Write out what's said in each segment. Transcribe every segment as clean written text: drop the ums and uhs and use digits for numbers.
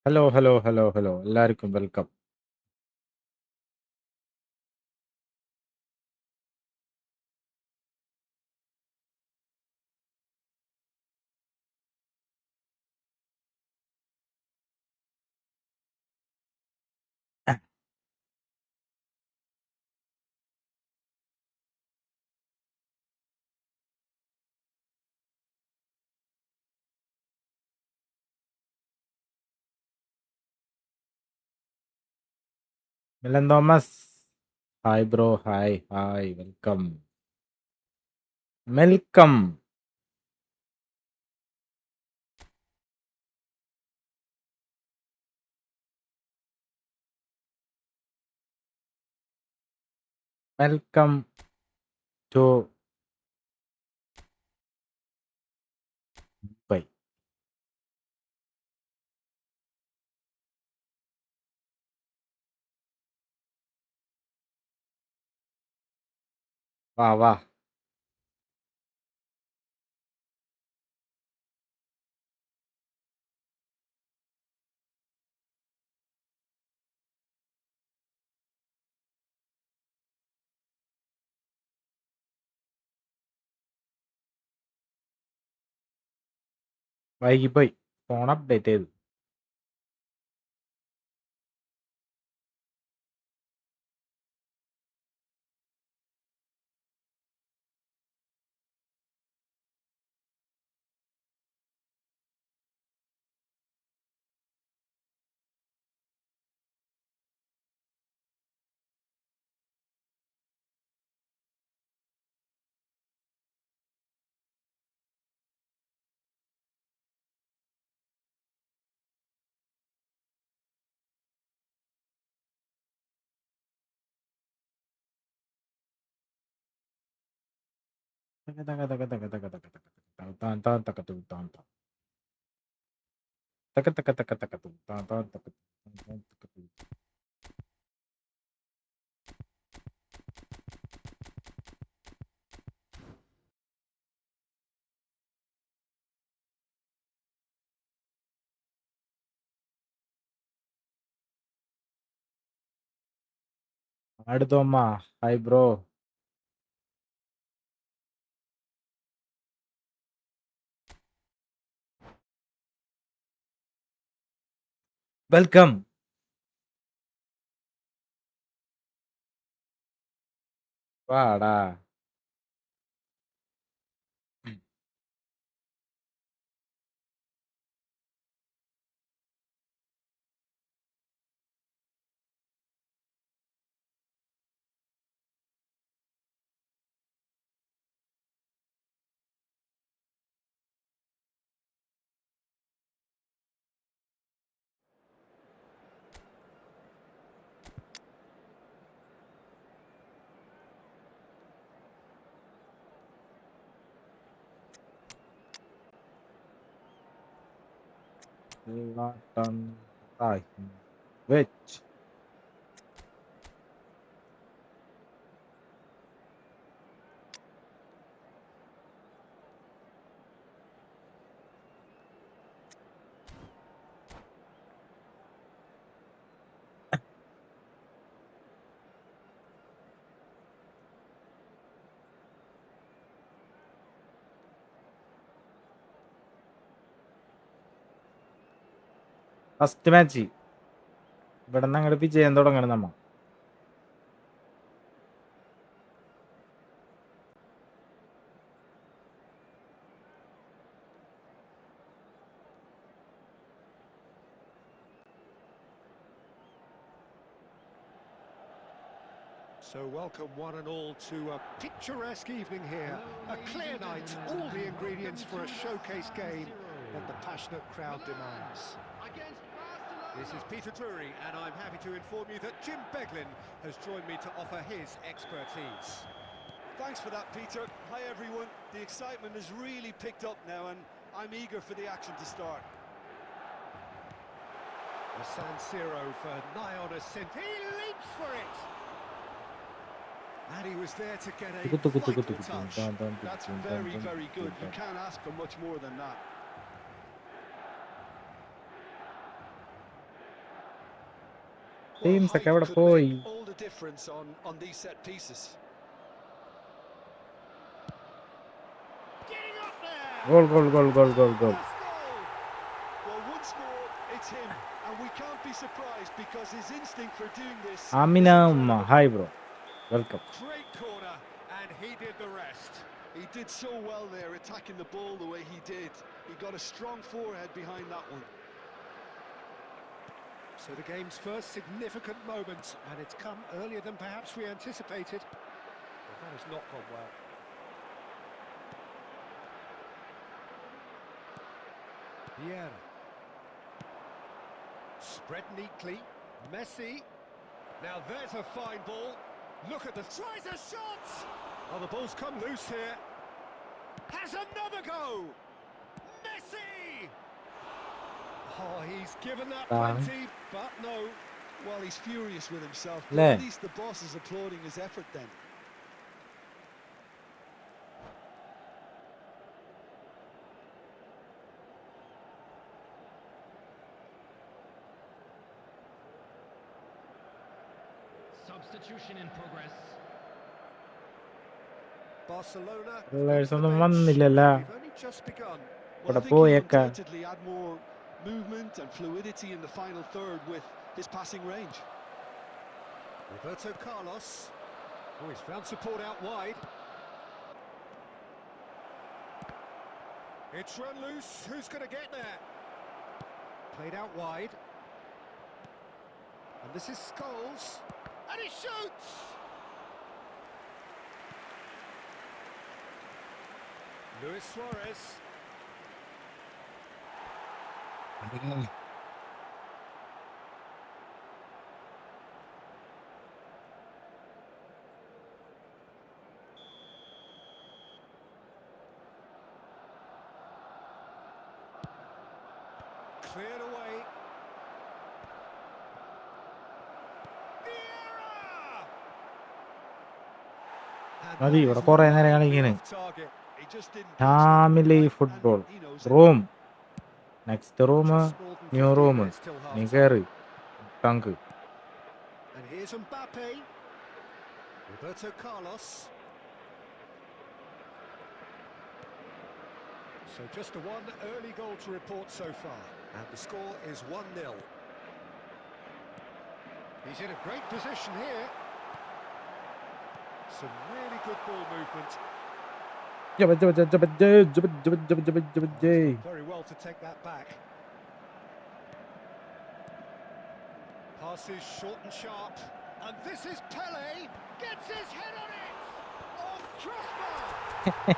Hello, hello, hello, hello. എല്ലാവർക്കും welcome. Milan Thomas. Hi bro. Hi, hi. Welcome. Welcome. Welcome to Mumbai. വാ, വാ. വൈകിപ്പോയി. Phone update ചെയ്തു. തക തക തക തക തക തക തക തക താൻ താൻ തക തു താൻ താൻ. തക തക തക തക തു താൻ താൻ തക തു താൻ താൻ തക തു. അടുത്തോമ്മ. Hi bro. വെൽക്കം. വാടാ. വെച്ച്. ഫസ്റ്റ് മാച്ച് ഇവിടെ നിന്ന് അങ്ങോട്ട് വിജയം തുടങ്ങണം നമ്മ. So welcome one and all to a picturesque evening here. A clear night, all the ingredients for a showcase game that the passionate crowd demands. This is Peter Drury, and I'm happy to inform you that Jim Beglin has joined me to offer his expertise. Thanks for that, Peter. Hi everyone. The excitement has really picked up now and I'm eager for the action to start. The San Siro for nigh on a cent. He leaps for it! And he was there to get a vital touch. That's very, very good. You can't ask for much more than that. Well, teams ഒക്കെ height അവിടെ could പോയി. make all the difference on these set pieces. Getting up there. Goal goal goal goal goal goal. First goal. Well, once more, it's him, and we can't be surprised because his instinct for doing this. Amina Umma hi bro, welcome. Great corner, and he did the rest. He did so well there, attacking the ball the way he did. He got a strong forehead behind that one. So the game's first significant moment, and it's come earlier than perhaps we anticipated. But that has not gone well. Vieira. Spread neatly. Messi. Now there's a fine ball. Look at the... Tries a shot! Oh, the ball's come loose here. Has another go! Messi! Oh, he's given that plenty, but no. Well, he's furious with himself. Le. At least the boss is applauding his effort then. Substitution in progress. Barcelona. Players ഒന്നും വന്നില്ലല്ലോ. We've only just begun. Well, I think he'll undoubtedly add more movement and fluidity in the final third with his passing range. Roberto Carlos. Oh, he's found support out wide. It's run loose. Who's going to get there? Played out wide. And this is Scholes. And he shoots! Luis Suarez. Cleared away. മതി, ഇവിടെ കുറെ നേരം കളിക്കണ്. Family football room, next room, new room, നീ കയറി ടങ്ക്. And here's Mbappe. Roberto Carlos. So just a one early goal to report so far. And the score is 1-0. He's in a great position here. Some really good ball movement. Very well to take that back. Passes short and sharp. And this is Pele. Gets his head on it. On crossbar.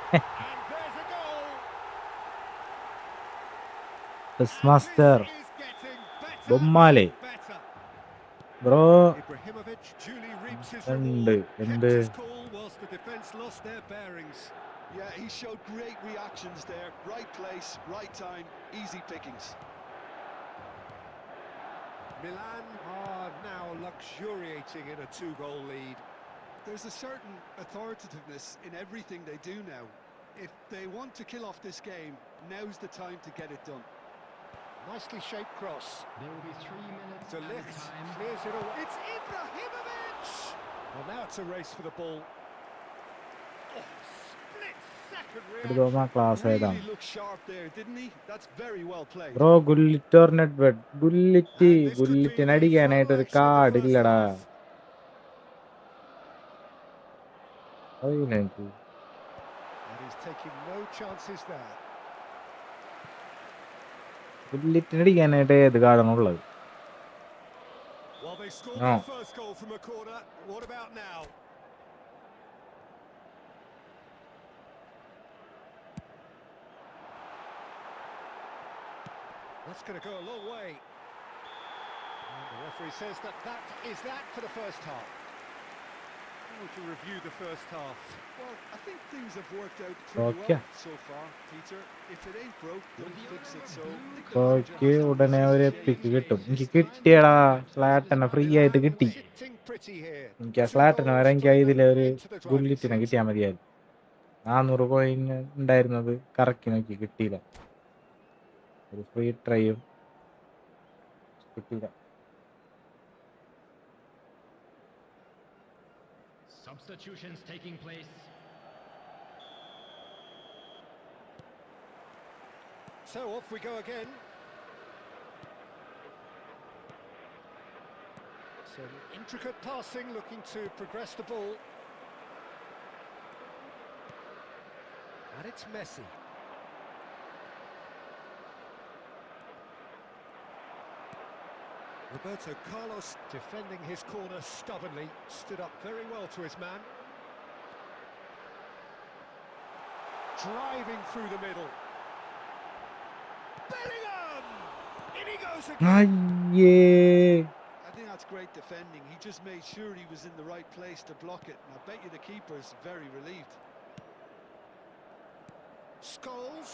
And there's a goal. This master This is getting better Bommale. and better. Bro Ibrahimovic duly reaps his ഉണ്ട് reward. Kept ഉണ്ട്. his cool whilst the defence lost their bearings. Yeah, he showed great reactions there. Right place, right time, easy pickings. Milan are now luxuriating in a 2-goal lead. There's a certain authoritativeness in everything they do now. If they want to kill off this game, now's the time to get it done. Nicely shaped cross. There will be 3 minutes De at Ligt a time. clears it away. It's Ibrahimovic! Well, now it's a race for the ball. Oh, split second reaction. Class ഏതാണ് Really looked sharp there, didn't he? That's very well played. Bro? Gullit or Nedved? ഗുല്ലിറ്റിന് അടിക്കാനായിട്ട് ഒരു card ഇല്ലടാ. അറിയില്ല എനിക്ക്. And he's taking no chances there. ഗുല്ലിറ്റിന് അടിക്കാനായിട്ട് ഏത് കാർഡാണുള്ളത്? Well, they scored No. their first goal from a corner. What about now? That's going to go a long way. And the referee says that is that for the first half. How would you review the first half? Well, I think things have worked out pretty Okay. well so far, Peter. If it ain't broke, don't fix it. So okay, ഉടനെ ഒരു epic കിട്ടും. എനിക്ക് കിട്ടിയടാ, സ്ലാട്ടനെ free ആയിട്ട് കിട്ടി. Sitting pretty here. എനിക്ക് ആ സ്ലാട്ടനെ വരെ എനിക്ക് ഇതിലൊരു ഗുല്ലിറ്റിനെ കിട്ടിയാൽ മതിയായിരുന്നു. 400 കോയിൻ ഉണ്ടായിരുന്നത് കറക്കി നോക്കി കിട്ടിയില്ല. ഒരു ഫ്രീ ട്രൈയും കിട്ടിയില്ല. Substitutions taking place. So off we go again. Some intricate passing, looking to progress the ball. And it's Messi. Roberto Carlos defending his corner stubbornly, stood up very well to his man. Driving through the middle. Bellingham! In he goes again! അയ്യേ I think that's great defending. He just made sure he was in the right place to block it. And I bet you the keeper's very relieved. Scholes,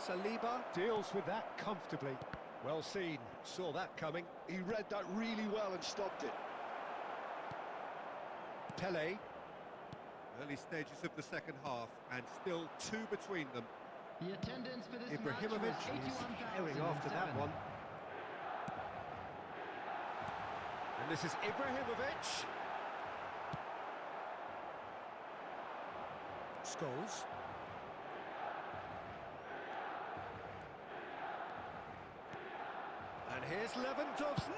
Saliba deals with that comfortably. Well seen, saw that coming. He read that really well and stopped it. Pele, Early stages of the second half, and still two between them. The attendance for this Ibrahimovic match is was herring after that 81,007. one. And this is Ibrahimovic. Scholes. And here's Lewandowski!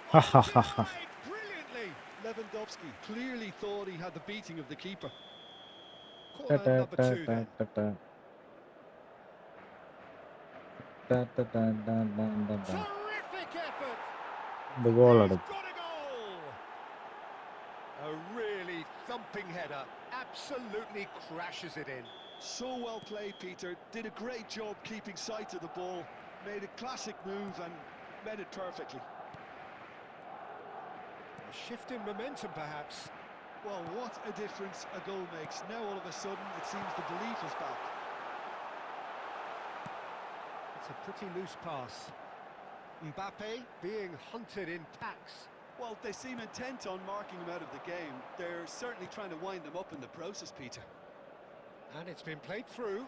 Ha ha ha ha. Offside brilliantly! Lewandowski clearly thought he had the beating of the keeper. Corner number 2 then. Terrific effort! ഇത് goal He's എടുക്കും. got a goal! A really thumping header, absolutely crashes it in. So well played, Peter. Did a great job keeping sight of the ball. Made a classic move and met it perfectly. A shift in momentum, perhaps. Well, what a difference a goal makes. Now all of a sudden it seems the belief is back. It's a pretty loose pass. Mbappe being hunted in packs. Well, they seem intent on marking him out of the game. They're certainly trying to wind them up in the process, Peter. And it's been played through.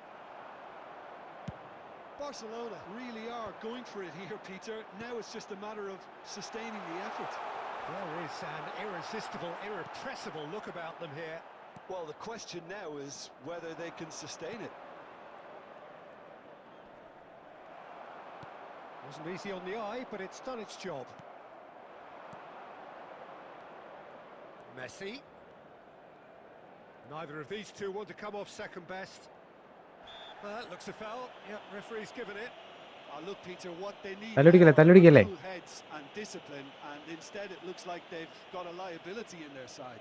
Barcelona really are going for it here, Peter. Now it's just a matter of sustaining the effort. There is an irresistible, irrepressible look about them here. Well, the question now is whether they can sustain it. Wasn't easy on the eye, but it's done its job. Messi. Neither of these two want to come off second best. Looks a foul. Yep, referee's given it. Look, Peter, what they need തല്ലുപിടിക്കല്ലേ, now are തല്ലുപിടിക്കല്ലേ? cool heads and discipline, and instead it looks like they've got a liability in their side.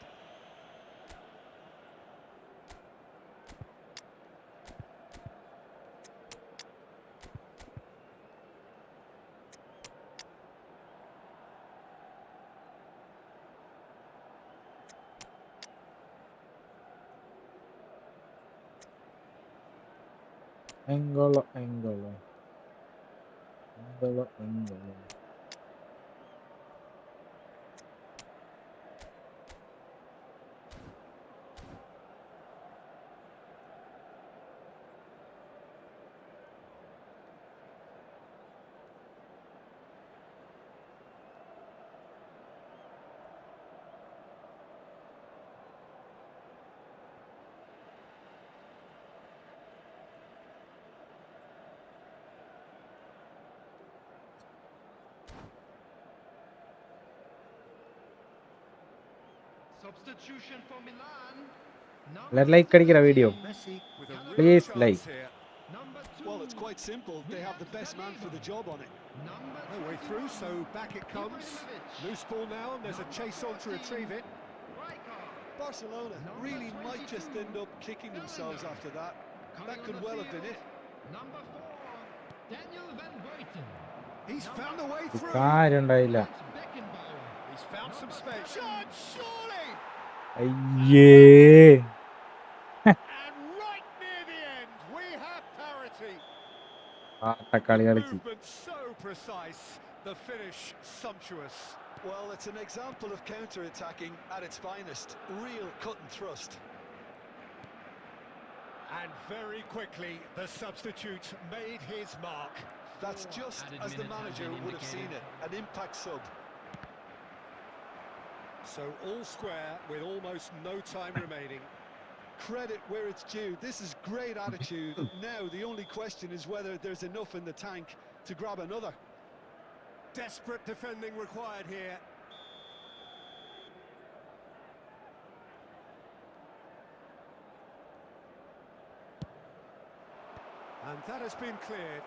Engolo, Engolo. Engolo, Engolo. Substitution for Milan. എല്ലാരും like അടിക്കടാ video. Messi with a real Please chance like. here. Number 2. Well, it's quite simple. They have the best man for the job on it. Number No way through, so back it comes. Loose ball now, and there's a chase on to retrieve it. Barcelona really might just end up kicking themselves after that. That could well have been it. Number 4. Daniel Van Buiten. He's found a way through. കാര്യം ഉണ്ടായില്ല. Beckenbauer. He's found some space. Shot, surely! അയ്യേ And right near the end, we have parity. ആട്ടക്കളി കളിച്ച്. Movement so precise, the finish sumptuous. Well, it's an example of counter-attacking at its finest. Real cut and thrust. And very quickly, the substitute made his mark. That's just Added as the minutes have manager been would have seen indicated. it. An impact sub. So all square with almost no time remaining. Credit where it's due. This is great attitude. Now the only question is whether there's enough in the tank to grab another. Desperate defending required here. And that has been cleared.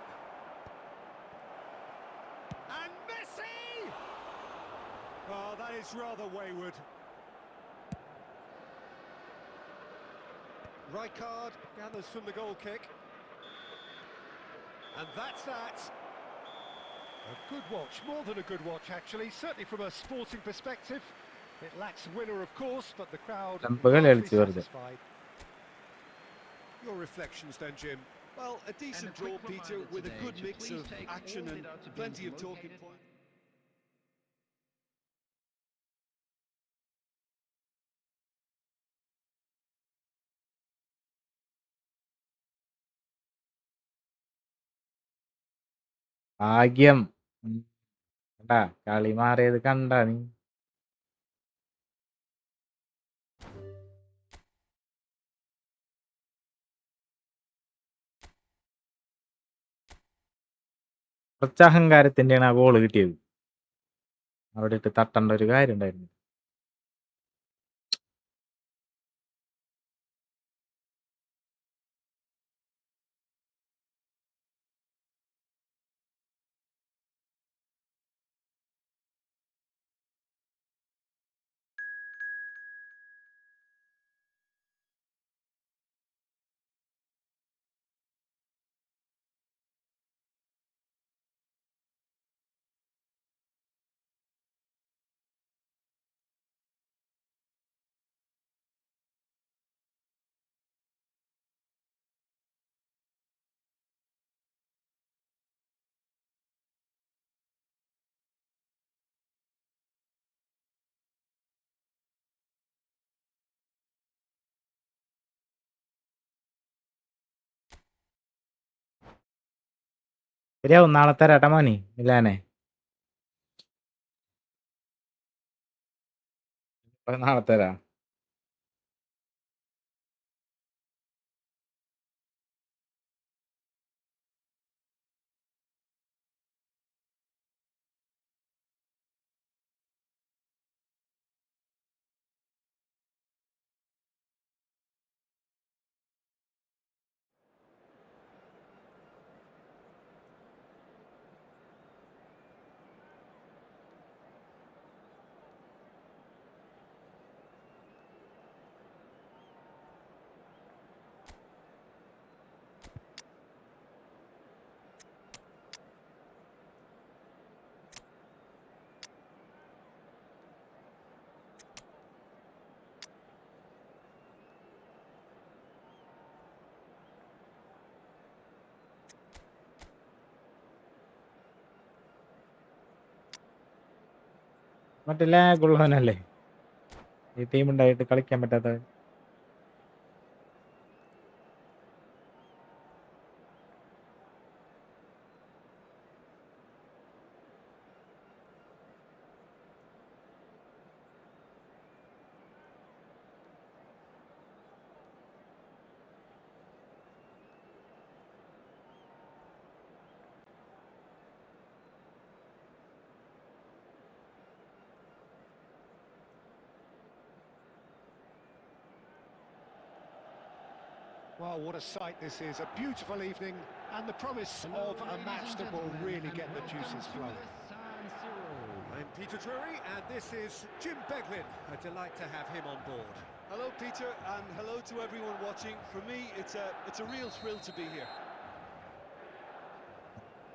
And Messi! Oh, that is rather wayward. Rijkaard gathers from the goal kick. And that's that. A good watch, more than a good watch actually, certainly from a sporting perspective. It lacks winner of course, but the crowd largely satisfied. Your reflections then, Jim? Well, a decent draw, Peter, with a good mix of action and plenty of talking points. ഭാഗ്യം. കണ്ടാ കളി മാറിയത് കണ്ടാ നീ? കുറച്ച് അഹങ്കാരത്തിന്റെയാണ് ആ goal കിട്ടിയത്. അവിടെ ഇട്ട് തട്ടേണ്ട ഒരു കാര്യം ഉണ്ടായിരുന്നു. ശരിയാവും, നാളെ തരാട്ടാ മോനി മിലാനെ. നാളെ തരാം. മറ്റേ ലാഗുള്ളവനല്ലേ ഈ ടീം ഉണ്ടായിട്ട് കളിക്കാൻ പറ്റാത്ത. Well, what a sight this is. A beautiful evening and the promise of a match that will really get the juices flowing. I'm Peter Drury and this is Jim Beglin. A delight to have him on board. Hello, Peter, and hello to everyone watching. For me, it's a real thrill to be here.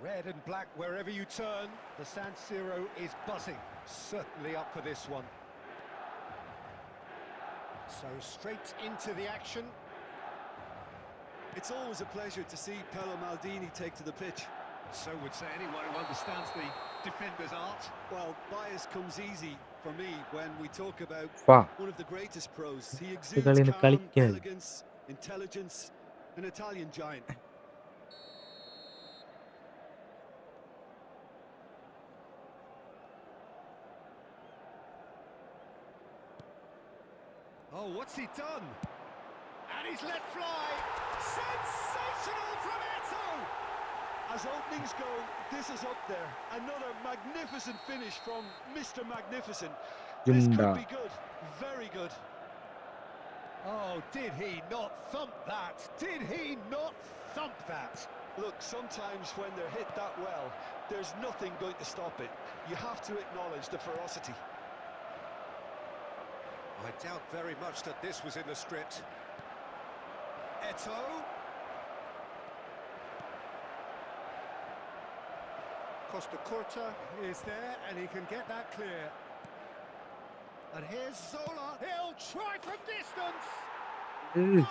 Red and black wherever you turn, the San Siro is buzzing. Certainly up for this one. So straight into the action. It's always a pleasure to see Paolo Maldini take to the pitch. So would say anyone who understands the defender's art. Well, bias comes easy for me when we talk about one of the greatest pros. He exudes calm, elegance, intelligence, an Italian giant. Oh, what's he done? And he's let fly. Sensational from Eto. As openings go, this is up there. Another magnificent finish from Mr. Magnificent. This could be good. Very good. Oh, did he not thump that? Did he not thump that? Look, sometimes when they're hit that well, there's nothing going to stop it. You have to acknowledge the ferocity. I doubt very much that this was in the script. Eto. Costa Curta is there, and he can get that clear. And here's Zola. He'll try from distance. Oh,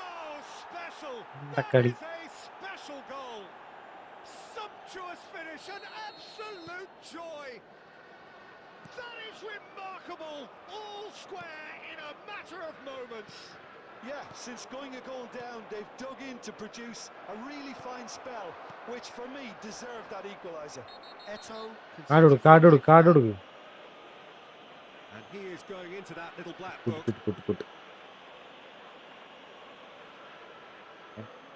special. That is a special goal. Sumptuous finish, an absolute joy. That is remarkable. All square in a matter of moments. Yeah, since going a goal down, they've dug in to produce a really fine spell, which for me deserved that equaliser. Eto. Card. And he is going into that little black book. Good.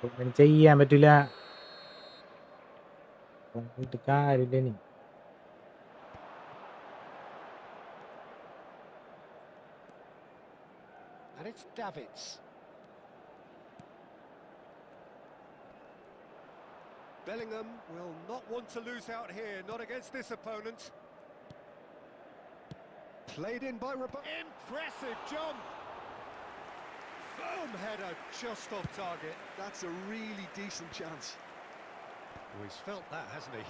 ഒന്നും ചെയ്യാൻ പറ്റില്ല. കാര്യമില്ല നീ. And it's Davids. Bellingham will not want to lose out here, not against this opponent. Played in by impressive jump. Boom, header just off target. That's a really decent chance. Oh, he's felt that, hasn't he?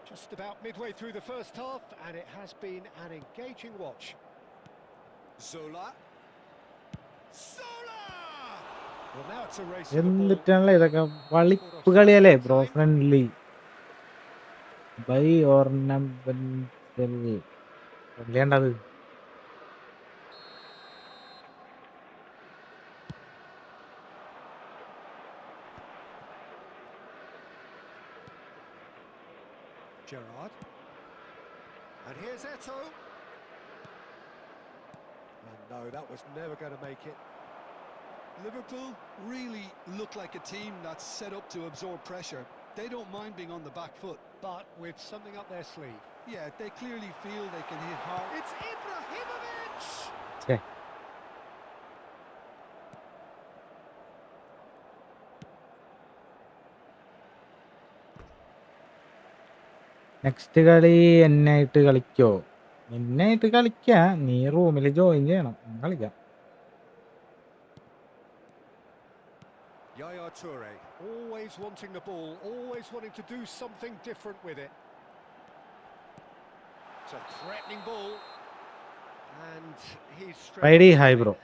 Just about midway through the first half, and it has been an engaging watch. Zola. Well, now it's a race. എന്നിട്ടാണല്ലോ ഇതൊക്കെ വളിപ്പ് കളിയല്ലേ bro friendly by ornamental ഫ്രണ്ട്ലിയാണ്ടത്. Gerrard. And here's Eto. And no, that was never going to make it. Liverpool really look like a team that's set up to absorb pressure. They don't mind being on the back foot. But with something up their sleeve. Yeah, they clearly feel they can hit hard. It's Ibrahimovic! Next കളി എന്നായിട്ട് കളിക്കോ? എന്നായിട്ട് കളിക്കാം. നീ റൂമിൽ join ചെയ്യണം, കളിക്കാം. Yaya Toure, always wanting the ball, always wanting to do something different with it. It's a threatening ball. And he's Friday, hi bro.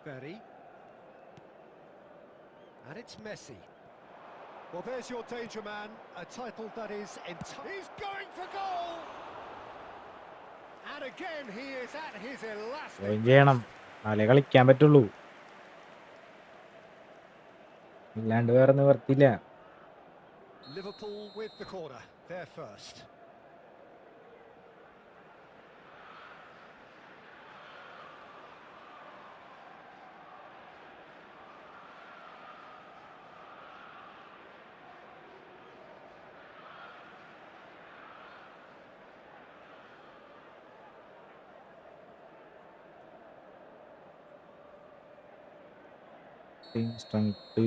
Berry. And it's Messi. Well, there's your danger man, a title that is he's going for goal! And again, he is at his elastic. Join ചെയ്യണം, നാളെ കളിക്കാൻ പറ്റുള്ളൂ, ഇല്ലാണ്ട് വേറെ നിവർത്തില്ല. Liverpool with the corner, they're first. Strength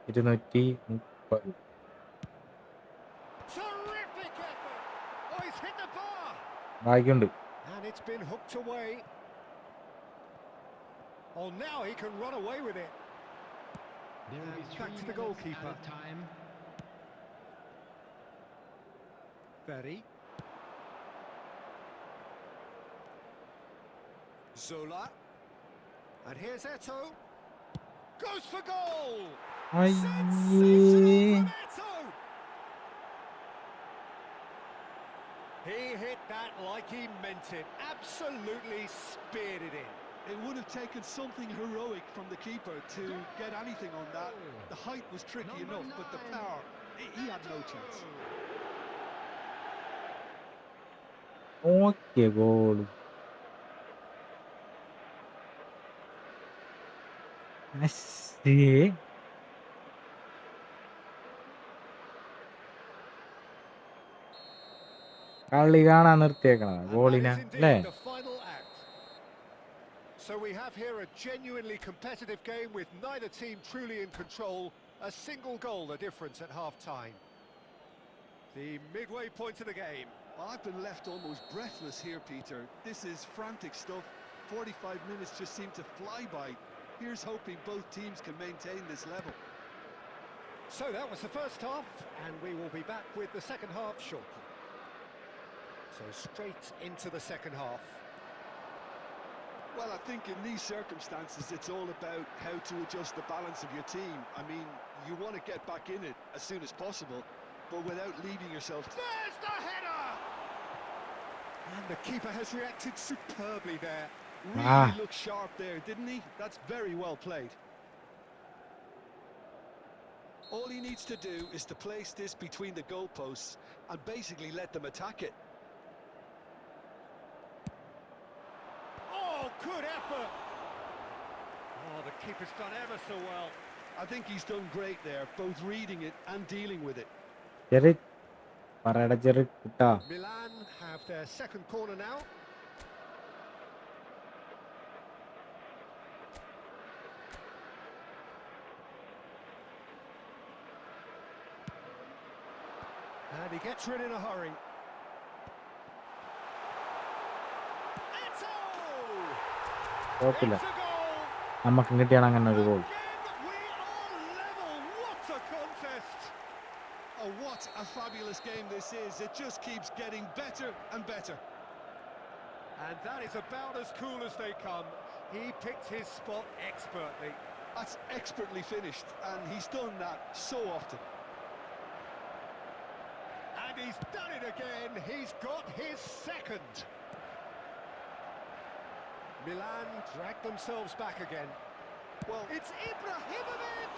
2230. Terrific effort! Oh, he's hit the bar! ഭാഗ്യമുണ്ട്. And it's been hooked away. Oh, now he can run away with it. And back to the goalkeeper. Berry. Zola. And here's Eto. Goes for goal! Sensational from Eto! He He hit that like he meant it. Absolutely speared it in. It would have taken something heroic from the keeper to get anything on that. The height was tricky enough, but the power, he had no chance. Okay, goal. See. കളി കാണാൻ നിർത്തിയേക്കണം ഗോളിനെ അല്ലേ? So we have here a genuinely competitive game with neither team truly in control. A single goal the difference at half-time. The midway point of the game. I've been left almost breathless here, Peter. This is frantic stuff. 45 minutes just seem to fly by. Here's hoping both teams can maintain this level. So that was the first half, and we will be back with the second half shortly. So straight into the second half. Well, I think in these circumstances, it's all about how to adjust the balance of your team. I mean, you want to get back in it as soon as possible, but without leaving yourself... There's the header! And the keeper has reacted superbly there. Really looked sharp there, didn't he? That's very well played. All he needs to do is to place this between the goalposts and basically let them attack it. Oh, good effort! Oh, the keeper's done ever so well. I think he's done great there, both reading it and dealing with it. Milan have their second corner now. And he gets rid in a hurry. കുഴപ്പമില്ല, നമുക്ക് കിട്ടിയാണ് അങ്ങനെ ഒരു goal. Oh, what a fabulous game this is. It just keeps getting better and better. And that is about as cool as they come. He picked his spot expertly. That's expertly finished, and he's done that so often. And he's done it again. He's got his second. Milan drag themselves back again. Well, it's Ibrahimovic!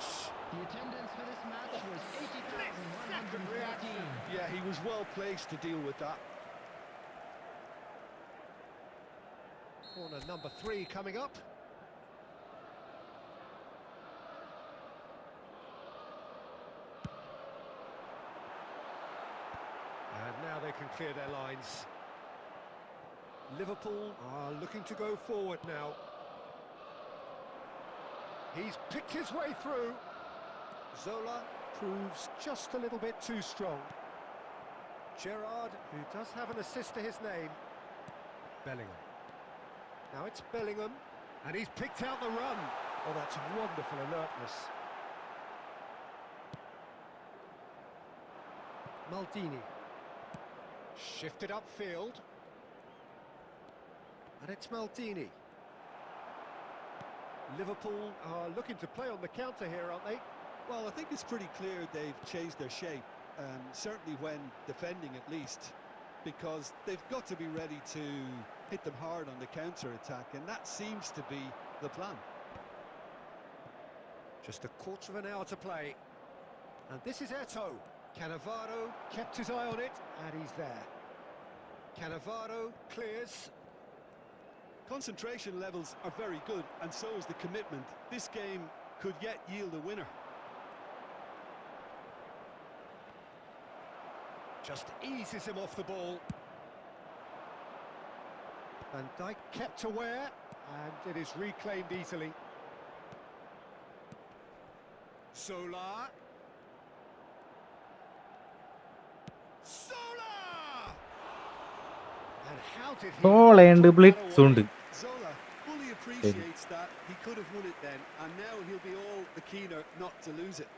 The attendance for this match was 80,114. Yeah, he was well placed to deal with that. Corner number 3 coming up. And now they can clear their lines. Liverpool are looking to go forward now. He's picked his way through. Zola proves just a little bit too strong. Gerrard, who does have an assist to his name. Bellingham. Now it's Bellingham, and he's picked out the run. Oh, that's wonderful alertness. Maldini. Shifted upfield. And it's Maldini. Liverpool are looking to play on the counter here, aren't they? Well, I think it's pretty clear they've changed their shape, certainly when defending at least, because they've got to be ready to hit them hard on the counter-attack, and that seems to be the plan. Just a quarter of an hour to play. And this is Eto'o. Cannavaro kept his eye on it, and he's there. Cannavaro clears. Concentration levels are very good, and so is the commitment. This game could yet yield a winner. Just eases him off the ball. Van Dijk kept aware, and it is reclaimed easily. Solar. Solar! And how did he... Zola fully appreciates that. He could have won it then, and now he'll be all the keener not to lose it.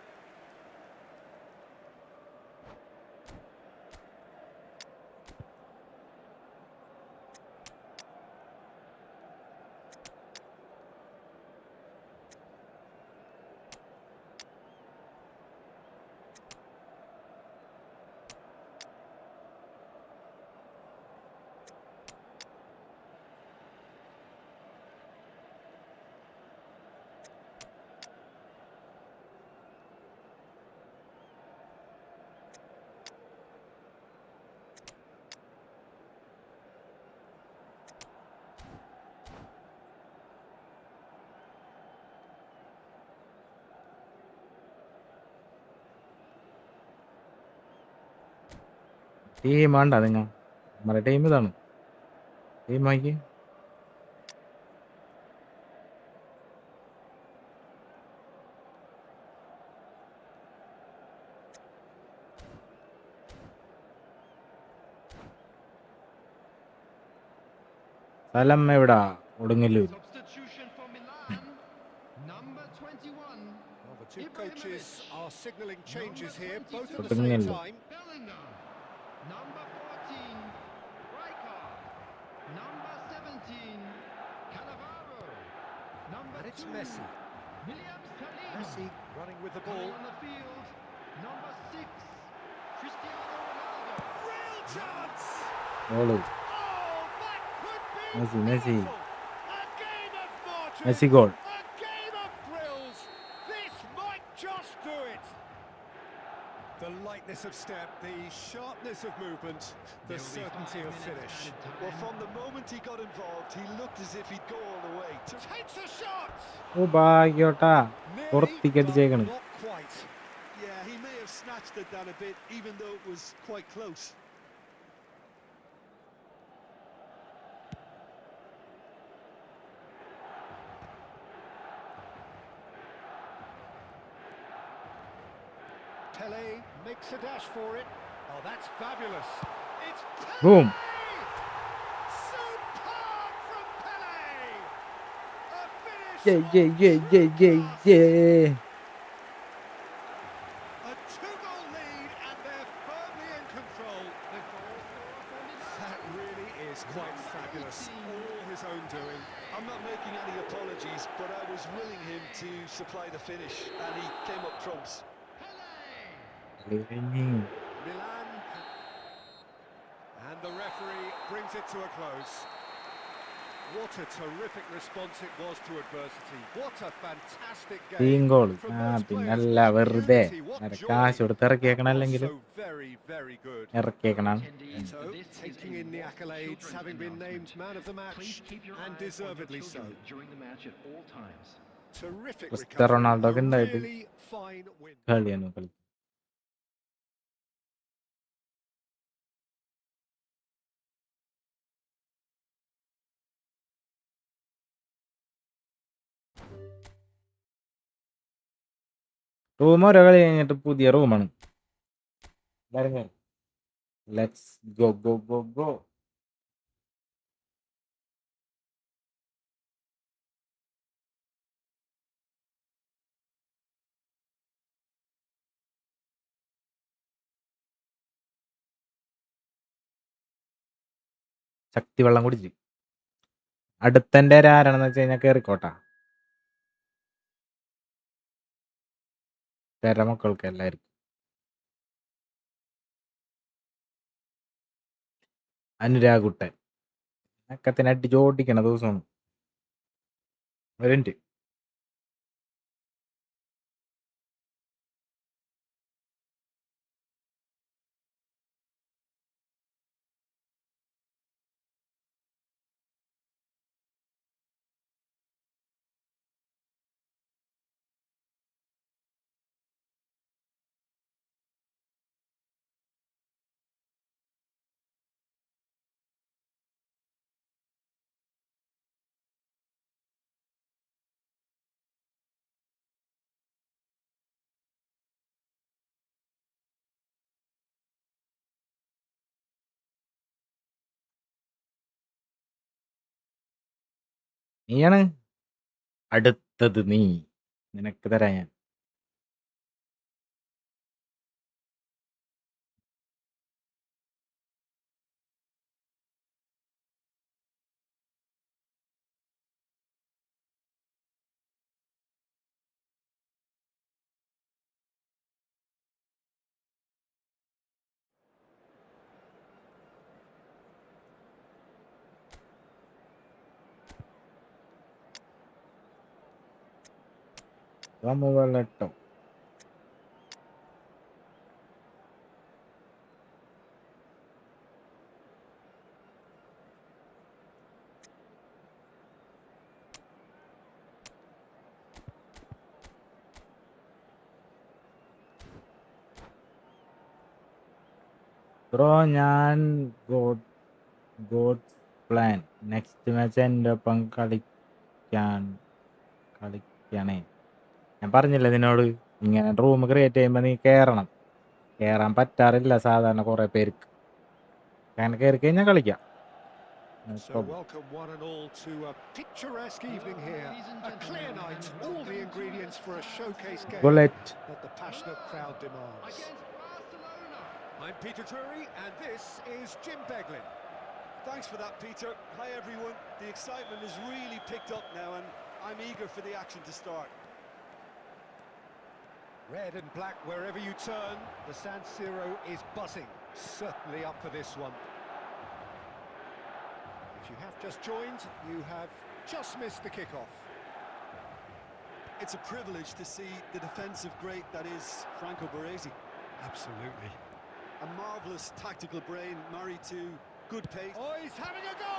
Team വേണ്ട നിങ്ങൾ നമ്മുടെ team ഇതാണ് team ആക്കി സ്ഥലം എവിടാ ഒടുങ്ങല്ലൂർ Substitution for Milan, number 21. Well, the two coaches are signalling changes Number here, both 22, at the same Potential. time. Bellingham. Number 14, Riker. Number 17, Cannavaro. Number And it's 2, Messi. William Salim. Messi running with the Coming ball. on the field, number 6, Cristiano Ronaldo. Real chance! All Oh, that could be Messi. powerful. A game of fortune. Messi goal A game of thrills. This might just do it. The lightness of step, the sharpness of movement, the certainty of finish. Well, from the moment he got involved, he looked as if he'd go all the way. Takes a shot. ഓ ഭാഗ്യോട്ടാ Nearly, പുറത്തേക്ക് but അടിച്ചേക്കണ് not quite. Yeah, he may have snatched it down a bit, even though it was quite close. Pele makes a dash for it. Oh, that's fabulous. It's Pele! Boom. Superb from Pele! A finish a two-goal lead and they're firmly in control. That really is quite fabulous. All his own doing. I'm not making any apologies, but I was willing him to supply the finish, and he came up trumps. Milan. And the referee brings it to a close. What a terrific response it was to adversity. What a fantastic team game. Goal From ആ those പിന്നല്ല players, വെറുതെ unity, what നേരെ joy. കാശ് കൊടുത്ത് ഇറക്കിയേക്കണം That അല്ലെങ്കിൽ was so very, very good. ഇറക്കിയേക്കണം So, taking in the accolades, having been named man of the match, and deservedly so. During the match at all times. Terrific Cristiano recovery, റൊണാൾഡോക്ക് a ഉണ്ടായിട്ട് really fine win. കളിയാണ് കളി room ഓരോ കളി കഴിഞ്ഞിട്ട് പുതിയ റൂമാണ് let's go go go go ശക്തി വെള്ളം കുടിച്ച് അടുത്തന്റെ ആരാണെന്ന് വെച്ച് കഴിഞ്ഞാൽ കേറിക്കോട്ടാ പേരമക്കൾക്ക് എല്ലാവർക്കും അനുരാഗുട്ടൻ അക്കത്തിന് അടിച്ച് ഓടിക്കണ ദിവസമാണ് ഒരു മിനിറ്റ് നീയാണ് അടുത്തത് നീ നിനക്ക് തരാം ഞാൻ വെള്ളട്ടോ ബ്രോ ഞാൻ ഗോഡ് പ്ലാൻ നെക്സ്റ്റ് മാച്ച് എൻ്റെ ഒപ്പം കളിക്കണേ. ഞാൻ പറഞ്ഞില്ലേ നിന്നോട്, ഇങ്ങനെ റൂം ക്രിയേറ്റ് ചെയ്യുമ്പോൾ നീ കയറാൻ പറ്റാറില്ല സാധാരണ കുറേ പേർക്ക്. അങ്ങനെ കയറി കഴിഞ്ഞാൽ കളിക്കാം. So welcome one and all to a picturesque evening here. A clear night, all the ingredients for a showcase game Bullet. that the passionate crowd demands. I'm Peter Drury, and this is Jim Beglin. Thanks for that, Peter. Hi, everyone. The excitement has really picked up now, and I'm eager for the action to start. Red and black wherever you turn, the San Siro is buzzing. Certainly up for this one. If you have just joined, you have just missed the kickoff. It's a privilege to see the defensive great that is Franco Baresi. Absolutely. A marvellous tactical brain married to good pace. Oh, he's having a go!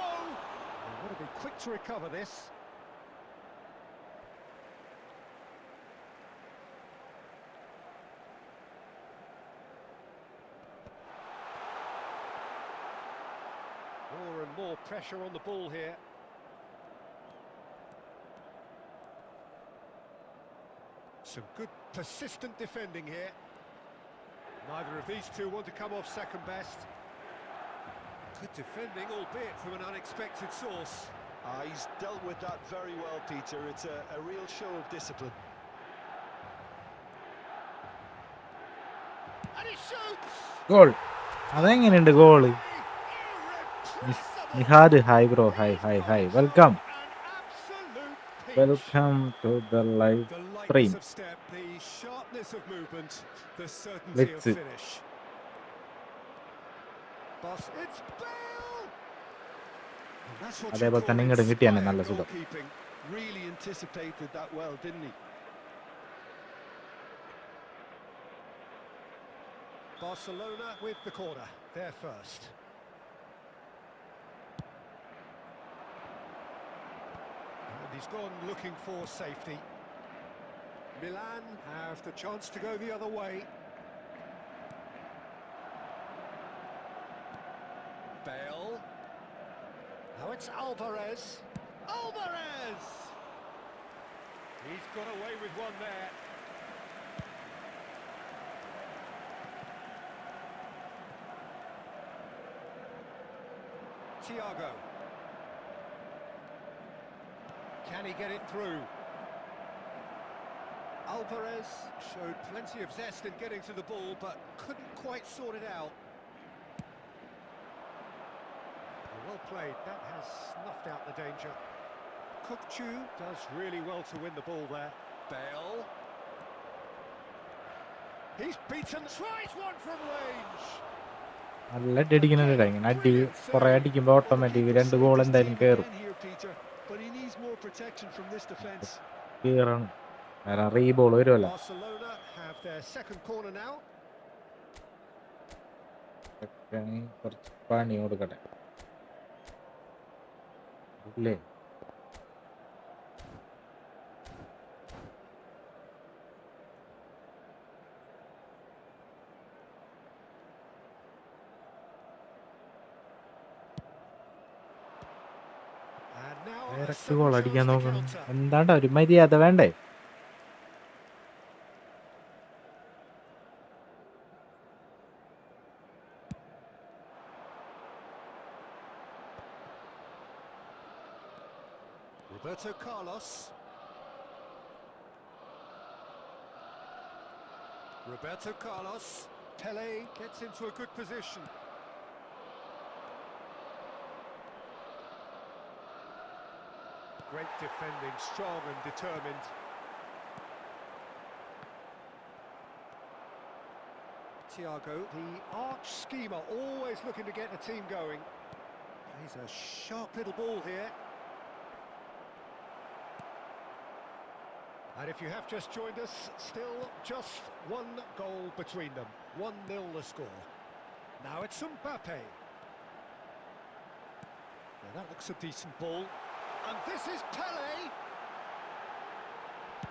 They've got to be quick to recover this. More and more pressure on the ball here. Some good persistent defending here. Neither of these two want to come off second best. Good defending, albeit from an unexpected source. He's dealt with that very well, Peter. It's a real show of discipline. And he shoots! Goal. അതെങ്ങനെയുണ്ട് goal? Nihad hi bro, hi welcome to the live The stream. lightness of step, the sharpness of movement, the certainty of Let's finish. It's Bale! And that's what അതേപോലെ you തന്നെ call ഇങ്ങോട്ടും കിട്ടിയാണ് inspired നല്ല സുഖം. goalkeeping. Really anticipated that well, didn't he? Barcelona with the corner, they're first. And he's gone looking for safety. Milan have the chance to go the other way. Bale. Now it's Alvarez. Alvarez! He's got away with one there. Thiago. Can he get it through? Alvarez Showed plenty of zest in getting to the ball, but couldn't quite sort it out. well played. That has snuffed out the danger. Kukçu does really well to win the ball there. Bale. He's beaten. Tries one from range. നല്ല അടിക്കുന്നുണ്ട്. ഇങ്ങനെ അടി കുറെ അടിക്കുമ്പോൾ automatic 2 goal എന്തായാലും കയറും. But he needs more protection from this defense. കയറാണ്. വേറെ reball വരുമല്ലോ. Barcelona have their second corner now. കുറച്ച് പണി കൊടുക്കട്ടെ ഇല്ലേ? And now a direct sudden goal chance അടിക്കാൻ to നോക്കണം. counter. എന്താണ്ടാ ഒരു മര്യാദ വേണ്ടേ? Roberto Carlos. Roberto Carlos. Pele gets into a good position. Great defending, strong and determined. Thiago, the arch schemer, always looking to get the team going. He's a sharp little ball here. And if you have just joined us, still just one goal between them. 1-0 the score. Now it's Mbappe. Now that looks a decent ball. And this is Pele.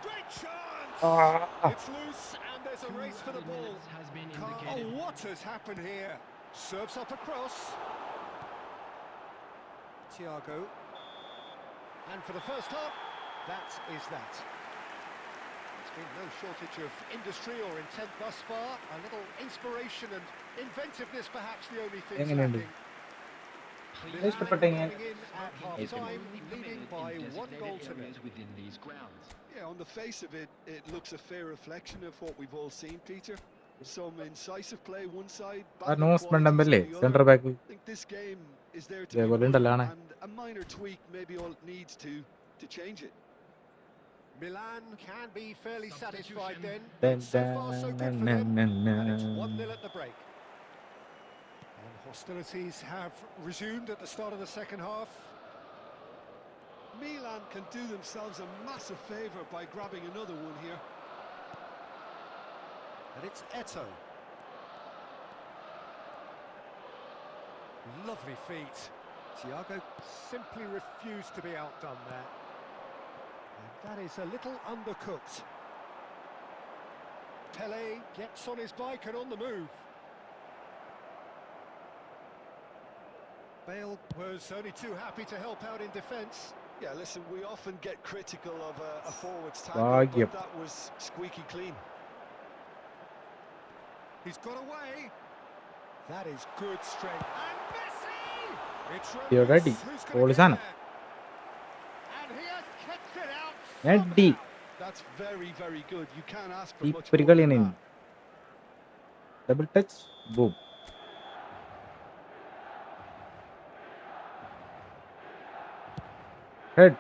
Great chance! It's loose and there's a race for the ball. Has been Oh, indicated. what has happened here? Serves up across. Thiago. And for the first half, that is that. There's been no shortage of industry or intent thus far. A little inspiration and inventiveness, perhaps the only thing എങ്ങനെയുണ്ട്? lacking. ഇഷ്ടപ്പെട്ട Milan coming in at half-time, leading by 1-0. within these grounds. Yeah, on the face of it, it looks a fair reflection of what we've all seen, Peter. Some incisive play one side, ആ battling നോസ് qualities മണ്ടമ്പല്ലേ on the centre other. Back I think this game is there to be ഇതേപോലെ won, ഉണ്ടല്ലോ ആണ്. and a minor tweak maybe all it needs to change it. Milan can be fairly satisfied then. Dun, So far, so good for them. dun, And it's dun. 1-0 at the break. And hostilities have resumed at the start of the second half. Milan can do themselves a massive favour by grabbing another one here. And it's Eto. Lovely feet. Thiago simply refused to be outdone there. And that is a little undercooked. Pele gets on his bike and on the move. Bale was only too happy to help out in defence. Yeah, listen, we often get critical of a forward's Ah, tackle, yep. but that was squeaky clean. He's got away. That is good strength. And Messi! It's You're Ramos ready. who's Goal gonna is get on. there. And he has kept it out Ready. somehow. That's very, very good. You can't ask for ഈ much more പരികളിയാണ് than that. Double touch boom. Head.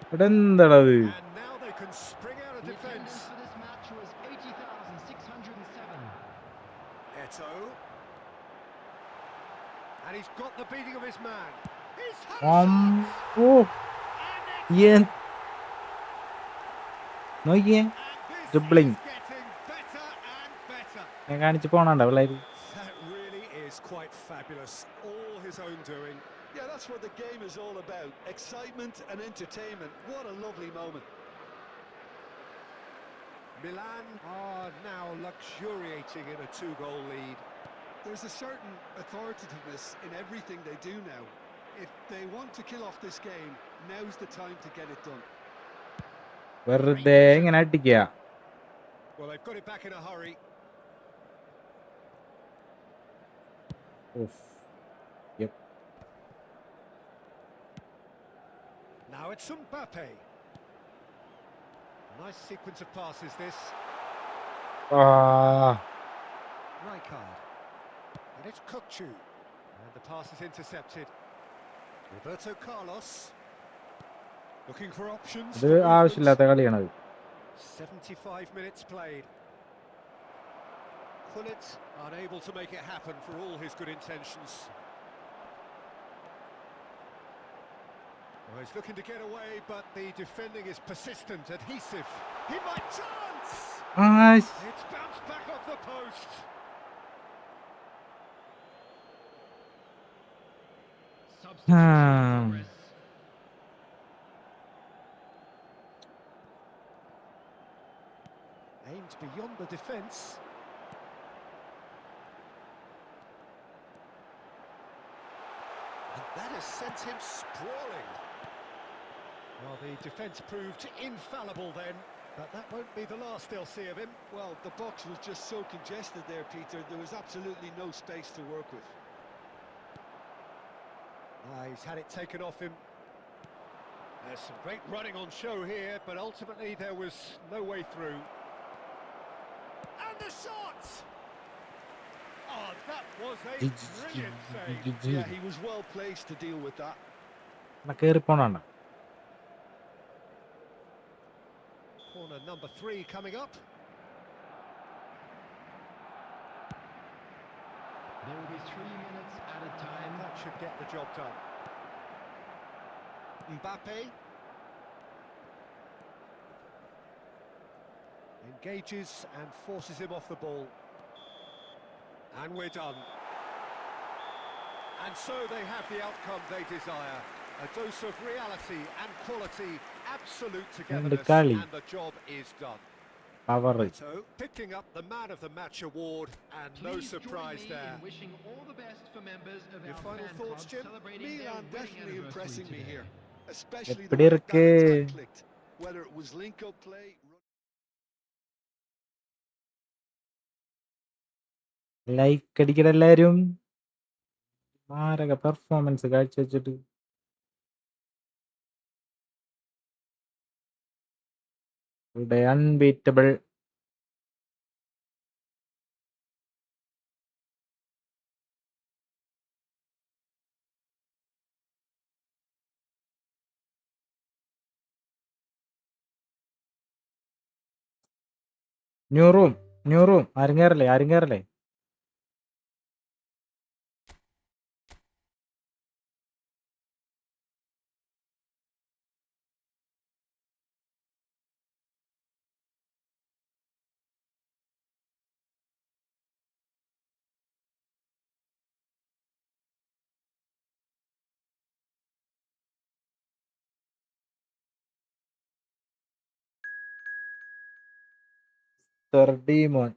ഇവിടെ എന്താണത്? And now they can spring out of The defence. attendance for this match was 80,607. Eto. And he's got the beating of his man. He's had a oh shot. And ഏൻ നോക്കിയേ this dribbling. is getting better and better. ഞാൻ കാണിച്ചു പോണണ്ട പിള്ളേര്. That really is quite fabulous. All his own doing. Yeah, that's what the game is all about. Excitement and entertainment. What a lovely moment. Milan are now luxuriating in a 2-goal lead. There's a certain authoritativeness in everything they do now. If they want to kill off this game, now's the time to get it done. വെറുതെ ഇങ്ങനെ അടിക്കുക. Well, they've got it back in a hurry. Uff. Yep. Now it's Mbappe. Nice sequence of passes, this. Ah. Rijkaard. And it's Kukçu. And the pass is intercepted. Roberto Carlos. Looking for options. ഇത് for movement. ആവശ്യമില്ലാത്ത കളിയാണത്. 75 minutes played. Gullit unable to make it happen for all his good intentions. Well, he's looking to get away, but the defending is persistent, adhesive. He might chance! ആശ്. It's bounced back off the post. Hmm. Aimed beyond the defence. And that has sent him sprawling. Well, the defence proved infallible then, but that won't be the last they'll see of him. Well, the box was just so congested there, Peter. There was absolutely no space to work with. He's had it taken off him. There's some great running on show here, but ultimately there was no way through. And the shot! Oh, that was a brilliant save. Yeah, he was well placed to deal with that. കേറി പോണണ്ട. Corner number 3 coming up. There will be 3 minutes at a time. That should get the job done. Mbappe. Engages and forces him off the ball. And we're done. And so they have the outcome they desire. A dose of reality and quality, absolute togetherness, കളി. and the job is done. Power. So, picking up the Man of the Match award, and no Please surprise join me there. in wishing all the best for members of Your our final fan thoughts, club Jim? celebrating their Milan wedding definitely anniversary impressing me today. here, especially the எப்படி way இருக்கு? that attack clicked. Whether it was link-up play. Like അടിക്കട എല്ലാരും. മാരക performance കാഴ്ചവെച്ചിട്ട് ഇവിടെ unbeatable. New room ആരും കയറല്ലേ. മോൻ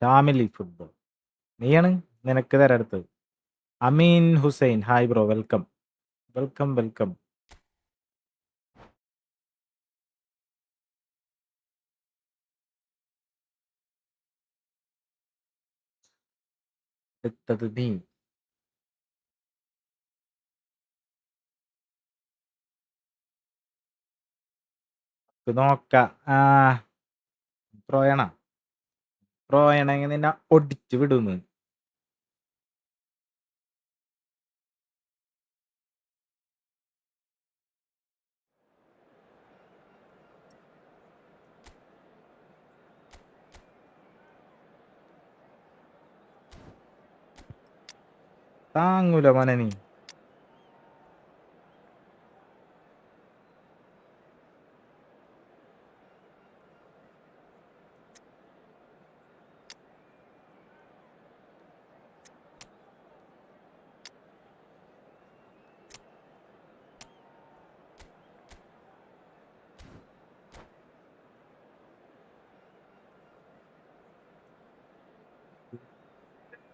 family football നീയാണ് നിനക്ക് തരടുത്തത്. അമീൻ ഹുസൈൻ ഹായ് ബ്രോ, വെൽക്കം. എടുത്തത് നീ. നോക്ക. പ്രോയണെങ്കിൽ നിന്നെ ഒടിച്ചു വിടുന്നു. താങ്ങൂല മോനെ നീ.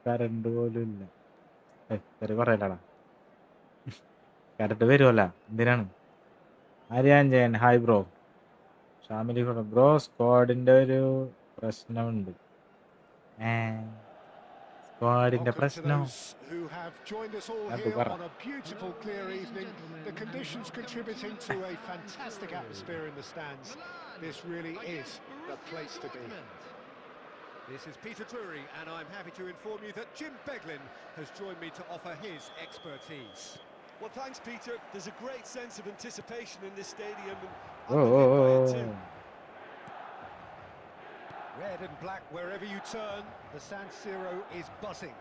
കറണ്ട് പോലും ഇല്ല. പറയലടാ, കറണ്ട് വരുമല്ല, എന്തിനാണ്? Aryan Jayan hi bro. Family bro സ്ക്വാഡിന്റെ ഒരു പ്രശ്നമുണ്ട്. സ്ക്വാഡിന്റെ Welcome to പ്രശ്നം those who have joined us all അത് here പറ. on a beautiful, clear evening. The conditions contributing to a fantastic atmosphere in the stands. This really is the place to be. This is Peter Drury, and I'm happy to inform you that Jim Beglin has joined me to offer his expertise. Well, thanks, Peter. There's a great sense of anticipation in this stadium, and Oh, I'm moved by it too. Red and black wherever you turn, the San Siro is buzzing.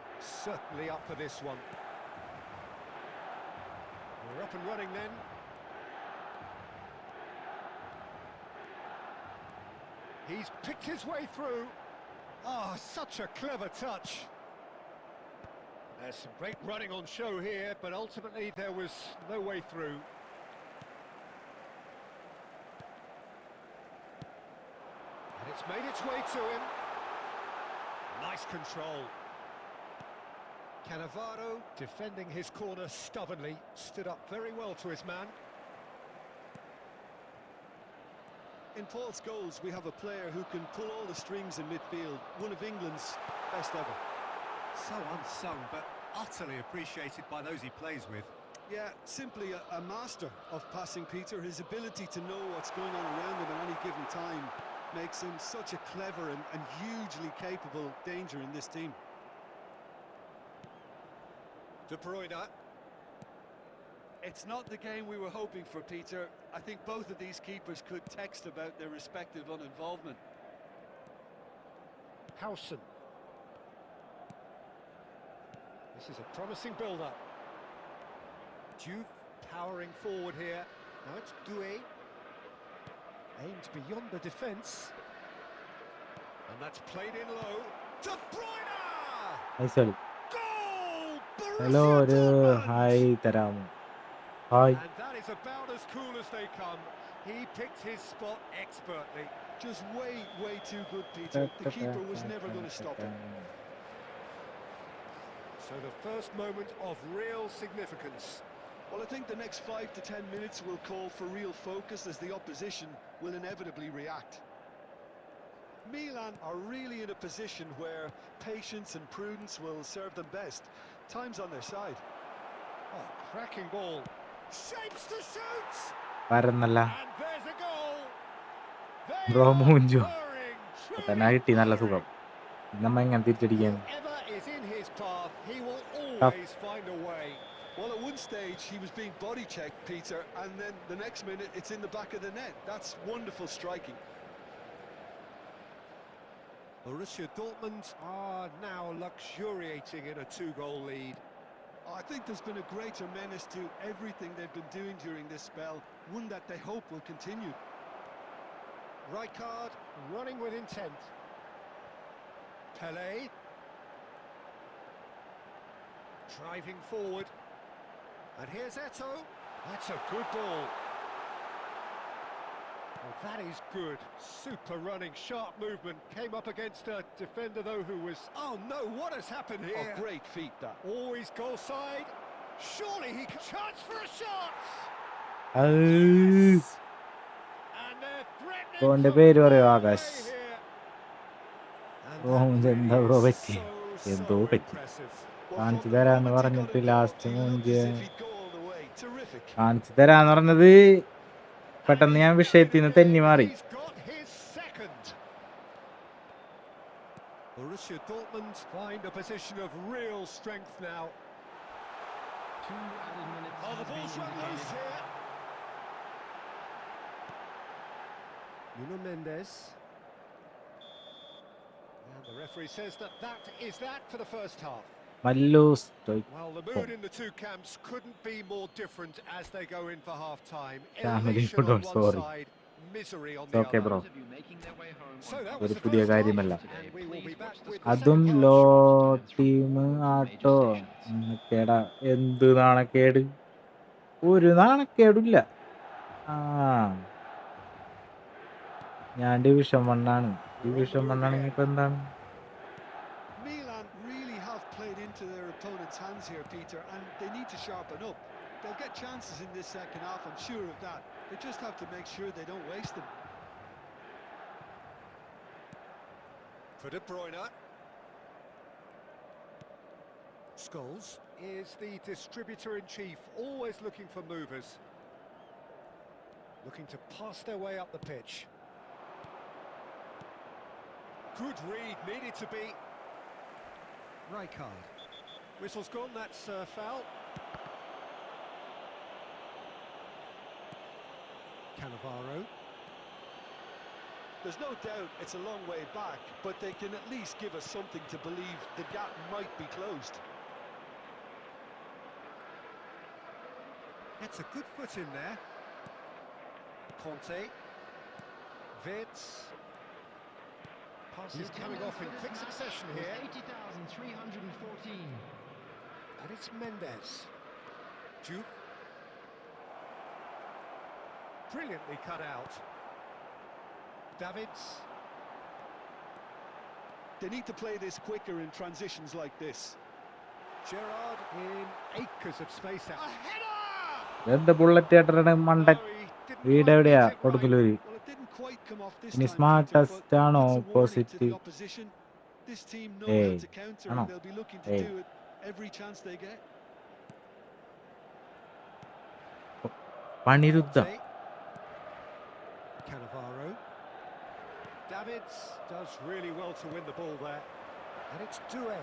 Certainly up for this one. We're up and running then. He's picked his way through. Ah, such a clever touch. There's some great running on show here, but ultimately there was no way through. And it's made its way to him. Nice control. Cannavaro, defending his corner stubbornly, stood up very well to his man. In Paul's goals, we have a player who can pull all the strings in midfield, one of England's best ever. So unsung, but utterly appreciated by those he plays with. Yeah, simply a master of passing, Peter. His ability to know what's going on around him at any given time makes him such a clever and hugely capable danger in this team. De Bruyne. It's not the game we were hoping for, Peter. I think both of these keepers could text about their respective uninvolvement. Howson. This is a promising build-up. Juve powering forward here. Now it's Doué. Aimed beyond the defence. And that's played in low. De Bruyne! ഐസോളി. Goal! Hello Borussia ഒരു Dortmund! Hi തരാമോ? Hi. And that is about as cool as they come. He picked his spot expertly. Just way too good, Peter. The keeper was never going to stop him. So the first moment of real significance. Well, I think the next 5 to 10 minutes will call for real focus as the opposition will inevitably react. Milan are really in a position where patience and prudence will serve them best. Time's on their side. Oh, cracking ball. Shapes to shoot! പരന്നല്ല And there's a goal! They bro are മൂഞ്ചു purring, തന്നെ truly കിട്ടി നല്ല സുഖം. purring. നമ്മ എങ്ങനെ തിരിച്ചടിക്കാൻ? Whoever is in his path, he will Tough. always find a way. Well, at one stage he was being body checked, Peter, and then the next minute it's in the back of the net. That's wonderful striking. Borussia Dortmund are now luxuriating in a 2-goal lead. I think there's been a greater menace to everything they've been doing during this spell, one that they hope will continue. Rijkaard running with intent. Pelé driving forward. And here's Eto'o. That's a good ball. Oh, that is good. Super running, sharp movement. Came up against a defender, though, who was... Oh, no, what has happened Oh, here? great feat, that. Always goal side. Surely he can... Chance for a shot! അത് Yes! And they're threatening ബ്രോന്റെ to പേര് പറയോ? blow Akash. away here. And bro that എന്താ really bro is പറ്റി? എന്തോ so പറ്റി. impressive. Well, കാണിച്ചു from the തരാന്ന് moment he got പറഞ്ഞിട്ട് involved, last he looked മൂഞ്ച് as if he'd go all the way. Terrific. കാണിച്ചു തരാന്ന് പറഞ്ഞത് പെട്ടെന്ന് ഞാൻ വിഷയത്തിൽ നിന്ന് തെന്നി മാറി. He's got his second. Borussia Dortmund find a position of real strength now. 2 added minutes Oh, the has been ball's run loose indicated. here. Nuno Mendes. And the referee says that is that for the first half. Mallus Well, the mood in the two camps couldn't be more different as they go in for half-time. Family Elation football, on one sorry. side, misery on It's the okay, other. bro. So that was ഒരു the പുതിയ first കാര്യമല്ല. half, and we will be back with the അതും second law half. Team ആട്ടോ കേടാ. എന്ത് നാണക്കേട്, ഒരു നാണക്കേടില്ല. ആ ഞാൻ ഡിവിഷൻ 1 ആണ്. ഡിവിഷൻ 1 ആണെങ്കിൽ ഇപ്പൊ എന്താണ്? Milan really have played into their opponent's hands here, Peter, and they need to sharpen up. They'll get chances in this second half, I'm sure of that. They just have to make sure they don't waste them. For De Bruyne. Scholes is the distributor-in-chief, always looking for movers. Looking to pass their way up the pitch. Good read, needed to be. Rijkaard. Whistle's gone, that's foul. Cannavaro. There's no doubt it's a long way back, but they can at least give us something to believe the gap might be closed. That's a good foot in there. Conte. Vitz. Passes coming off in quick succession here. 80,314. And it's Mendes. Juve. Brilliantly cut out. Davids. They need to play this quicker in transitions like this. Gerrard in acres of space out. A header! എന്താ bullet ചേട്ടരുടെ മണ്ടൻ No, he didn't വീട് quite എവിടെയാ? get it right. കൊടുക്കലൂര്. Well, it didn't quite come off this ഇനി time, smartest Peter, but ആണോ it's a warning to opposite? the opposition. This team know Hey, how to counter, ano? and they'll be looking to Hey. do it every chance they get. പണിരുദ്ധം. Conte. Cannavaro. Davids does really well to win the ball there. And it's Doué.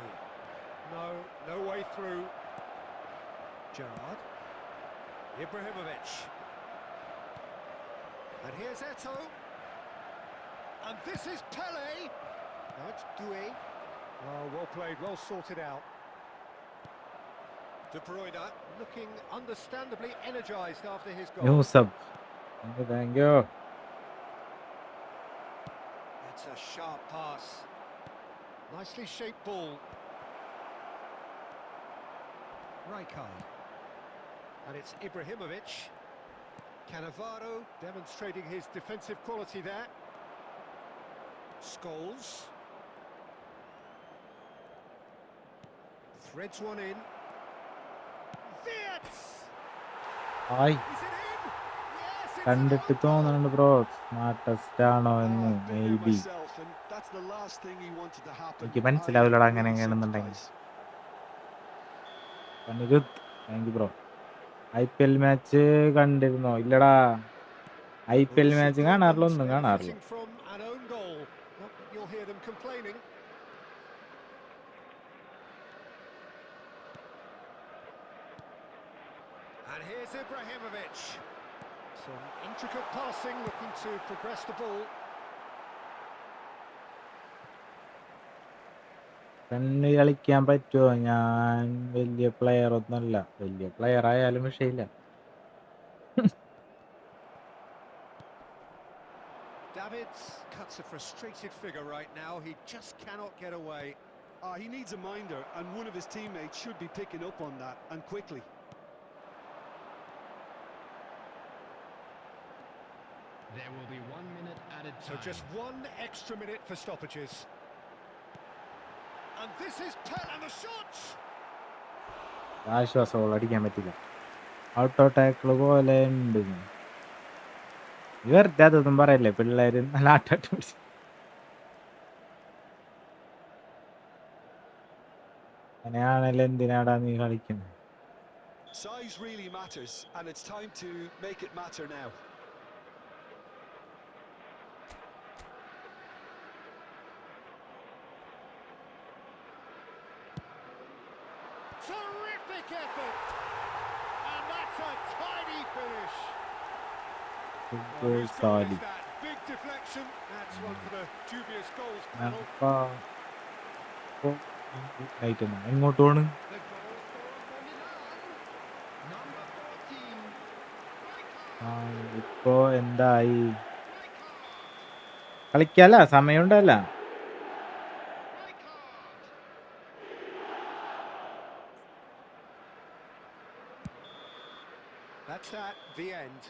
No way through. Gerrard. Ibrahimovic. And here's Eto'o. And this is Pelé. Now it's Doué. Oh, well played, well sorted out. De Bruyne looking understandably energised after his goal. New sub. Thank you. It's a sharp pass. Nicely shaped ball. Rijkaard. And it's Ibrahimovic. Cannavaro demonstrating his defensive quality there. Scholes. Threads one in. Wirtz! ആയി Is it in? Yes, it's കണ്ടിട്ട് an തോന്നുന്നുണ്ട് bro smartest ആണോ എന്ന് I've been there maybe myself, and that's the last thing he wanted to happen. എനിക്ക് മനസ്സിലാവില്ലടാ അങ്ങനെ Really എങ്ങനെയാണെന്നുണ്ടെങ്കിൽ. sympathise. പണിരുത് thank you bro. IPL match കണ്ടിരുന്നോ? ഇല്ലടാ, IPL Well, മാച്ച് super കാണാറില്ല, moment, ഒന്നും കാണാറില്ല. benefiting from an own goal. Not that you'll hear them complaining. And here's Ibrahimovic. Some intricate passing, looking to progress the ball. കണ്ണ് കളിക്കാൻ പറ്റുമോ? ഞാൻ വലിയ പ്ലെയർ ഒന്നുമല്ല. വലിയ പ്ലെയർ ആയാലും വിഷയമില്ല. Davids cuts a frustrated figure right now. He just cannot get away. He needs a minder, and one of his teammates should be picking up on that, and quickly. There will be 1 minute added time. So just one extra minute for stoppages. And this is and the shot! ആശ്വാസം അടിക്കാൻ പറ്റില്ല. ഔട്ടോ ടാക്കിള് പോലെ ഉണ്ട്. വെറുതെ അതൊന്നും പറയല്ലേ, പിള്ളേര് നല്ല ആട്ടാട്ട് പിടിച്ചു. അങ്ങനെയാണല്ലോ എന്തിനാടാ നീ കളിക്കുന്നത്? Size really matters, and it's time to make it matter now. Terrific effort! And that's a tidy finish. Super Whose goal solid. is that? Big deflection. That's one for the dubious goals panel. എങ്ങോട്ട് പോണ്? The goal scorer for Milan, number 14. ഇപ്പൊ എന്തായി? കളിക്കാല സമയമുണ്ടല്ല. That's the end.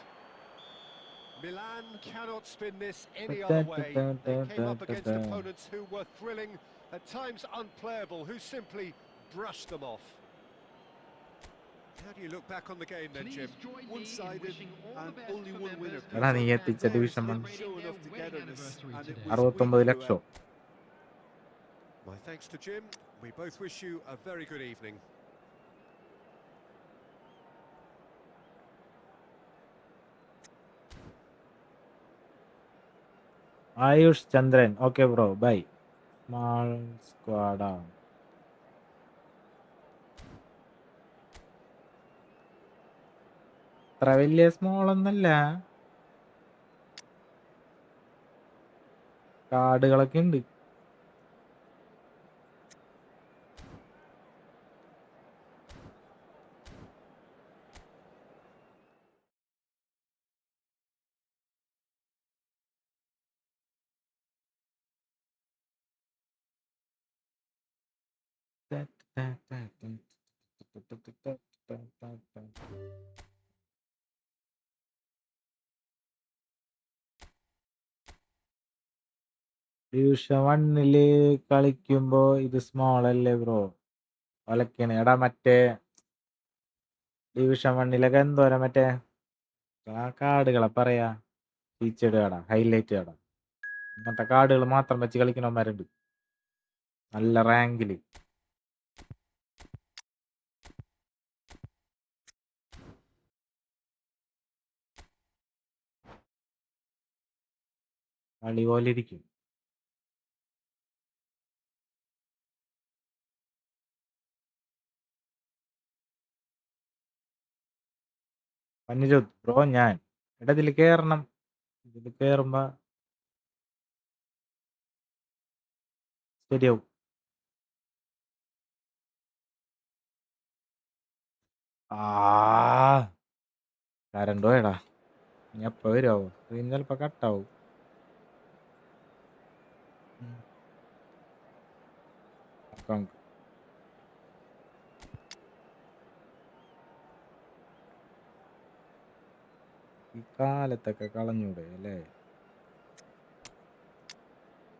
Milan cannot spin this any other way. They came up against opponents who were thrilling, at times unplayable, who simply brushed them off. How do you look back on the game then, Jim? Please join me in One-sided wishing all and the best only for one winner. members എടാ, നീ who എത്തിച്ച are division one celebrating Show their enough wedding togetherness, anniversary and it today. was 69 winning lakh. throughout. My thanks to Jim. We both wish you a very good evening. Ayush Chandran, okay bro, bye. Small സ്ക്വാഡാ. അത്ര വലിയ small ഒന്നല്ല. കാർഡുകളൊക്കെ ഉണ്ട്. Division വണ്ണില് കളിക്കുമ്പോ ഇത് small അല്ലേ bro? ഒലക്കാണ്. എടാ മറ്റേ ഡിവിഷൻ വണ്ണിലൊക്കെ എന്തോരം മറ്റേ ആ കാർഡുകളെ പറയാ, ഫീച്ചേർഡ് കാർഡാ, ഹൈലൈറ്റ് കാർഡാ, അങ്ങനത്തെ കാർഡുകൾ മാത്രം വെച്ച് കളിക്കണവന്മാരുണ്ട് നല്ല റാങ്കില്. കളി പോലെ ഇരിക്കും. പന്നിരുത് ബ്രോ, ഞാൻ എടാ ഇതിൽ കേറണം. ഇതിൽ കേറുമ്പോ ശരിയാവും. കരണ്ട് പോയടാ. ഇനി എപ്പ വരുമോ? സ്ക്രീൻ ചിലപ്പോ കട്ടാവും. ഈ കാലത്തൊക്കെ കളഞ്ഞൂടെ അല്ലേ?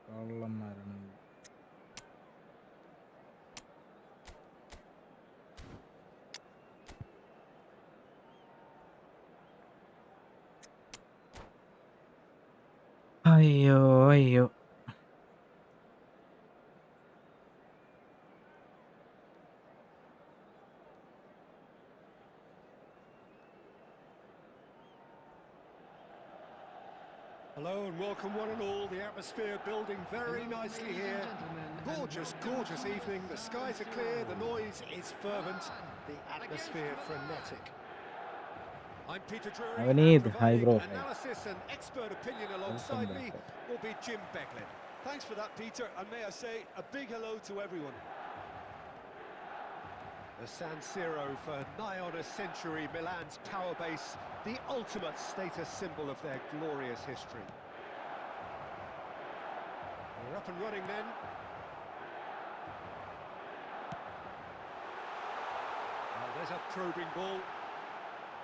കള്ളന്മാരാണ്. അയ്യോ അയ്യോ. Hello and welcome one and all. The atmosphere building very nicely here. Gorgeous, gorgeous evening. The skies are clear, the noise is fervent, the atmosphere frenetic. I'm Peter Drury, Avneet, and hi bro. providing analysis and expert opinion alongside me will be Jim Beglin. Thanks for that, Peter, and may I say a big hello to everyone. The San Siro for nigh on a century, Milan's power base, the ultimate status symbol of their glorious history. We're up and running then. Well, there's a probing ball.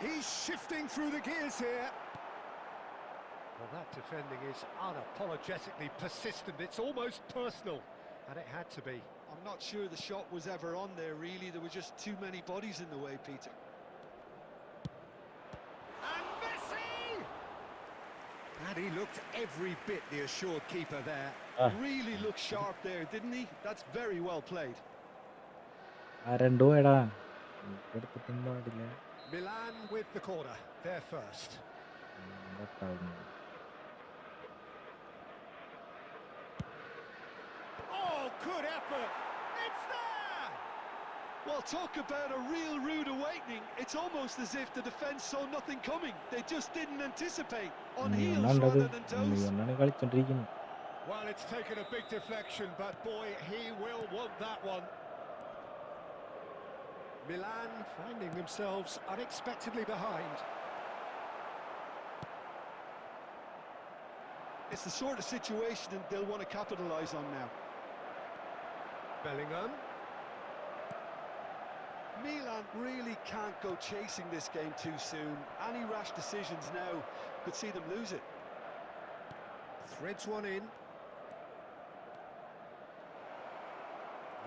He's shifting through the gears here. Well, that defending is unapologetically persistent. It's almost personal, and it had to be. I'm not sure the shot was ever on there, really. There were just too many bodies in the way, Peter. And Messi! And he looked every bit the assured keeper there. Really looked sharp there, didn't he? That's very well played. രണ്ടു പേടാ എടുത്തിട്ടും പാടില്ല. Milan with the corner, they're first. Oh, good effort! It's there! Well, talk about a real rude awakening. It's almost as if the defence saw nothing coming. They just didn't anticipate. On heels rather than toes. കളിച്ചോണ്ടിരിക്കുന്നു. Well, it's taken a big deflection, but boy, he will want that one. Milan finding themselves unexpectedly behind. It's the sort of situation they'll want to capitalise on now. Bellingham. Milan really can't go chasing this game too soon. Any rash decisions now could see them lose it. Threads one in.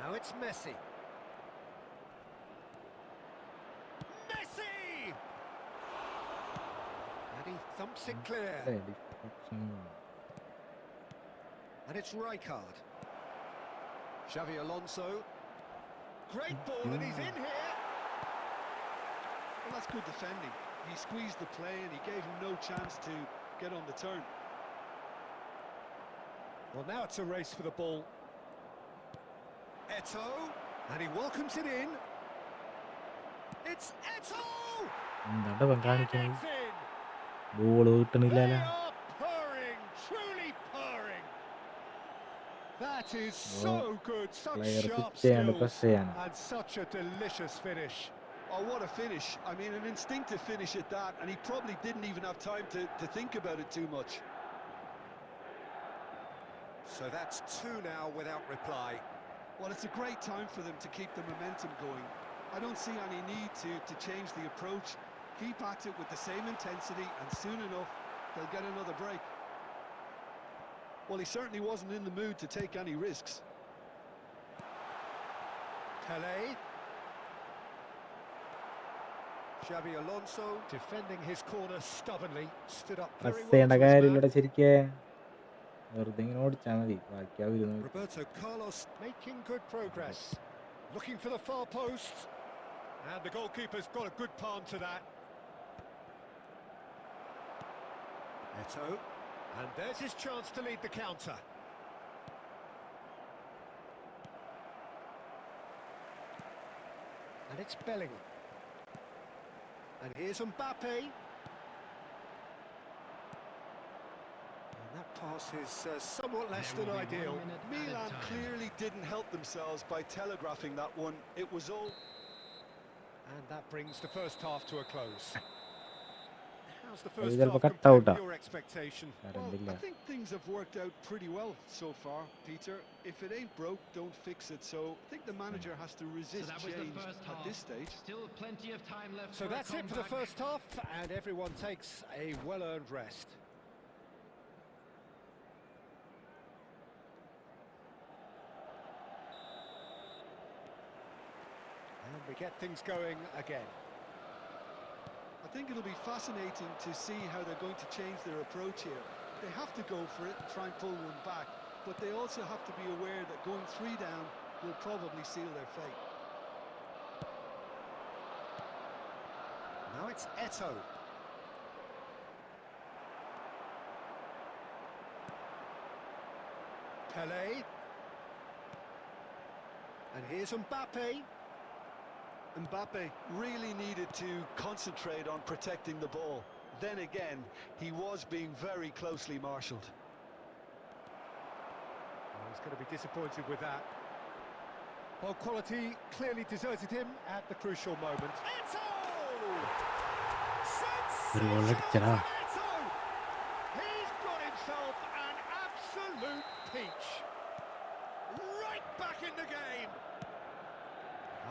Now it's Messi. Messi! And he thumps it clear. And it's Rijkaard. Xavi Alonso. Great ball, and he's in here. Well, that's good defending. He squeezed the play and he gave him no chance to get on the turn. Well, now it's a race for the ball. Eto'o, and he welcomes it in. It's Eto'o! And it's in. They are purring, truly purring. That is so good, such sharp skills, and such a delicious finish. Oh, what a finish. I mean, an instinctive finish at that, and he probably didn't even have time to think about it too much. So that's two now without reply. Well, it's a great time for them to keep the momentum going. I don't see any need to change the approach. Keep at it with the same intensity, and soon enough, they'll get another break. Well, he certainly wasn't in the mood to take any risks. Pelé. Xavi Alonso defending his corner stubbornly, stood up very well to his man. Roberto Carlos making good progress, looking for the far post, and the goalkeeper's got a good palm to that. Eto'o, and there's his chance to lead the counter. And it's Bellingham. And here's Mbappe. And that pass is somewhat less than ideal. Milan clearly didn't help themselves by telegraphing that one. It was all... And that brings the first half to a close. How's the അത് first ചിലപ്പോൾ half cut compared ഔട്ടാ with your expectation? Well, കറണ്ടില്ല. I think things have worked out pretty well so far, Peter. If it ain't broke, don't fix it. So I think the manager has to So resist that was the change first at half. this stage. Still plenty of time left So for a that's it for the comeback. first half, and everyone takes a well-earned rest. And we get things going again. I think it'll be fascinating to see how they're going to change their approach here. They have to go for it and try and pull one back, but they also have to be aware that going 3 down will probably seal their fate. Now it's Eto. Pele. And here's Mbappe. Mbappe really needed to concentrate on protecting the ball. Then again, he was being very closely marshalled. Oh, he's going to be disappointed with that. Well, quality clearly deserted him at the crucial moment. Eto! ഒരു goal അടിച്ചടാ. Eto! He's got himself an absolute peach. Right back in the game.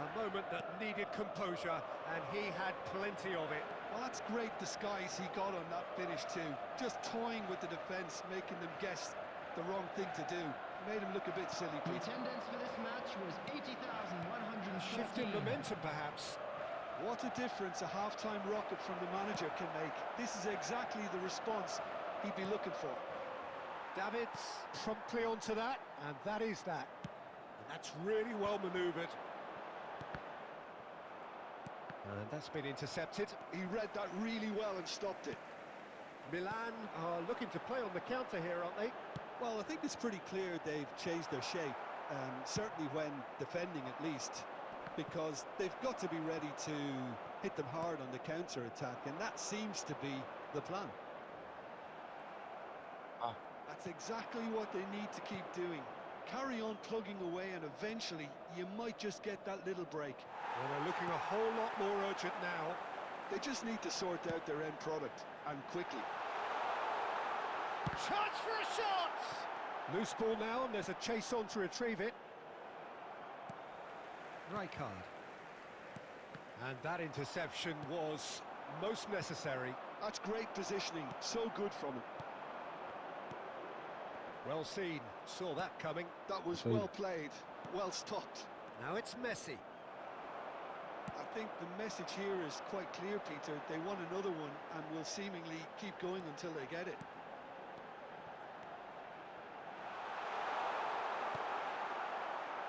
A moment that needed composure, and he had plenty of it. Well, that's great disguise he got on that finish too. Just toying with the defence, making them guess the wrong thing to do. Made him look a bit silly, The Peter. attendance for this match was 80,114. Shift in momentum, perhaps. What a difference a half-time rocket from the manager can make. This is exactly the response he'd be looking for. Davids promptly onto that, and that is that. And that's really well manoeuvred. And that's been intercepted. He read that really well and stopped it. Milan are looking to play on the counter here, aren't they? Well, I think it's pretty clear they've changed their shape, certainly when defending at least, because they've got to be ready to hit them hard on the counter-attack, and that seems to be the plan. That's exactly what they need to keep doing. Carry on plugging away, and eventually you might just get that little break. Well, they're looking a whole lot more urgent now. They just need to sort out their end product, and quickly. Chance for a shot! Loose ball now, and there's a chase on to retrieve it. Rijkaard. And that interception was most necessary. That's great positioning, so good from him. Well seen, saw that coming. That was Sorry. well played, well stopped. Now it's Messi. I think the message here is quite clear, Peter. They want another one and will seemingly keep going until they get it.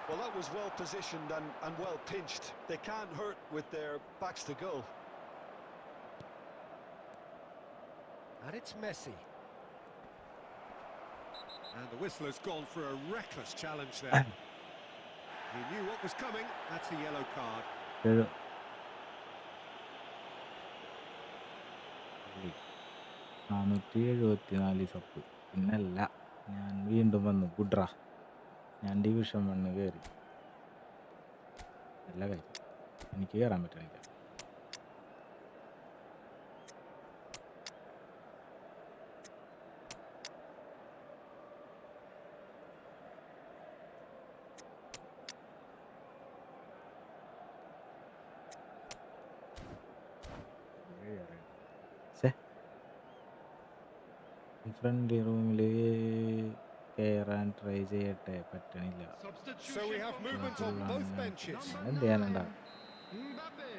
Well, that was well positioned and well pinched. They can't hurt with their backs to goal. And it's Messi. And the whistler's gone for a reckless challenge there. He knew what was coming. That's the yellow card. ഒരു- നാനൂറ്റി 474 സപ്പ് പിന്നല്ല ഞാൻ വീണ്ടും വന്നു ഗുഡ്ര ഞാൻ division 1 കയറി നല്ല കാര്യം എനിക്ക് കയറാൻ പറ്റണില്ല ഫ്രണ്ട്ലി റൂമിൽ കയറാൻ ട്രൈ ചെയ്യട്ടെ പറ്റണില്ല So we have movement on both benches. എന്ത് ചെയ്യാനുണ്ടാ Mbappe.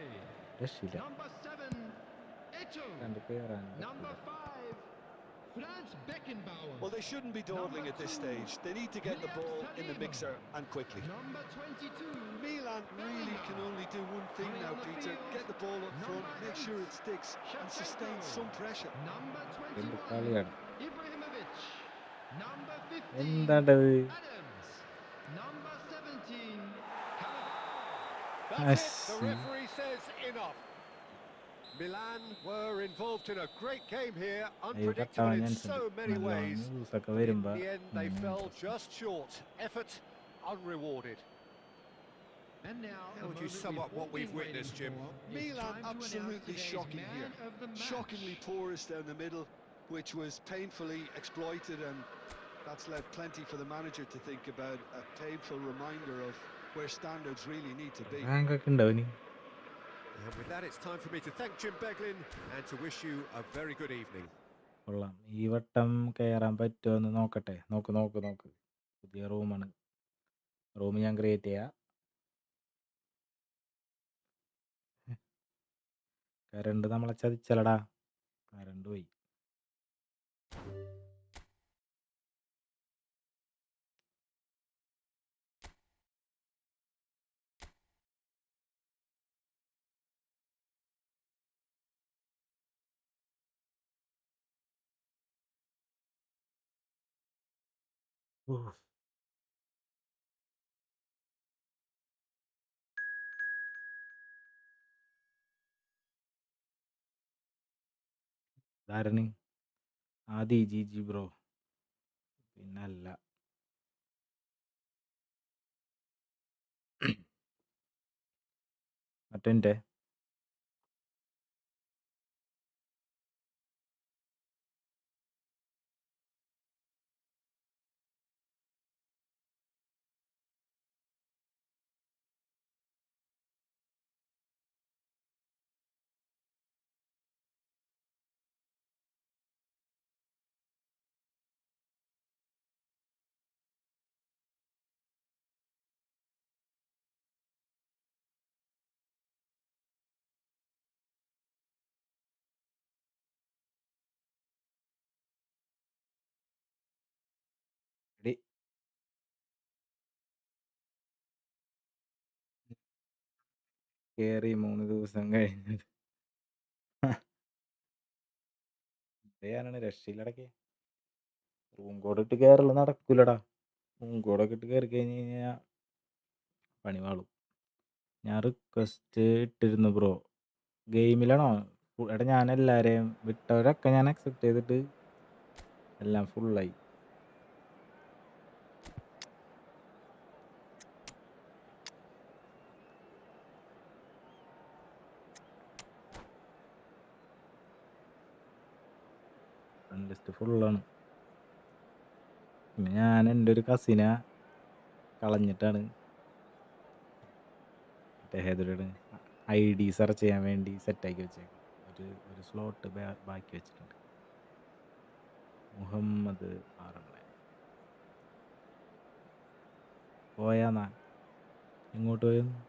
രക്ഷില്ല Number 7, Eto. കണ്ട് കയറാൻ Number 5, Franz Beckenbauer. Well, they shouldn't be dawdling at this stage. They need to get the ball in the mixer and quickly. Number 22, Milan really can only do one thing now, Peter. Get the ball up front, make sure it sticks, and sustain some pressure. Number എന്ത് 21, കളിയാണ് Ibrahimovic. Number 15, എന്താണ്ടത് Adams. Number 17, That's it. The Messi. referee says enough. Milan were involved in a great game here, unpredictable in so many ways. ന്യൂസൊക്കെ In വരുമ്പോ the end, they fell just short. Effort unrewarded. And now, How would you sum up what we've witnessed, Jim? Milan absolutely shocking here. Shockingly porous down the middle, which was painfully exploited, and that's left plenty for the manager to think about. A painful reminder of where standards really need to be. റാങ്കൊക്കെ ഉണ്ട് അവന്. And with that, it's time for me to thank Jim Beglin and to wish you a very good evening. കൊള്ളാം. ഈ വട്ടം കയറാൻ പറ്റുമോ എന്ന് നോക്കട്ടെ. നോക്ക്. പുതിയ റൂമാണ്. റൂം ഞാൻ ക്രിയേറ്റ് ചെയ്യാം. കരണ്ട് നമ്മളെ ചതിച്ചലടാ. കരണ്ട് പോയി. ഉഫ്. ധാരണി ആദി ജി ബ്രോ പിന്നല്ല. മറ്റേ എടി കേറി 3 ദിവസം കഴിഞ്ഞത് ഞാനാണ് രക്ഷയിലടക്കെ. റൂം കോഡ് ഇട്ട് കയറല് നടക്കൂലടാ. റൂം കോഡൊക്കെ ഇട്ട് കയറി കഴിഞ്ഞ് കഴിഞ്ഞാൽ പണി വാളും. ഞാൻ റിക്വസ്റ്റ് ഇട്ടിരുന്നു ബ്രോ. ഗെയിമിലാണോ? എടാ ഞാൻ എല്ലാവരെയും വിട്ടവരൊക്കെ ഞാൻ അക്സെപ്റ്റ് ചെയ്തിട്ട് എല്ലാം ഫുള്ളായി. ലിസ്റ്റ് ഫുള്ളാണ്. പിന്നെ ഞാൻ എൻ്റെ ഒരു കസിനെ കളഞ്ഞിട്ടാണ് ഹേദരുടെ ID സെർച്ച് ചെയ്യാൻ വേണ്ടി സെറ്റാക്കി വെച്ചേക്കും. ഒരു സ്ലോട്ട് ബാക്കി വെച്ചിട്ടുണ്ട്. മുഹമ്മദ് ആറമ്മ പോയാന്നാ എങ്ങോട്ട് പോയെന്ന്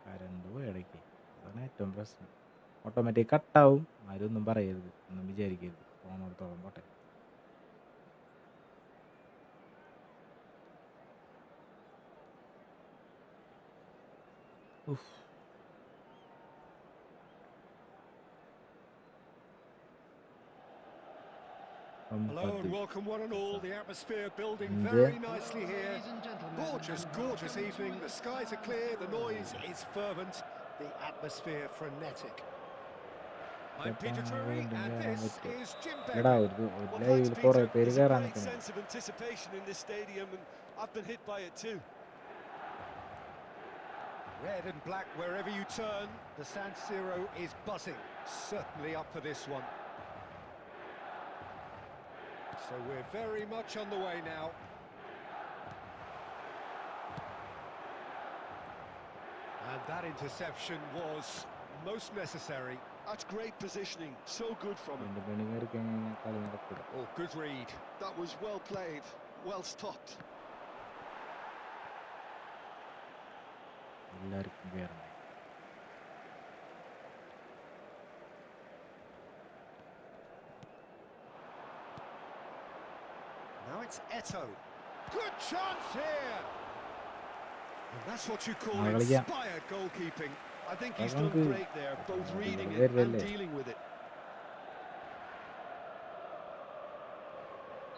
കരണ്ട് പോയി ഇടയ്ക്ക്. അതാണ് ഏറ്റവും പ്രശ്നം. ഓട്ടോമാറ്റിക് കട്ടാവും. ആരും ഒന്നും പറയരുത്, ഒന്നും വിചാരിക്കരുത്. പോണോടത്തോളം പോട്ടെ. Hello and welcome one and all. The atmosphere building very nicely here. Gorgeous evening. The skies are clear, the noise is fervent, the atmosphere frenetic. I'm Peter Drury and this is Jim Beglin. Well, thanks, Peter. There's a great sense of anticipation in this stadium, and I've been hit by it too. Red and black wherever you turn, the San Siro is buzzing. Certainly up for this one. So we're very much on the way now. And that interception was most necessary. That's great positioning, so good from him. Oh, good read. That was well played, well stopped. Now it's Eto. Good chance here. And that's what you call inspired goalkeeping. I think he's done great there, both reading it and dealing with it.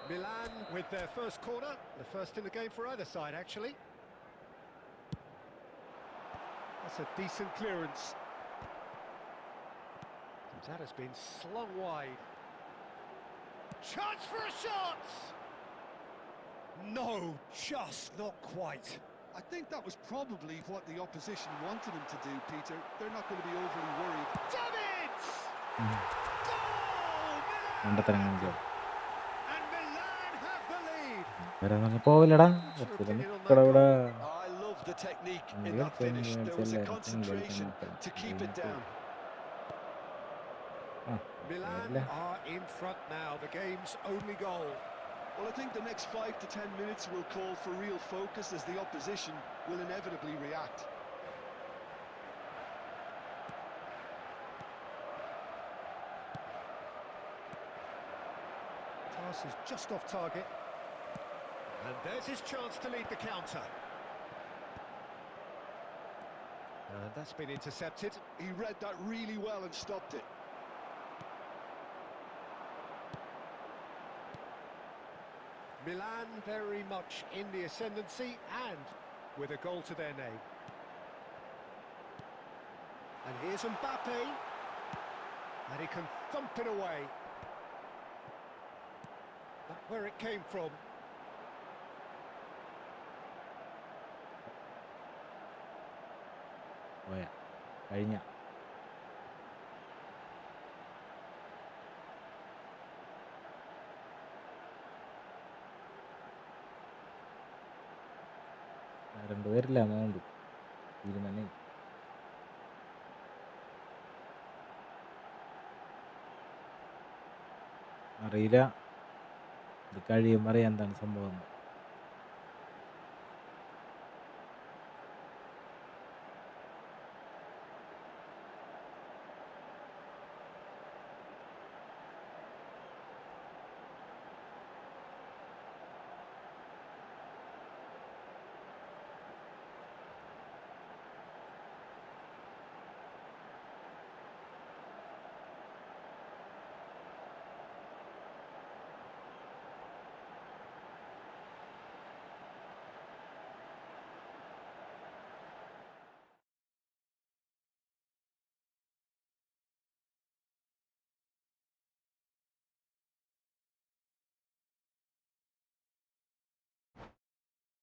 Milan with their first corner, the first in the game for either side actually. That's a decent clearance. And that has been slung wide. Chance for a shot! no, just not quite. I think that was probably what the opposition wanted him to do, Peter. They're not going to be overly worried. Davids! Goal! കണ്ടത്തരം Milan! കാണിച്ചോ And Milan have the lead. വരാൻ പറഞ്ഞ പോവില്ലടാ What's your കുറച്ചുകൂടെ opinion on നിക്കടാ that ഇവിടെ goal? I love the technique in ഇങ്ങനെ that finish. There was a എല്ലാവരും concentration to keep it down. Milan are in front now, the game's only goal. Well, I think the next 5 to 10 minutes will call for real focus as the opposition will inevitably react. Pass is just off target. And there's his chance to lead the counter. And that's been intercepted. He read that really well and stopped it. Milan very much in the ascendancy and with a goal to their name. And here's Mbappe. And he can thump it away. That's where it came from. പോയാ കഴിഞ്ഞ രണ്ടുപേരില്ല amount തീരുമാനം അറിയില്ല ഇത് കഴിയുമ്പോൾ അറിയാം എന്താണ് സംഭവം എന്ന്.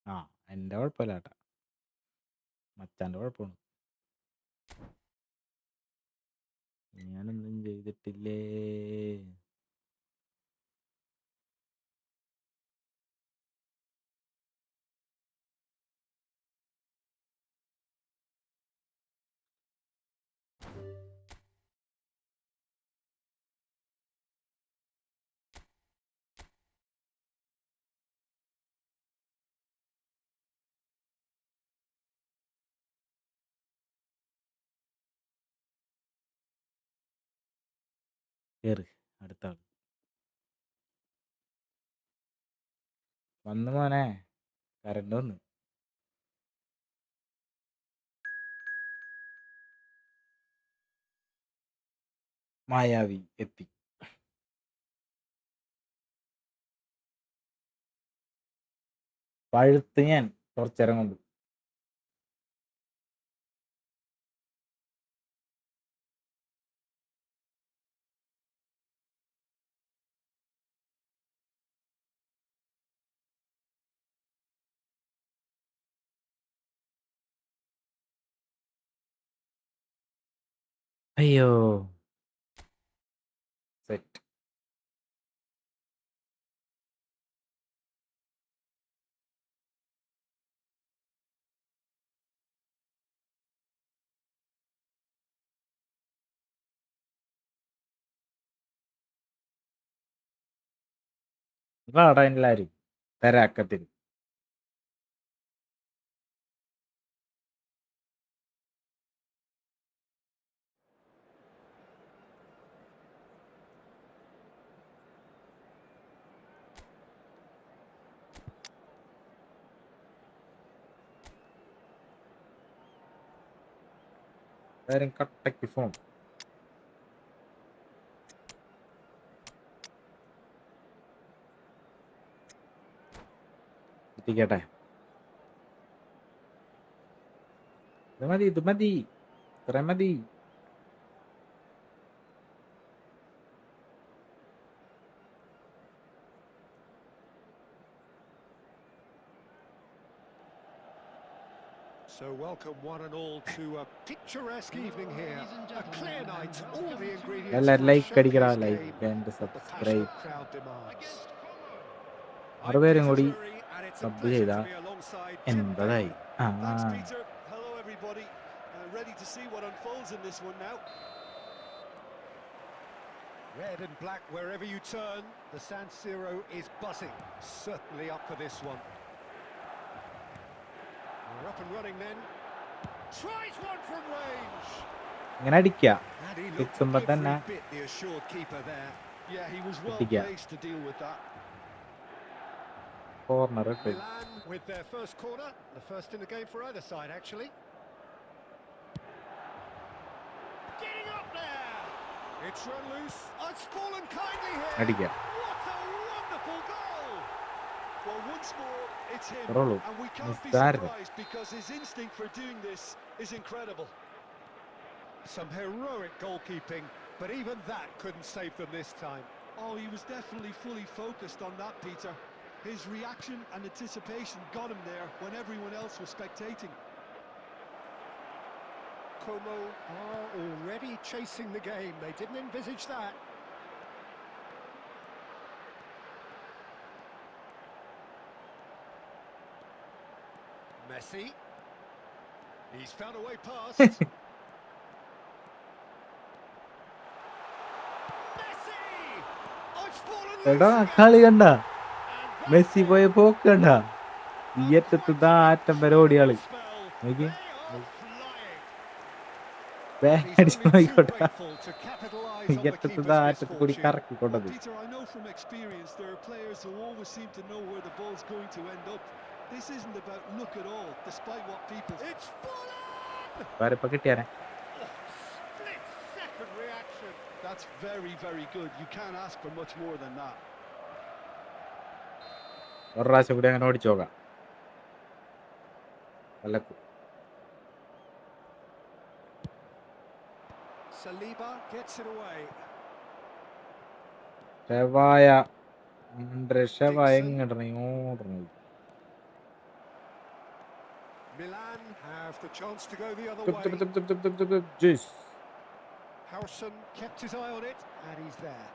ആ എൻ്റെ കുഴപ്പമില്ല കേട്ടാ മച്ചാൻ്റെ കുഴപ്പമാണ് ഞാനൊന്നും ചെയ്തിട്ടില്ലേ കേറ് അടുത്ത ആൾ വന്നു മോനെ കറണ്ട് വന്നു മായാവി എത്തി പഴുത്ത് ഞാൻ കുറച്ചേരം കൊണ്ട് അയ്യോ സെറ്റ് വാടാ എല്ലാരും തരാക്കത്തിൽ എല്ലാരും കട്ടയ്ക്ക് ഫോൺ എത്തിക്കട്ടെ ഇത് മതി ഇത്ര മതി So welcome one and all to a picturesque evening here. A clear night, all the ingredients Alla for a like അടിക്കടാ showcase like game and that the subscribe. passionate crowd demands. I'm മറുപേരും Peter കൂടി Drury, and it's a sub pleasure ചെയ്താ to be alongside Jim എൺപതായി. Bailey. Thanks, Peter. Hello, everybody. Ready to see what unfolds in this one now. Red and black wherever you turn, the San Siro is buzzing. Certainly up for this one. We're up and running then. Tries one from range. ഇങ്ങനെ അടിക്കുക And he looked to കിട്ടുമ്പോ give തന്നെ free bit the assured keeper there. Yeah, he was well Tiga. placed to deal with that. Corner ഇട്ടു. Milan with their first corner, the first in the game for either side actually. Getting up there. It's run loose. Oh, it's fallen kindly here. അടിക്കുക. What a wonderful goal. Well, once more, it's him. Rolo. And we can't be Nistardo. surprised because his instinct for doing this is incredible. Some heroic goalkeeping, but even that couldn't save them this time. Oh, he was definitely fully focused on that, Peter. His reaction and anticipation got him there when everyone else was spectating. Como are already chasing the game. They didn't envisage that. Messi. He's found a way past. Messi! Oh, it's fallen loose എടാ again. കളി കണ്ട And that Messi പോയ പോക്ക് കണ്ട ഈ അറ്റത്ത് അറ്റം വരെ ഓടിയാള് spell. നോക്കി They are flying. പേടിച്ച് നോക്കിക്കോട്ടെ Grateful to capitalize ഈ on the അറ്റത്ത് keeper's അറ്റത്ത് കൂടി misfortune. കറക്കിക്കൊണ്ടത്. Peter, I know from experience there are players who always seem to know where the ball's going to end up. This isn't about luck at all, despite what people... It's fallen! വേറെ കിട്ടിയാനെ Oh, split-second reaction. That's very, very good. You can't ask for much more than that. ഒരു പ്രാവശ്യം കൂടി അങ്ങനെ ഓടിച്ചു നോക്കാം. വല്ലക്കും Saliba gets it away. ഷെവായ ഷെവായ എങ്ങോട്ടാണ് ഓടണത്? Milan have the chance to go the other Chup Chup way. Chup Chup Chup Chup Chup juice. Howson kept his eye on it, and he's there.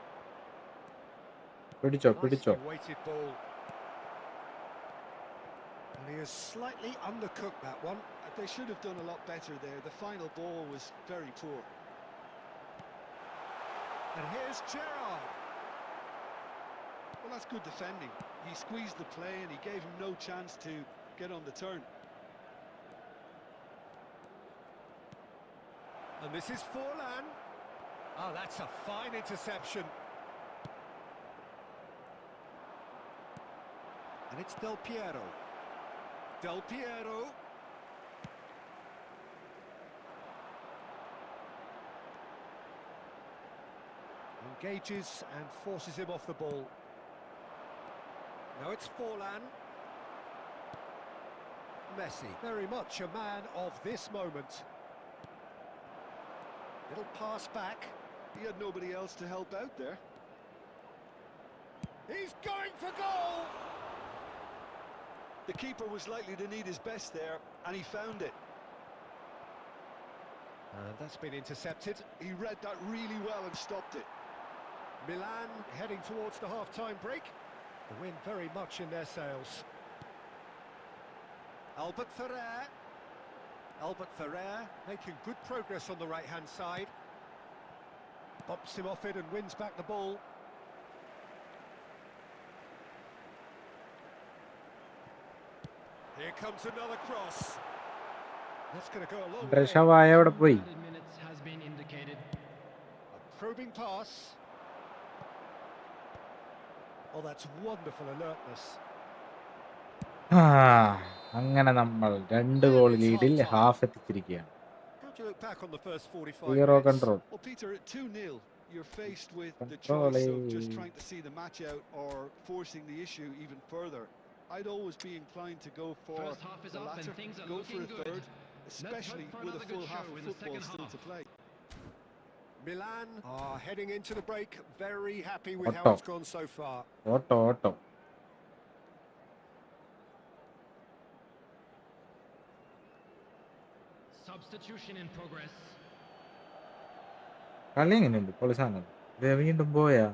പിടിച്ചോ പിടിച്ചോ. Nicely weighted ball. And he has slightly undercooked that one. They should have done a lot better there. The final ball was very poor. And here's Gerrard. Well, that's good defending. He squeezed the play and he gave him no chance to get on the turn. And this is Forlan. Oh, that's a fine interception. And it's Del Piero. Del Piero. Engages and forces him off the ball. Now it's Forlan. Messi, very much a man of this moment. Little pass back. He had nobody else to help out there. He's going for goal! The keeper was likely to need his best there, and he found it. And that's been intercepted. He read that really well and stopped it. Milan heading towards the half-time break. The wind very much in their sails. Albert Ferrer. Albert Ferrer making good progress on the right-hand side. Bumps him off it and wins back the ball. Here comes another cross. That's going to go a long way. ഷെവായ എവിടെ പോയി? minutes has been indicated. A probing pass. Oh, that's wonderful alertness. അങ്ങനെ നമ്മൾ 2 goal ലീഡിൽ half എത്തിച്ചിരിക്കുകയാണ്. How do you look back on the first 45 Zero minutes? control. Well, Peter, at 2-0, you're faced with the Control. choice of just trying to see the match out or forcing the issue even further. I'd always be inclined to go for First half is the up and latter, things are go for looking a good. third, Let's especially hope for with a another full good half show of in the football second still half. to play. Milan are heading into the break very happy with how Otto. it's gone so far. Auto auto. Substitution in progress. കളി എങ്ങനെയുണ്ട്? പൊളി സാധനം. ഇത് വീണ്ടും പോയാ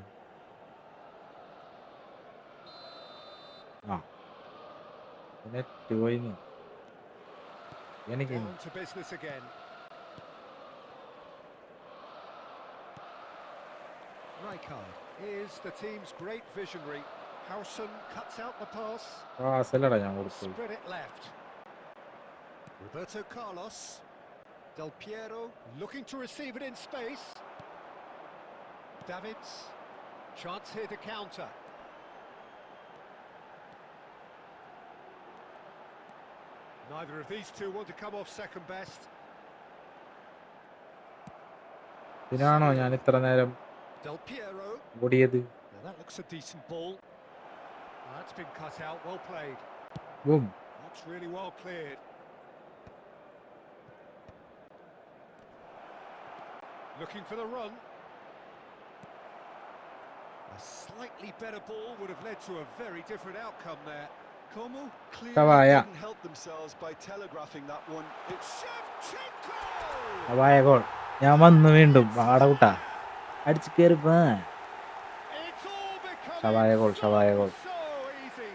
net പോയിന്ന് എനിക്ക് Down to business again. Rijkaard is the team's great visionary. Howson cuts out the pass. ക്ലാസ്സിലടാ ഞാൻ കൊടുത്തത്. Spread it left. Roberto Carlos. Del Piero looking to receive it in space. Davids. Chance here to counter. Neither of these two want to come off second best. ഇതിനാണോ ഞാൻ ഇത്ര നേരം Del Piero. ഓടിയത്? Now that looks a decent ball. That's been cut out. Well played. Boom. That's really well cleared. Looking for the run. A slightly better ball would have led to a very different outcome there. Como clearly Kavaya. didn't help themselves by telegraphing that one. It's Shevchenko! സവായ goal. ഞാൻ വന്നു വീണ്ടും വാടകൂട്ടാ അടിച്ചു കയറിപ്പോ. It's all becoming സവായ goal, സവായ goal. so easy.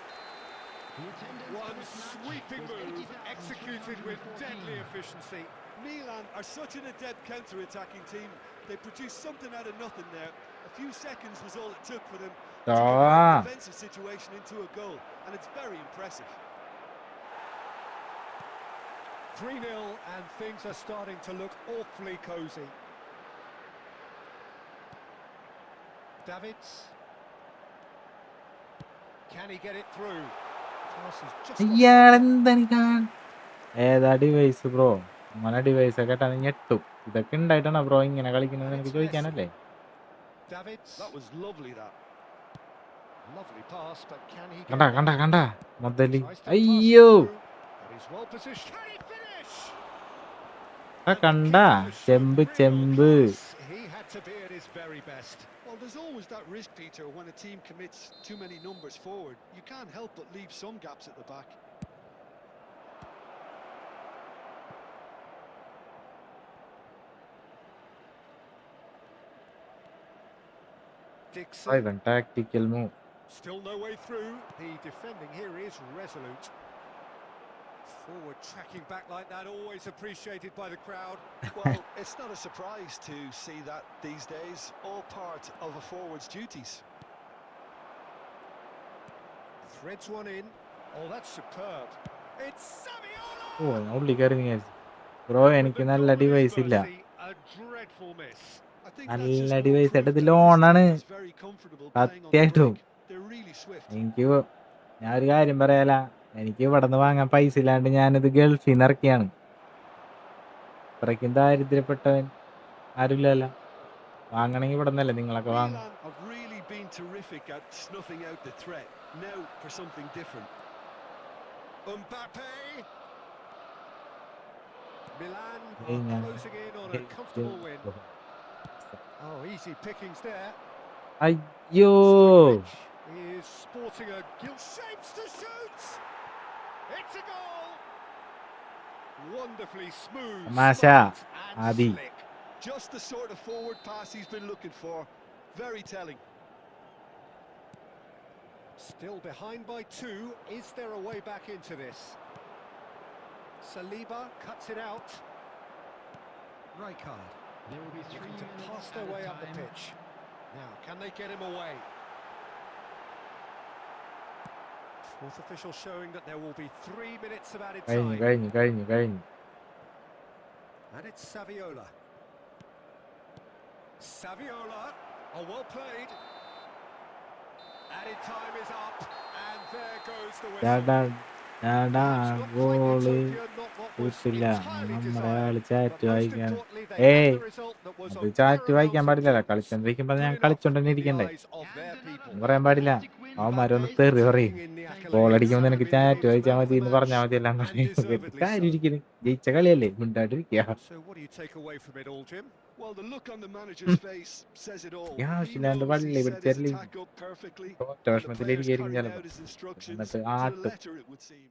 The attendance for One this match sweeping was move 80,000 executed with deadly efficiency. Milan are such an adept counter-attacking team. They produced something out of nothing there. A few seconds was all it took for them to convert a defensive situation into a goal, and it's very impressive. 3-0 and things are starting to look awfully cosy. Davids. Can he get it through? Pass is just off. ഇയാളെന്താണ് ഏതാ device bro? അങ്ങനെ device ഒക്കെ ഇട്ടാ ഞെട്ടും. ഇതൊക്കെ ഉണ്ടായിട്ടാണ് bro ഇങ്ങനെ കളിക്കുന്നത് എനിക്ക് ചോദിക്കാനല്ലേ? Davids. That was lovely, that. Lovely pass, but can he കണ്ടാ get കണ്ടാ it? കണ്ടാ മുതല്. Tries to pass it അയ്യോ through, but he's well positioned. Can he finish? കണ്ടാ ചെമ്പ് ചെമ്പ്. He had to be at his very best. Well, there's always that risk, Peter, when a team commits too many numbers forward. You can't help but leave some gaps at the back. Dixon. ഇവൻ tactical move. Still no way through. The defending here is resolute. Forward tracking back like that, always appreciated by the crowd. Well, it's not a surprise to see that these days. All part of a forward's duties. Threads one in. Oh, that's superb. It's Saviola! ഓ ഞാൻ ഉള്ളി കയറി വിചാരിച്ചു. Bro എനിക്ക് നല്ല device ഇല്ല. A dreadful miss. I think നല്ല that's just more device proof എടുത്ത് that ലോണാണ്. this team is very comfortable playing on the സത്യായിട്ടും. break. They're really swift. എനിക്ക് ഞാൻ ഒരു കാര്യം പറയാല, എനിക്ക് ഇവിടെ നിന്ന് വാങ്ങാൻ പൈസ ഇല്ലാണ്ട് ഞാനിത് ഗൾഫിൽ നിന്ന് ഇറക്കിയാണ്. ഇത്രയ്ക്കും ദാരിദ്ര്യപ്പെട്ടവൻ ആരുമില്ലല്ലോ. വാങ്ങണമെങ്കിൽ ഇവിടെ നിന്നല്ലേ നിങ്ങളൊക്കെ വാങ്ങും. Milan have really been terrific at snuffing out the threat. Now for something different. Mbappe. Milan Hey, are man. closing in on a comfortable win. Oh, easy pickings there. അയ്യോ He is sporting a gilt shapes to shoot. It's a goal. Wonderfully smooth. Masha, smart and Adi. slick. Just the sort of forward pass he's been looking for. Very telling. Still behind by 2. Is there a way back into this? Saliba cuts it out. Rijkaard There will be 3 looking to minutes pass at their a way up the time. pitch. Now, can they get him away? Fourth official showing that there will be 3 minutes of added കഴിഞ്ഞു time. കഴിഞ്ഞു കഴിഞ്ഞു കഴിഞ്ഞു. And it's Saviola. Saviola. Oh, well played. Added time is up. And there goes the whistle. ചാടാ ചാടാ Perhaps not quite goal utopia, not what was കിട്ടില്ല. entirely നമ്മുടെ desired, ആള് but chat most വായിക്കാൻ. importantly, they ഏയ് had the result that was അത് of chat വായിക്കാൻ paramount പാടില്ലല്ലോ. importance. കളിച്ചോണ്ടിരിക്കുമ്പോ ഞാൻ Good enough കളിച്ചോണ്ടന്നെ in the ഇരിക്കണ്ടേ. eyes of their people. എന്ന് പറയാൻ പാടില്ല. അവന്മാരൊന്ന് തെറി പറയും. ഗോളടിക്കുമ്പോൾ നിനക്ക് ചാറ്റ് വായിച്ചാൽ മതി എന്ന് പറഞ്ഞാൽ മതി. എല്ലാം കാര്യം ഇരിക്കുന്നു. ജയിച്ച കളിയല്ലേ, മിണ്ടാണ്ടിരിക്കുക. So what do you take away from it all, Jim? Well, the look on the manager's face says it all. Yeah, He she landed knows he badly, set but his Cherry- attack up perfectly. ഒറ്റ The വിഷമത്തിൽ players ഇരിക്കുകയായിരിക്കും carried ചിലപ്പോൾ. out his instructions എന്നിട്ട് to the ആട്ടും. letter, it would seem.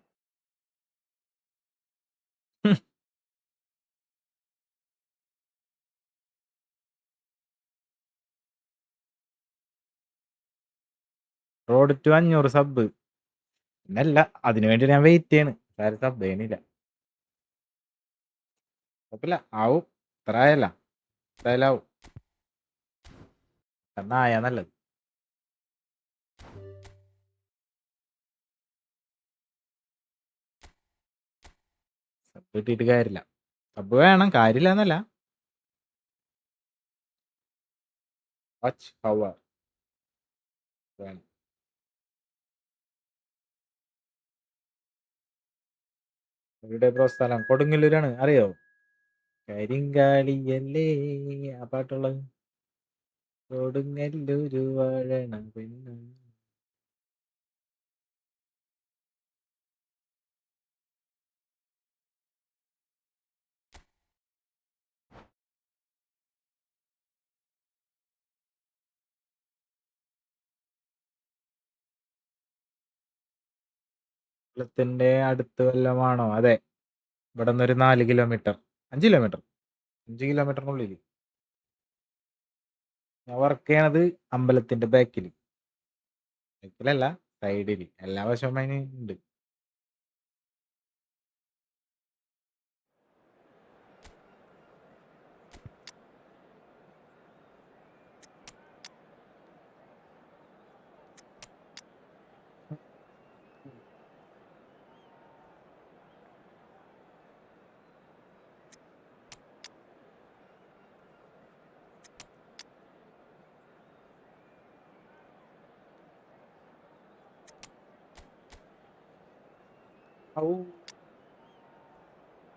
Road to 500 sub. പിന്നല്ല, അതിനു വേണ്ടി ഞാൻ wait ചെയ്യണ്. ആരും സബ് ചെയ്യണില്ല. കുഴപ്പമില്ല, ആവും. ഇത്ര ആയല്ല, എന്തായാലും ആവും. കാരണം ആയാ നല്ലത്. സബ് കിട്ടിയിട്ട് കാര്യമില്ല. സബ് വേണം, കാര്യമില്ല എന്നല്ല. വാച്ച് പവർ വേണം. ഇവിടെ ബ്രോ സ്ഥലം കൊടുങ്ങല്ലൂരാണ്, അറിയോ? കരിങ്കാളിയല്ലേ ആ പാട്ടുള്ളത്. കൊടുങ്ങല്ലൂര് വാഴണം പിന്നെ. ത്തിന്റെ അടുത്ത് വല്ലമാണോ? അതെ, ഇവിടെ നിന്നൊരു 4 കിലോമീറ്റർ, 5 കിലോമീറ്റർ, 5 കിലോമീറ്ററിനുള്ളിൽ. ഞാൻ വർക്ക് ചെയ്യണത് അമ്പലത്തിന്റെ ബാക്കിലല്ല, സൈഡില്. എല്ലാ വശവും അതിന് ഉണ്ട്.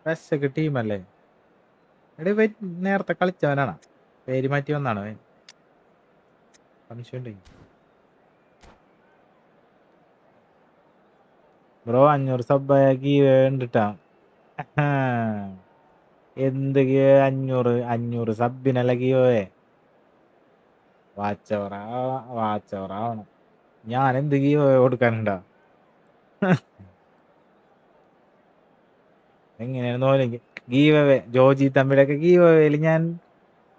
ബസ്സൊക്കെ ടീമല്ലേ? എടേ നേരത്തെ കളിച്ചവനാണ്, പേര് മാറ്റി വന്നാണ്. സംശയമുണ്ട് ബ്രോ. 500 സബ്ബാക്കി വേണ്ടിട്ടാ. എന്ത് 500 സബിനല്ല ഗിയോയെ. വാച്ചവറാവണം. ഞാൻ എന്ത് ഗിയോ കൊടുക്കാനുണ്ടാ? എങ്ങനെയാണെന്ന് പോലെ ഗീവവേ ജോജി തമ്മിലൊക്കെ ഗീവവേയിൽ ഞാൻ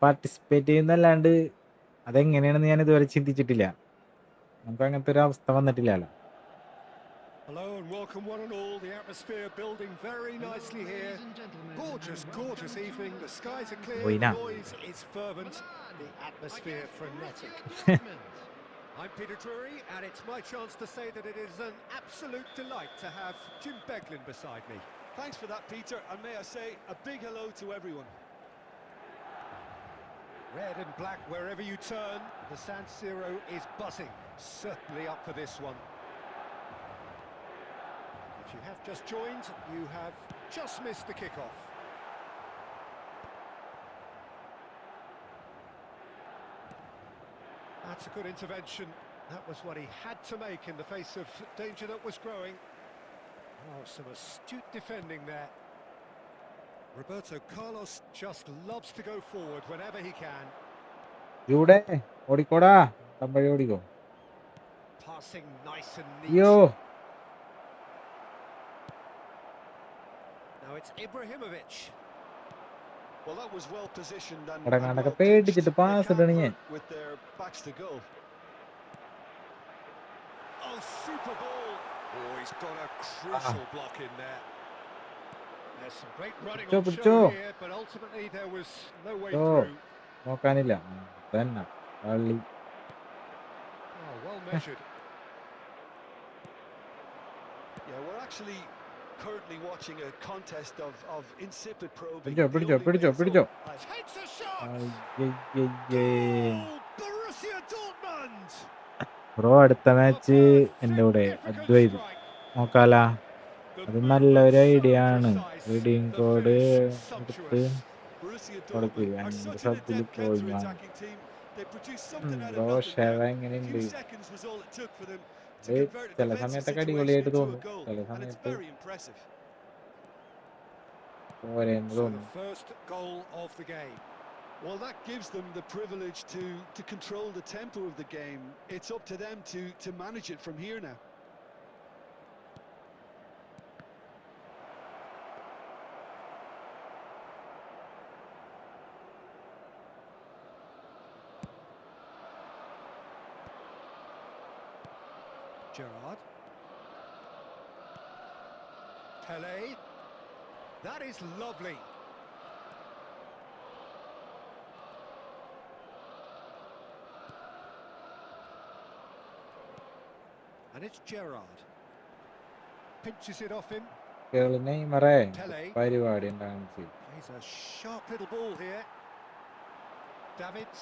പാർട്ടിസിപ്പേറ്റ് ചെയ്യുന്നല്ലാണ്ട് അതെങ്ങനെയാണെന്ന് ഞാൻ ഇതുവരെ ചിന്തിച്ചിട്ടില്ല. നമുക്ക് അങ്ങനത്തെ ഒരു അവസ്ഥ വന്നിട്ടില്ലല്ലോ. Hello and welcome one and all. The atmosphere building very nicely here. Gorgeous, gorgeous evening. The skies are clear, the noise is fervent, the atmosphere frenetic. I'm Peter Drury, and it's my chance to say that it is an absolute delight to have Jim Beglin beside me. Thanks for that, Peter, and may I say a big hello to everyone. Red and black wherever you turn, the San Siro is buzzing. Certainly up for this one. If you have just joined, you have just missed the kickoff. That's a good intervention. That was what he had to make in the face of danger that was growing. Oh, some astute defending there. Roberto Carlos just loves to go forward whenever he can. ഓടിക്കോടാ, തമ്പഴി ഓടിക്കോ. Passing nice and neat. Now it's Ibrahimovic. Well, that was well positioned and well pitched. They can't hurt with their backs to goal. Oh, super ball. Oh, he's got a crucial block in there. There's some great running on Pidicho. show here, but ultimately there was no way through. നോക്കാനില്ല തന്നെ പള്ളി. Oh, well measured. Yeah, we're actually currently watching a contest of insipid probing. പിടിച്ചോ. Takes a shot. Borussia Dortmund. Bro, അടുത്ത match എൻ്റെ കൂടെ അദ്വൈത് നോക്കാല. അത് നല്ലൊരു idea ആണ്. Reading code എടുത്ത് കൊടുക്ക്. 500 സബിൽ പോയി. ബ്രോ, ഷെവ എങ്ങനെയുണ്ട്? ചില സമയത്തൊക്കെ അടിപൊളിയായിട്ട് തോന്നും, ചില സമയത്ത് പോരെന്ന് തോന്നും. First goal of the game. Well, that gives them the privilege to control the tempo of the game. It's up to them to manage it from here now. Gerrard. Pele. That is lovely. And it's Gerrard. Pinches it off him. Neymare. Pele. പരിപാടി ഉണ്ടാകും. Plays a sharp little ball here. Davids.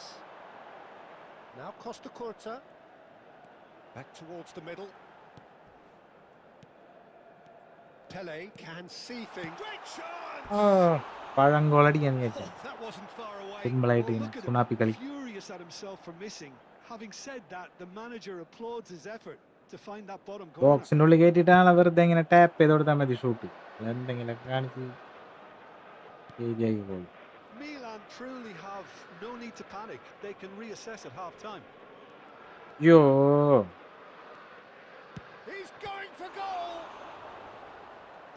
Now Costa Curta. Back towards the middle. Pele can see things. Great chance! പഴങ്കോളടിക്കാൻ വിചാരിച്ചു. That wasn't far away. സിമ്പിളായിട്ട് Oh, ഇങ്ങനെ look at സുണാപ്പി കളി. him, furious at himself for missing. Having said that, the manager applauds his effort to find that bottom corner. ബോക്സിന്റെ ഉള്ളിൽ കയറ്റിയിട്ടാണ് വെറുതെ ഇങ്ങനെ tap ചെയ്ത് കൊടുത്താൽ മതി ഷൂട്ട്. എന്തെങ്കിലുമൊക്കെ കാണിച്ച് ശരിയായിക്കോളും. Milan truly have no need to panic. They can reassess at half time. യോ He's going for goal!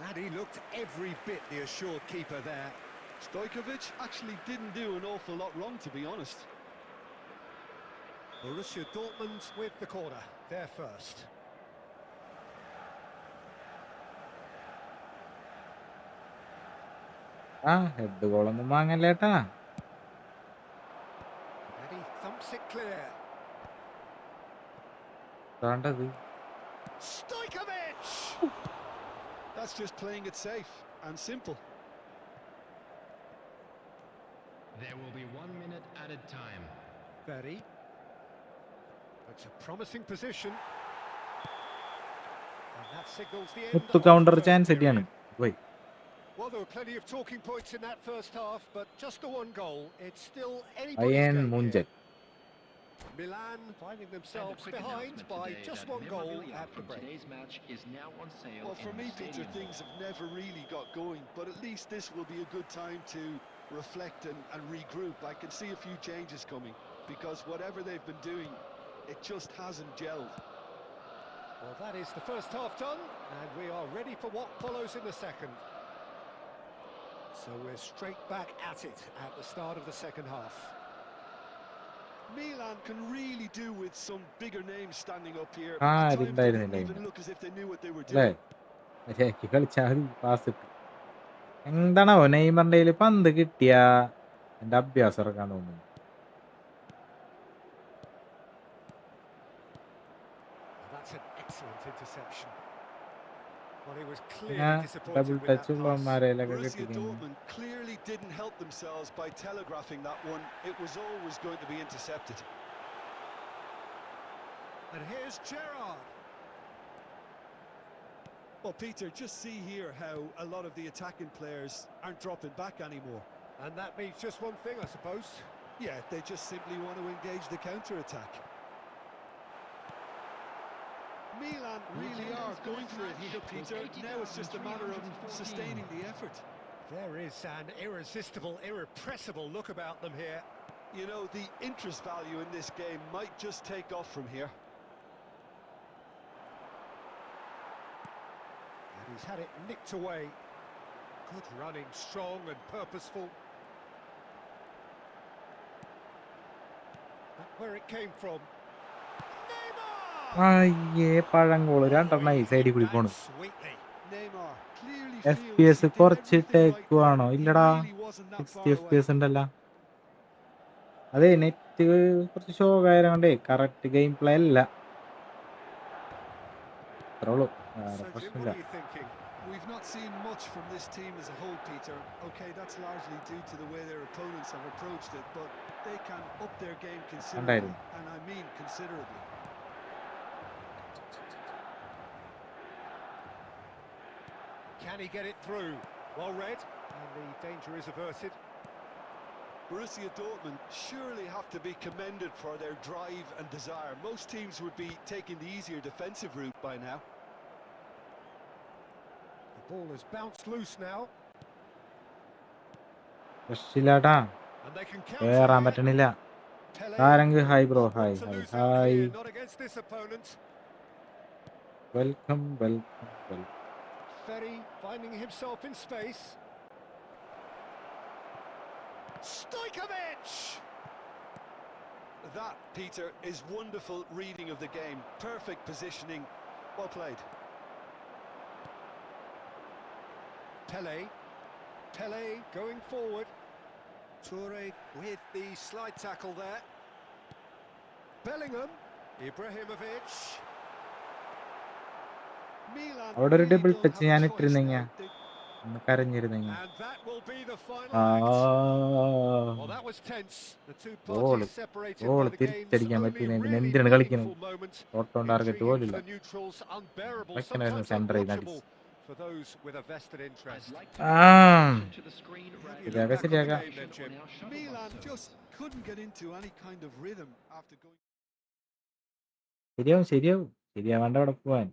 And he looked every bit the assured keeper there. Stojkovic actually didn't do an awful lot wrong, to be honest. Borussia Dortmund with the corner. They're first. Head ഗോളൊന്നും വാങ്ങല്ലേട്ടാ. And he thumps it clear. വേണ്ടത് Stojkovic! That's just playing it safe and simple. There will be 1 minute added time. Berry. That's a promising position. And that signals the end മുത്ത് of counter the first chance period. കിട്ടിയാണ്. പോയി. Well, there were plenty of talking points in that first half, but just the one goal. It's still anybody's iron game here. മുഞ്ചൻ. Milan finding And a themselves quick behind announcement by today just that one goal memorabilia at the from break. today's match is now on sale. Well, for in me, the Peter, Stadium things Hall. have never really got going, but at least this will be a good time to reflect and regroup. I can see a few changes coming, because whatever they've been doing, it just hasn't gelled. Well, that is the first half done, and we are ready for what follows in the second. So we're straight back at it at the start of the second half. Milan can really do with some bigger names standing up here. Ah, At I times didn't they die didn't in even the look as if they knew what they were അല്ലേ doing. ശരിക്ക് കളിച്ചാൽ മതി. Pass ഇട്ട് എന്താണോ നെയ്മറിന്റെ കയ്യിൽ പന്ത് കിട്ടിയ എന്റെ അഭ്യാസം ഇറക്കാൻ തോന്നുന്നു. That's an excellent interception. Well, he was പിന്നെ clearly disappointed double with that touch pass. ഉള്ളവന്മാരെയൊക്കെ Borussia കിട്ടിക്കുന്നു. Dortmund clearly didn't help themselves by telegraphing that one. It was always going to be intercepted. And here's Gerrard. Well, Peter, just see here how a lot of the attacking players aren't dropping back anymore. And that means just one thing, I suppose. Yeah, they just simply want to engage the counter-attack. Milan really are going for it here, Peter. Now it's just a matter of sustaining the effort. There is an irresistible, irrepressible look about them here. You know, the interest value in this game might just take off from here. And he's had it nicked away. Good running, strong and purposeful. That's where it came from. അയ്യേ പഴങ്കോള് രണ്ടെണ്ണായി സൈഡിൽ കൂടി പോണു. Sweetly. Neymar clearly FPS feels he did കുറച്ചിട്ടേക്കുവാണോ? everything right. ഇല്ലടാ, He really wasn't that 60 far away. FPS ഉണ്ടല്ലോ. അതെ, net കുറച്ച് show ആയതുകൊണ്ടേ correct game play അല്ല. അത്രേ ഉള്ളൂ, വേറെ So, Jim, പ്രശ്നമില്ല. what are you thinking? We've not seen much from this team as a whole, Peter. Okay, that's largely due to the way their opponents have approached it, but they can up their game considerably, and I mean considerably. Can he get it through? Well read, and the danger is averted. Borussia Dortmund surely have to be commended for their drive and desire. Most teams would be taking the easier defensive route by now. The ball has bounced loose now, പ്രശ്നമില്ലാട്ടാ, and they can കയറാൻ counter. പറ്റണില്ല. Pele താരങ്ക് hi bro, hi not to hi lose out hi. here, not against this opponent. Welcome welcome welcome. Ferry finding himself in space. Stojkovic! That, Peter, is wonderful reading of the game. Perfect positioning, Well played. Pele going forward. Toure with the slide tackle there. Bellingham, Ibrahimovic. Milan അവിടെ ഒരു really double don't touch have a ഞാൻ choice ഇട്ടിരുന്നെങ്ക now. They ഒന്ന് കരഞ്ഞിരുന്നെങ്ക. And that will be the final ആ act. Well, that was tense. The two parties separated by the game's തിരിച്ചടിക്കാൻ only പറ്റിയില്ല. പിന്നെ really എന്തിനാണ് കളിക്കുന്നത്? meaningful moment. ഓട്ടം target Intriguing പോലില്ല. for the neutrals, unbearable, വെക്കണായിരുന്നു sometimes സെന്ററിൽ നിന്ന് unwatchable അടിച്ച്. for those with a vested interest. ശരിയാക്കാം ശരിയാക്കാം. Milan just couldn't get into any kind of rhythm after going. ശരിയാവേണ്ട അവിടെ പോവാൻ.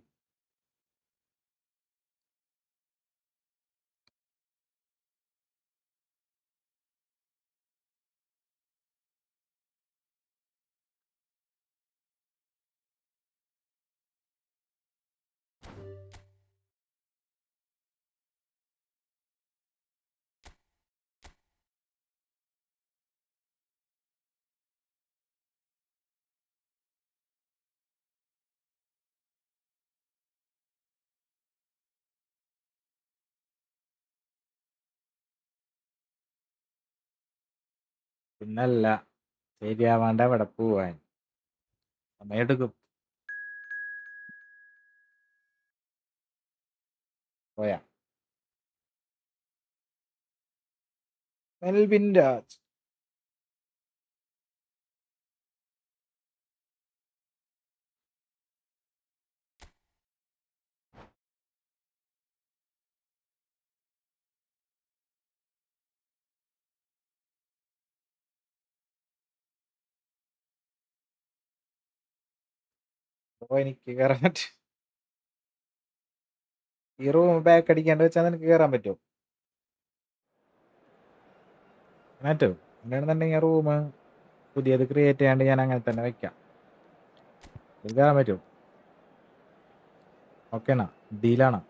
പിന്നല്ല ശരിയാവാണ്ട അവിടെ പോവാൻ സമയെടുക്കും. പോയാ മെൽവിൻ രാജ്. എനിക്ക് കയറാൻ പറ്റും. ഈ റൂം ബാക്ക് അടിക്കാണ്ട് വെച്ചാൽ നിനക്ക് കയറാൻ പറ്റുമോ? മാറ്റോ എന്താണെന്നുണ്ടെങ്കിൽ റൂം പുതിയത് ക്രിയേറ്റ് ചെയ്യാണ്ട് ഞാൻ അങ്ങനെ തന്നെ വെക്കാം. ഇത് കയറാൻ പറ്റുമോ? ഓക്കേണാ? ഡീലാണോ?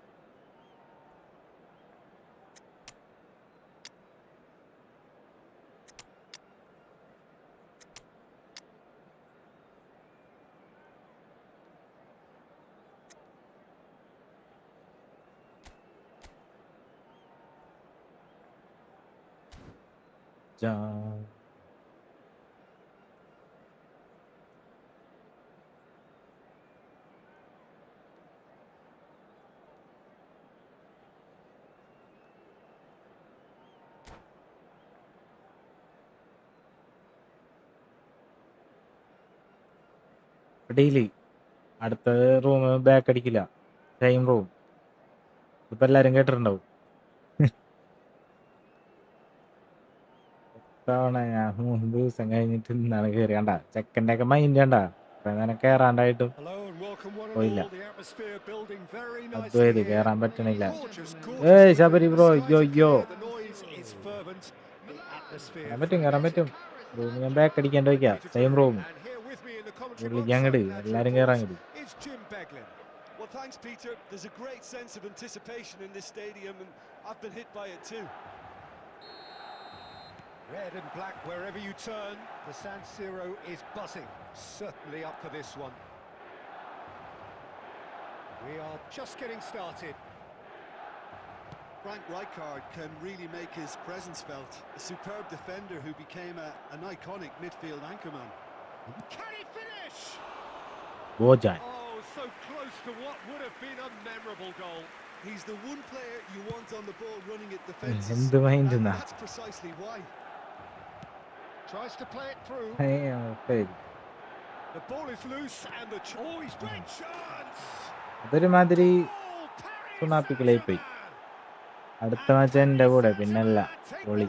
ഡെയിലി അടുത്ത റൂം ബാക്ക് അടിക്കില്ല. Same room. ഇപ്പൊ എല്ലാരും കേട്ടിട്ടുണ്ടാവും. തവണ ഞാൻ 3 ദിവസം കഴിഞ്ഞിട്ട് ഇന്നാണ് കയറി. കണ്ട ചെക്കൻ്റെ ഒക്കെ മൈൻഡ് കണ്ട കയറാണ്ടായിട്ടും പോയില്ല. അദ്വൈത് കയറാൻ പറ്റണില്ല. ശബരി ബ്രോ യോ കയറാൻ പറ്റും. റൂം ഞാൻ ബാക്ക് അടിക്കാണ്ട് വയ്ക്കാം. സെയിം റൂം അങ്ങട് എല്ലാരും കയറാൻ അങ്ങട്. Well, thanks, Peter. There's a great sense of anticipation in this stadium, and I've been hit by it too. Red and black wherever you turn, the San Siro is buzzing. Certainly up for this one. We are just getting started. Frank Rijkaard can really make his presence felt. A superb defender who became an iconic midfield anchorman. Can he finish? Bojan. Oh, so close to what would have been a memorable goal. He's the one player you want on the ball running at defenses. And that's precisely why. Tries to play it through. The ball is loose and he's great chance. അതൊരുമാതിരി സുണാപ്പിക്കളായി പോയി. അടുത്ത match എൻ്റെ കൂടെ പിന്നല്ല പൊളി.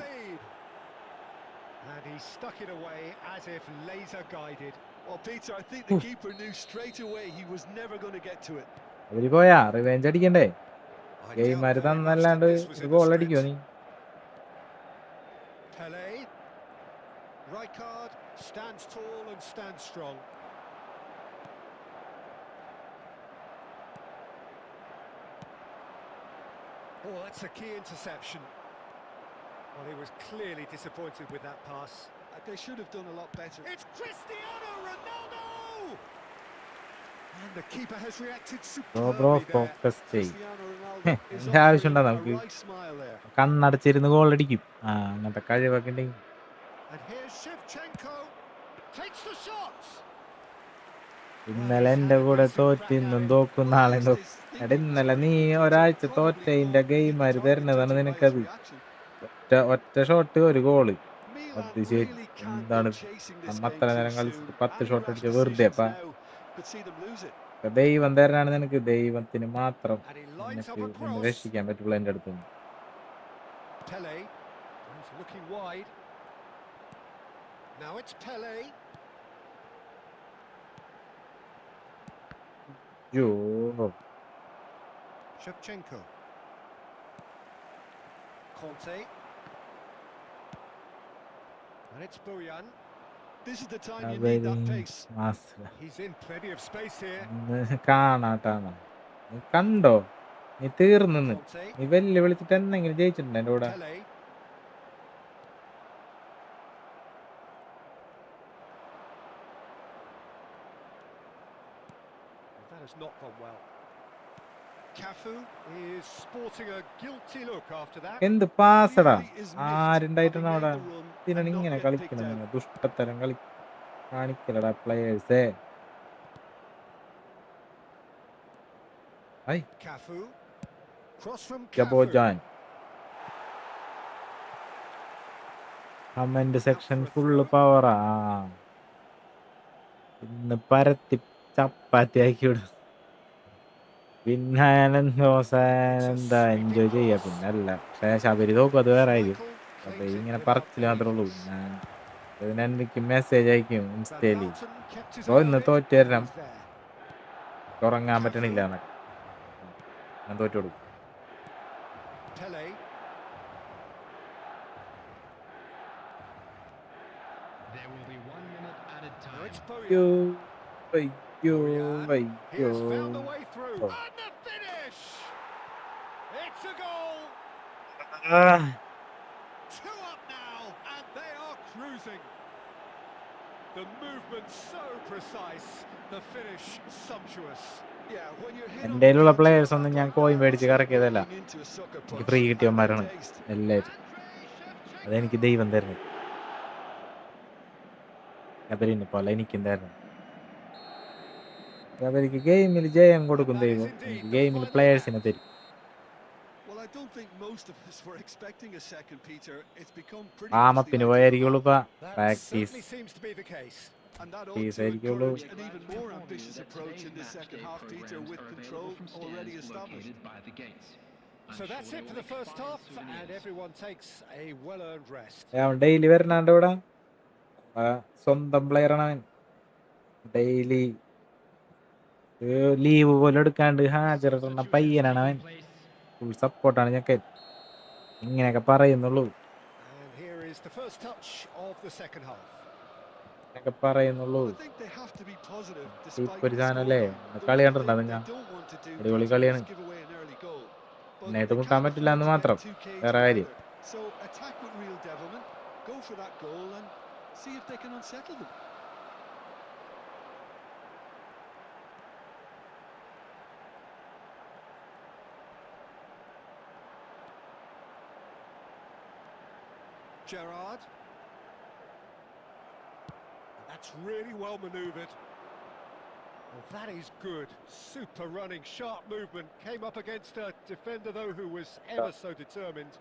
And he stuck it away as if laser guided. Well, Peter, I think the keeper knew straight away he was never going to get to it. അവര് പോയാ revenge അടിക്കണ്ടേ? ഗെയിംമാര് തന്നല്ലാണ്ട് ഒരു goal അടിക്കോ നീ? Pele. Rijkaard stands tall and stands strong. Oh, that's a key interception. Well, he was clearly disappointed with that pass. They should have done a lot better. It's Cristiano Ronaldo! And the keeper has reacted bro superbly there. Focus ചെയ്. Cristiano Ronaldo is എൻ്റെ ആവശ്യമുണ്ടോ offering a നമുക്ക്? wry smile there. കണ്ണടച്ചിരുന്ന് ഗോളടിക്കും. അങ്ങനത്തെ കഴിവൊക്കെ ഉണ്ടെങ്കിൽ. And here's Shevchenko. Takes the shot. ഇന്നലെ എൻ്റെ കൂടെ തോറ്റ് ഇന്നും തോക്കും നാളെ Well, തോക്കും. എടാ ഇന്നലെ നീ ഒരാഴ്ച തോറ്റതിൻ്റെ ഗെയിമാര് തരുന്നതാണ് നിനക്കത്. ഒറ്റ ഷോട്ട് ഒരു ഗോള്. അത് ശരി. എന്താണ് നമ്മ അത്ര നേരം കളിച്ചിട്ട് 10 ഷോട്ട് അടിച്ച വെറുതെ അപ്പാ. ദൈവം തരാനാണ് നിനക്ക്. ദൈവത്തിന് മാത്രം നിന്നെ രക്ഷിക്കാൻ പറ്റുള്ളൂ എൻ്റെ അടുത്തുനിന്ന്. Pele. He's looking wide. Now it's Pele. യോ Shevchenko. Conte. And it's Bojan. This is the time you need that pace. He's in plenty of space here. കാണാട്ടാണ്. നീ കണ്ടോ? നീ തീർന്നു. Conte. നീ വെല്ലു വിളിച്ചിട്ട് എന്തെങ്കിലും ജയിച്ചിട്ടുണ്ട് എൻ്റെ കൂടെ? Pele. That has not gone well. Cafu is sporting a guilty look after that. എന്ത് പാസടാ? ആരുണ്ടായിട്ടാണ് അവിടെ? ഇതിനാണ് ഇങ്ങനെ കളിക്കണം. ദുഷ്ടത്തരം കാണിക്കലടാ പ്ലേയേഴ്സേ. Cafu. Cross from Cafu. ജബോജാൻ. കമന്റ് സെക്ഷൻ ഫുള്ള് പവറാ. ഇന്ന് പരത്തി ചപ്പാത്തി ആക്കി വിടും. പിന്നെ എന്താ എൻജോയ് ചെയ്യാ. പിന്നെ അല്ല. പക്ഷേ ശബരി നോക്കും അത് വേറെ ആയിരിക്കും. ശബരി ഇങ്ങനെ പറച്ചില് മാത്രമേ ഉള്ളൂ. ഞാൻ എനിക്ക് മെസ്സേജ് അയക്കും ഇൻസ്റ്റയില്. ഇന്ന് തോറ്റു തരണം. ഉറങ്ങാൻ പറ്റണില്ല എന്നൊക്കെ. ഞാൻ തോറ്റു കൊടുക്കും. Pele. There will be 1 minute added Now time. it's യോ Bojan. യോ He has found the way through. And the finish! It's a goal! 2 up now, and they are cruising. The movement so precise, the finish sumptuous. Yeah, when you're hit എൻ്റെ കയ്യിലുള്ള players ഒന്നും ഞാൻ coin on മേടിച്ച് കറക്കിയതല്ല. into a sucker എനിക്ക് punch free and കിട്ടിയവന്മാരാണ് the taste. എല്ലാവരും. അതെനിക്ക് ദൈവം തരുന്നത്. അവരിനെ പോലെ എനിക്കും തരണം. അവർക്ക് ഗെയിമിൽ ജയം കൊടുക്കും ദൈവം. എനിക്ക് ഗെയിമിൽ പ്ലേയേഴ്സിനെ തരും. Well, I don't think most of us were expecting a second, Peter. It's become pretty ആമപ്പിന് പോയായിരിക്കുള്ളൂ ഇപ്പൊ. That practice certainly seems to be the case. and that ought to ആയിരിക്കുള്ളൂ. encourage an even more ambitious approach in the second half, Peter, with control already established. So that's it for the first half, and everyone takes a well-earned rest. അവൻ daily വരണാണ്ട് ഇവിടെ. സ്വന്തം പ്ലെയറാണ് അവൻ. Daily leave പോലെ എടുക്കാണ്ട് ഹാജറിടുന്ന പയ്യനാണ് അവൻ. Full സപ്പോർട്ടാണ് ഞങ്ങൾക്ക്. ഇങ്ങനെയൊക്കെ പറയുന്നുള്ളൂ. And here is the first touch of the second half. ഇങ്ങനെയൊക്കെ പറയുന്നുള്ളൂ. I think they have to be positive ഇപ്പൊ despite ഒരു the സാധനല്ലേ scoreline. കളി The കണ്ടിട്ടുണ്ടോ thing നിങ്ങൾ? they don't want to do, അടിപൊളി Peter, കളിയാണ്. is give away an early goal. But നേരിട്ട് they മുട്ടാൻ can't പറ്റില്ല എന്ന് afford to മാത്രം. let 2 Ks വേറെ കാര്യം. together. So attack with real devilment, go for that goal and see if they can unsettle them. Gerrard. That's really well manoeuvred. Well, that is good. Super running, sharp movement. Came up against a defender, though, who was ever so determined.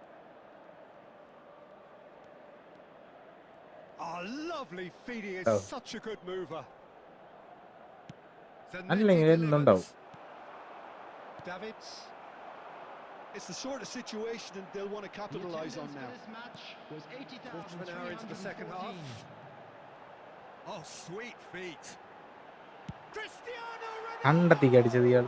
Oh, lovely feeding is such a good mover. Zanetti delivers. Davids. It's the sort of situation that they'll want to capitalise on now. This match was Quarter of an hour into the second half. 80,314. Oh, sweet feet. Cristiano കണ്ടെത്തിക്ക് അടിച്ചത് ഇയാൾ.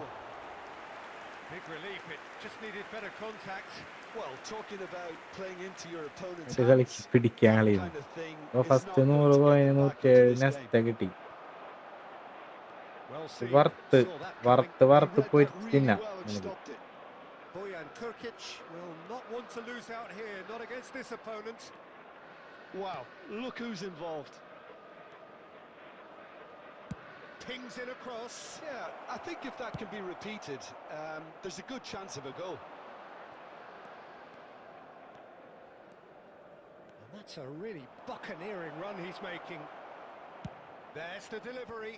Big relief, it just needed better contact. Well, talking about playing into your opponent's ഇത് കളിക്ക് hands, പിടിക്കാൻ that കളിയാണ്. kind of thing അപ്പോൾ is first not 100 going to കോയിന് get them back 107 into this game. Next കിട്ടി. Well seen. വറുത്ത് Saw that വറുത്ത് coming. വറുത്ത് He read പൊരിച്ച് that really തിന്നാം well and എനിക്ക്. stopped it. Bojan Krkic will not want to lose out here, not against this opponent. Wow, look who's involved. pings in across. Yeah, I think if that can be repeated, there's a good chance of a goal. And that's a really buccaneering run he's making. There's the delivery.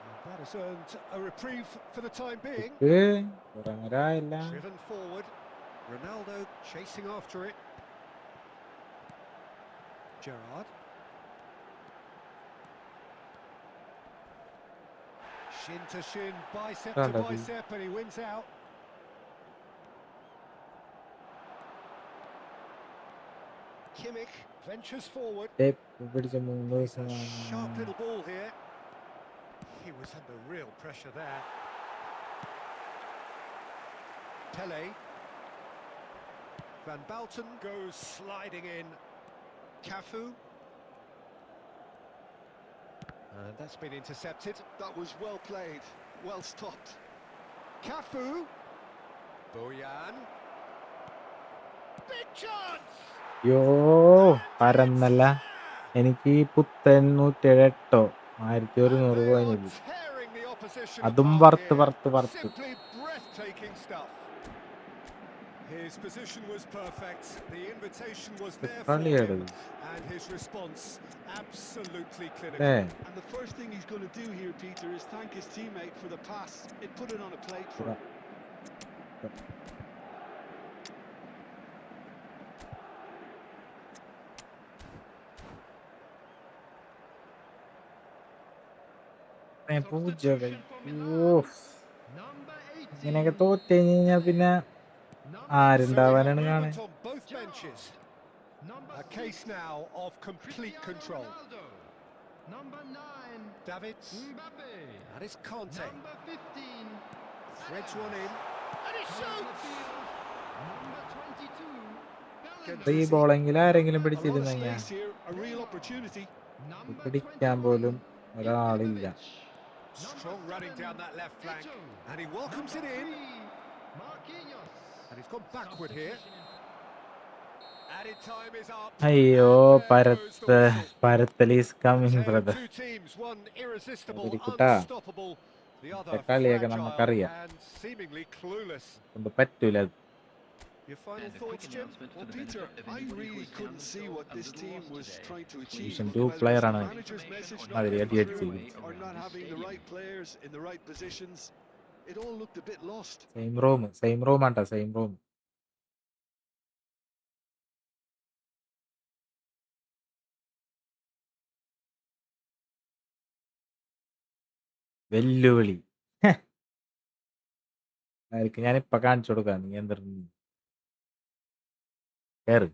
And that has earned a reprieve for the time being. Driven forward. Ronaldo chasing after it. Gerrard. Shin to shin, bicep to bicep, and he wins out. Kimmich ventures forward. It's a sharp little ball here. He was under real pressure there. Pele. Van Balten goes sliding in. Cafu. And that's been intercepted. That was well played, well stopped. Cafu. Boyan. Big chance! യോ പരന്നല്ല എനിക്ക് പുത്തൻ 107 1100 point അതും വറുത്ത് Simply breathtaking stuff. His position was perfect. The invitation was there for him, and his response absolutely clinical. And the first thing he's going to do here, Peter, is thank his teammate for the pass. It put it on a plate for him. ഇങ്ങനെയൊക്കെ തോറ്റ് കഴിഞ്ഞാൽ പിന്നെ ആരുണ്ടാവാനാണ് കാണാൻ. A case now of complete control. Number 9. Davids. Mbappe. That is Conte. Number 15. Threads one in. And he shoots! Number 22. ഈ ബോളെങ്കിൽ ആരെങ്കിലും പിടിച്ചിരുന്നെങ്കിൽ പിടിക്കാൻ പോലും ഒരാളില്ല. Strong running down that left flank, and he welcomes it in. And he's gone backward here. Added time is up. അയ്യോ പരത്തൽ is coming brother. Two teams, one irresistible, Kutta unstoppable, the other കളിയൊക്കെ fragile നമുക്കറിയാം, and seemingly clueless. കൊണ്ട് പറ്റൂല. Your final thoughts, Jim? Well, Peter, I really couldn't see what this team was trying to achieve. player ആണ് Manager's message അതിൽ not അടിയടിച്ച് coming through, or not having the right players in the right positions. It all looked a bit lost. Same room ആണ്ടാ, same room. വെല്ലുവിളി ആയിരിക്കും, ഞാനിപ്പ കാണിച്ചു കൊടുക്കാം. നീ എന്താ കേറ്.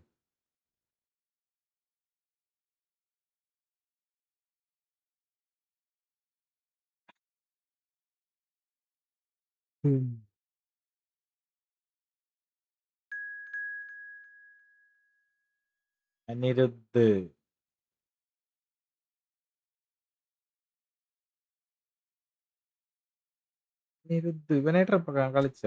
അനിരുദ്ധ് ഇവനായിട്ട് ഇപ്പൊ കളിച്ച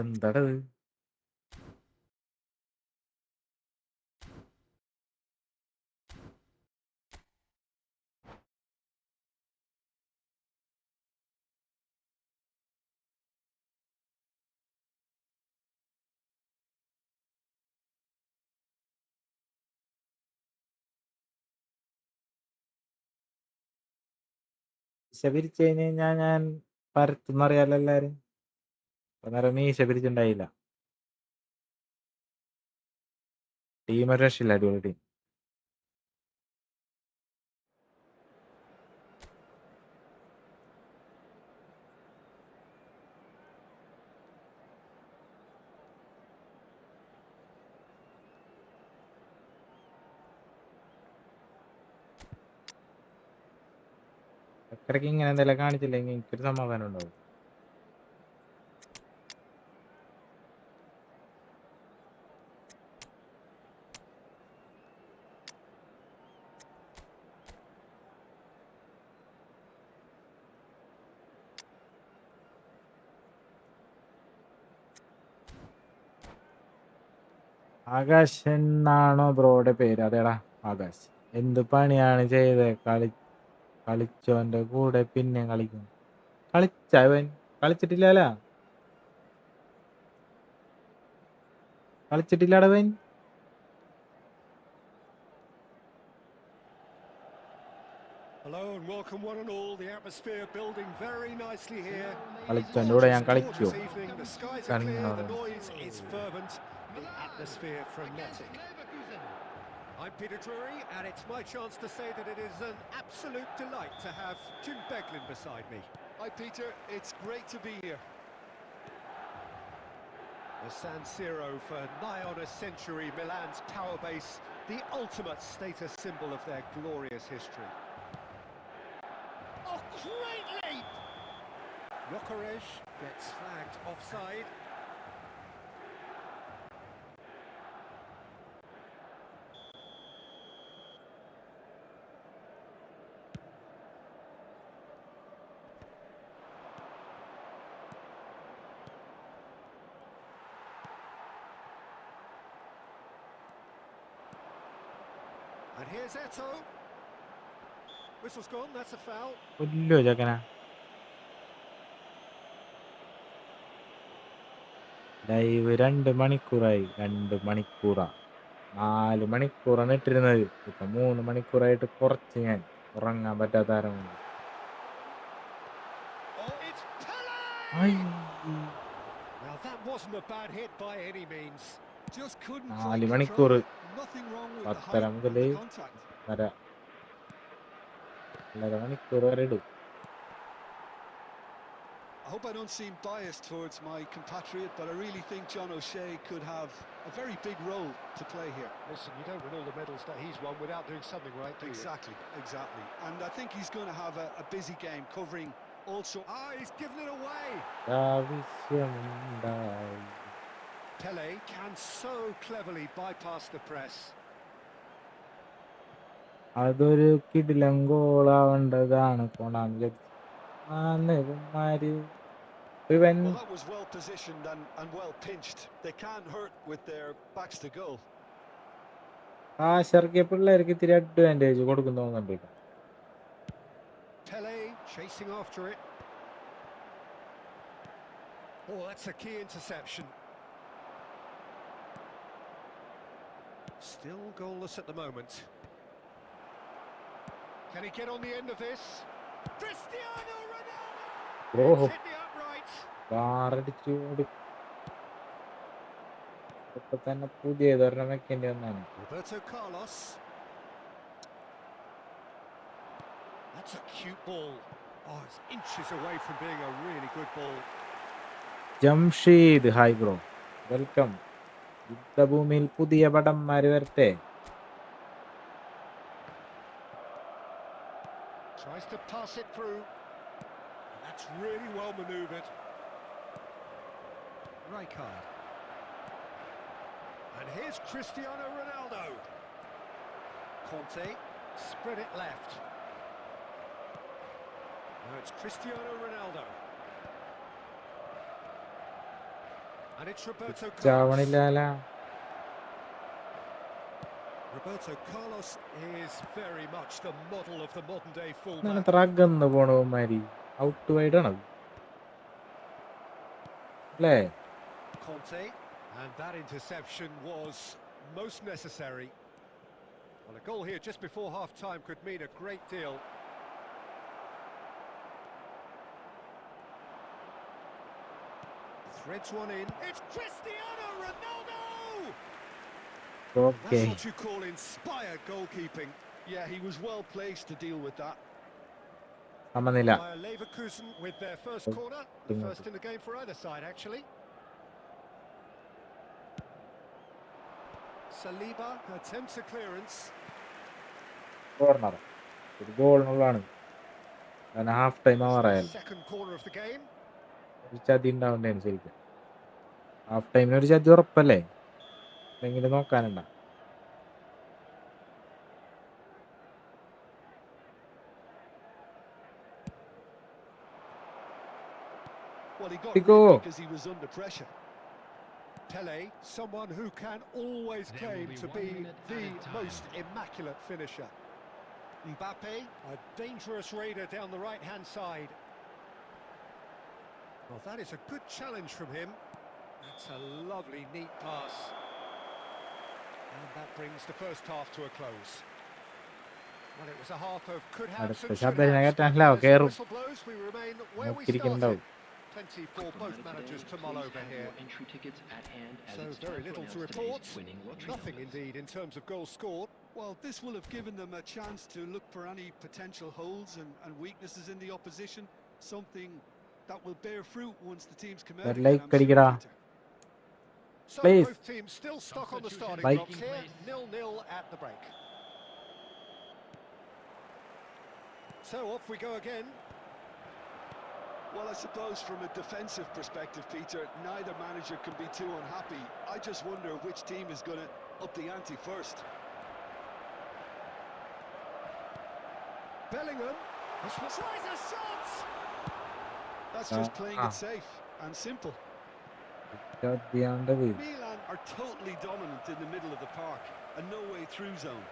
എന്താടത്? പിരിച്ചു കഴിഞ്ഞ് കഴിഞ്ഞാൽ ഞാൻ പരത്തുന്നറിയാലോ എല്ലാരും. അന്നേരം മീശ പിരിച്ചുണ്ടായില്ല. ടീം ഒരു രക്ഷയില്ല, അടിപൊളി ടീം. ഇടയ്ക്ക് ഇങ്ങനെ എന്തെല്ലാം കാണിച്ചില്ലെങ്കിൽ എനിക്കൊരു സമാധാനം ഉണ്ടാവും. ആകാശ് എന്നാണോ ബ്രോയുടെ പേര്? അതേടാ ആകാശ്. എന്ത് പണിയാണ് ചെയ്തത്? കളിച്ചോന്റെ കൂടെ പിന്നെ കളിക്കും. കളിച്ചവൻ കളിച്ചിട്ടില്ലല്ലോ. കളിച്ചിട്ടില്ലടവൻ. Hello and welcome one and all. The atmosphere building very nicely here. കളിച്ചോന്റെ Not കൂടെ just ഞാൻ a കളിക്കോ? gorgeous evening. The skies are clear, the noise is fervent, the atmosphere frenetic. I'm Peter Drury, and it's my chance to say that it is an absolute delight to have Jim Beglin beside me. Hi, Peter. It's great to be here. The San Siro for nigh on a century, Milan's power base, the ultimate status symbol of their glorious history. Oh, great leap! Gyökeres gets flagged offside. And here's Eto. Whistle's gone, that's a foul. പുല്ലോ ചക്കനാ. Live 2 മണിക്കൂറായി. 2 മണിക്കൂറാ. 4 മണിക്കൂറാണ് ഇട്ടിരുന്നത്. ഇപ്പൊ 3 മണിക്കൂറായിട്ട് കുറച്ച് ഞാൻ ഉറങ്ങാൻ പറ്റാത്ത ആരമുണ്ട്. Oh, it's Now that wasn't a bad hit by any means. Just couldn't 4 quite മണിക്കൂർ. control it. Nothing wrong with the 10 height മുതൽ and the contact. 1.5 മണിക്കൂർ വരെ ഇടും. I hope I don't seem biased towards my compatriot, but I really think John O'Shea could have a very big role to play here. Listen, you don't win all the medals that he's won without doing something right, do you? Exactly. And I think he's going to have a busy game covering also. Ah, he's given it away. ആവശ്യമുണ്ടായി. Pele can so cleverly bypass the press. അതൊരു കിടിലൻ ഗോളാവേണ്ടതാണ്. Well, that was well positioned and well pinched. They can't hurt with their backs to goal. ആശർക്കിയ പിള്ളേർക്ക് ഇത്തിരി advantage കൊടുക്കുന്നു തോന്നുന്നുണ്ട്. Pele chasing after it. Oh, that's a key interception. Still goalless at the moment. Can he get on the end of this? Cristiano Ronaldo! Oh. Hit the upright. കാറടിച്ചു ഇപ്പൊ തന്നെ പുതിയതൊരെണ്ണം വെക്കേണ്ടി വന്നാണ്. Roberto Carlos. That's a cute ball. Oh, it's inches away from being a really good ball. Jamsheed, hi bro, welcome. യുദ്ധഭൂമിയിൽ പുതിയ പടന്മാര് വരട്ടെ. Tries to pass it through. That's really well manoeuvred. Rijkaard. And here's Cristiano Ronaldo. Conte, spread it left. Now it's Cristiano Ronaldo. And it's Roberto Carlos. ചാവണില്ലാല. Roberto Carlos is very much the model of the modern day ഞാൻ fullback. എത്ര അകന്ന് പോണവന്മാരി. Out wide ആണ് അല്ലേ? Conte, and that interception was most necessary. Well, a goal here just before half-time could mean a great deal. Threads one in. It's Cristiano Ronaldo! Okay. That's what you call inspired goalkeeping. Yeah, he was well placed to deal with that. സമനില. Bayer Leverkusen with their first corner, the first in the game for either side, actually. Saliba attempts a clearance. Corner ഒരു ഗോളിനുള്ളതാണ്. കാരണം half time ആവാറായാലും Second corner of the game. ഒരു ചതി ഉണ്ടാവണ്ടേ ശരിക്കും. Half ടൈമിന് ഒരു ചതി ഉറപ്പല്ലേ? എന്തെങ്കിലും നോക്കാനുണ്ട. Well, he got Pico. rid because he was under pressure. Pele, someone who can always claim to be the most immaculate finisher. Mbappe, a dangerous raider down the right-hand side. Well, that is a good challenge from him. That's a lovely, neat pass. And that brings the first half to a close. Well, it was a half of could have and should have. As the whistle blows, we remain where we started. Plenty for both managers to mull over here. So very little to report. Nothing indeed in terms of goals scored. Well, this will have given them a chance to look for any potential holes and weaknesses in the opposition. Something that will bear fruit once the teams come out again, I'm sure, Peter. So Please. both teams still stuck on the starting Like. blocks here. 0-0 at the break. So off we go again. Well, I suppose from a defensive perspective, Peter, neither manager can be too unhappy. I just wonder which team is going to up the ante first. Bellingham. Tries a shot! That's just playing it safe and simple. Beyond the wheel. Milan are totally dominant in the middle of the park, a no-way through zone.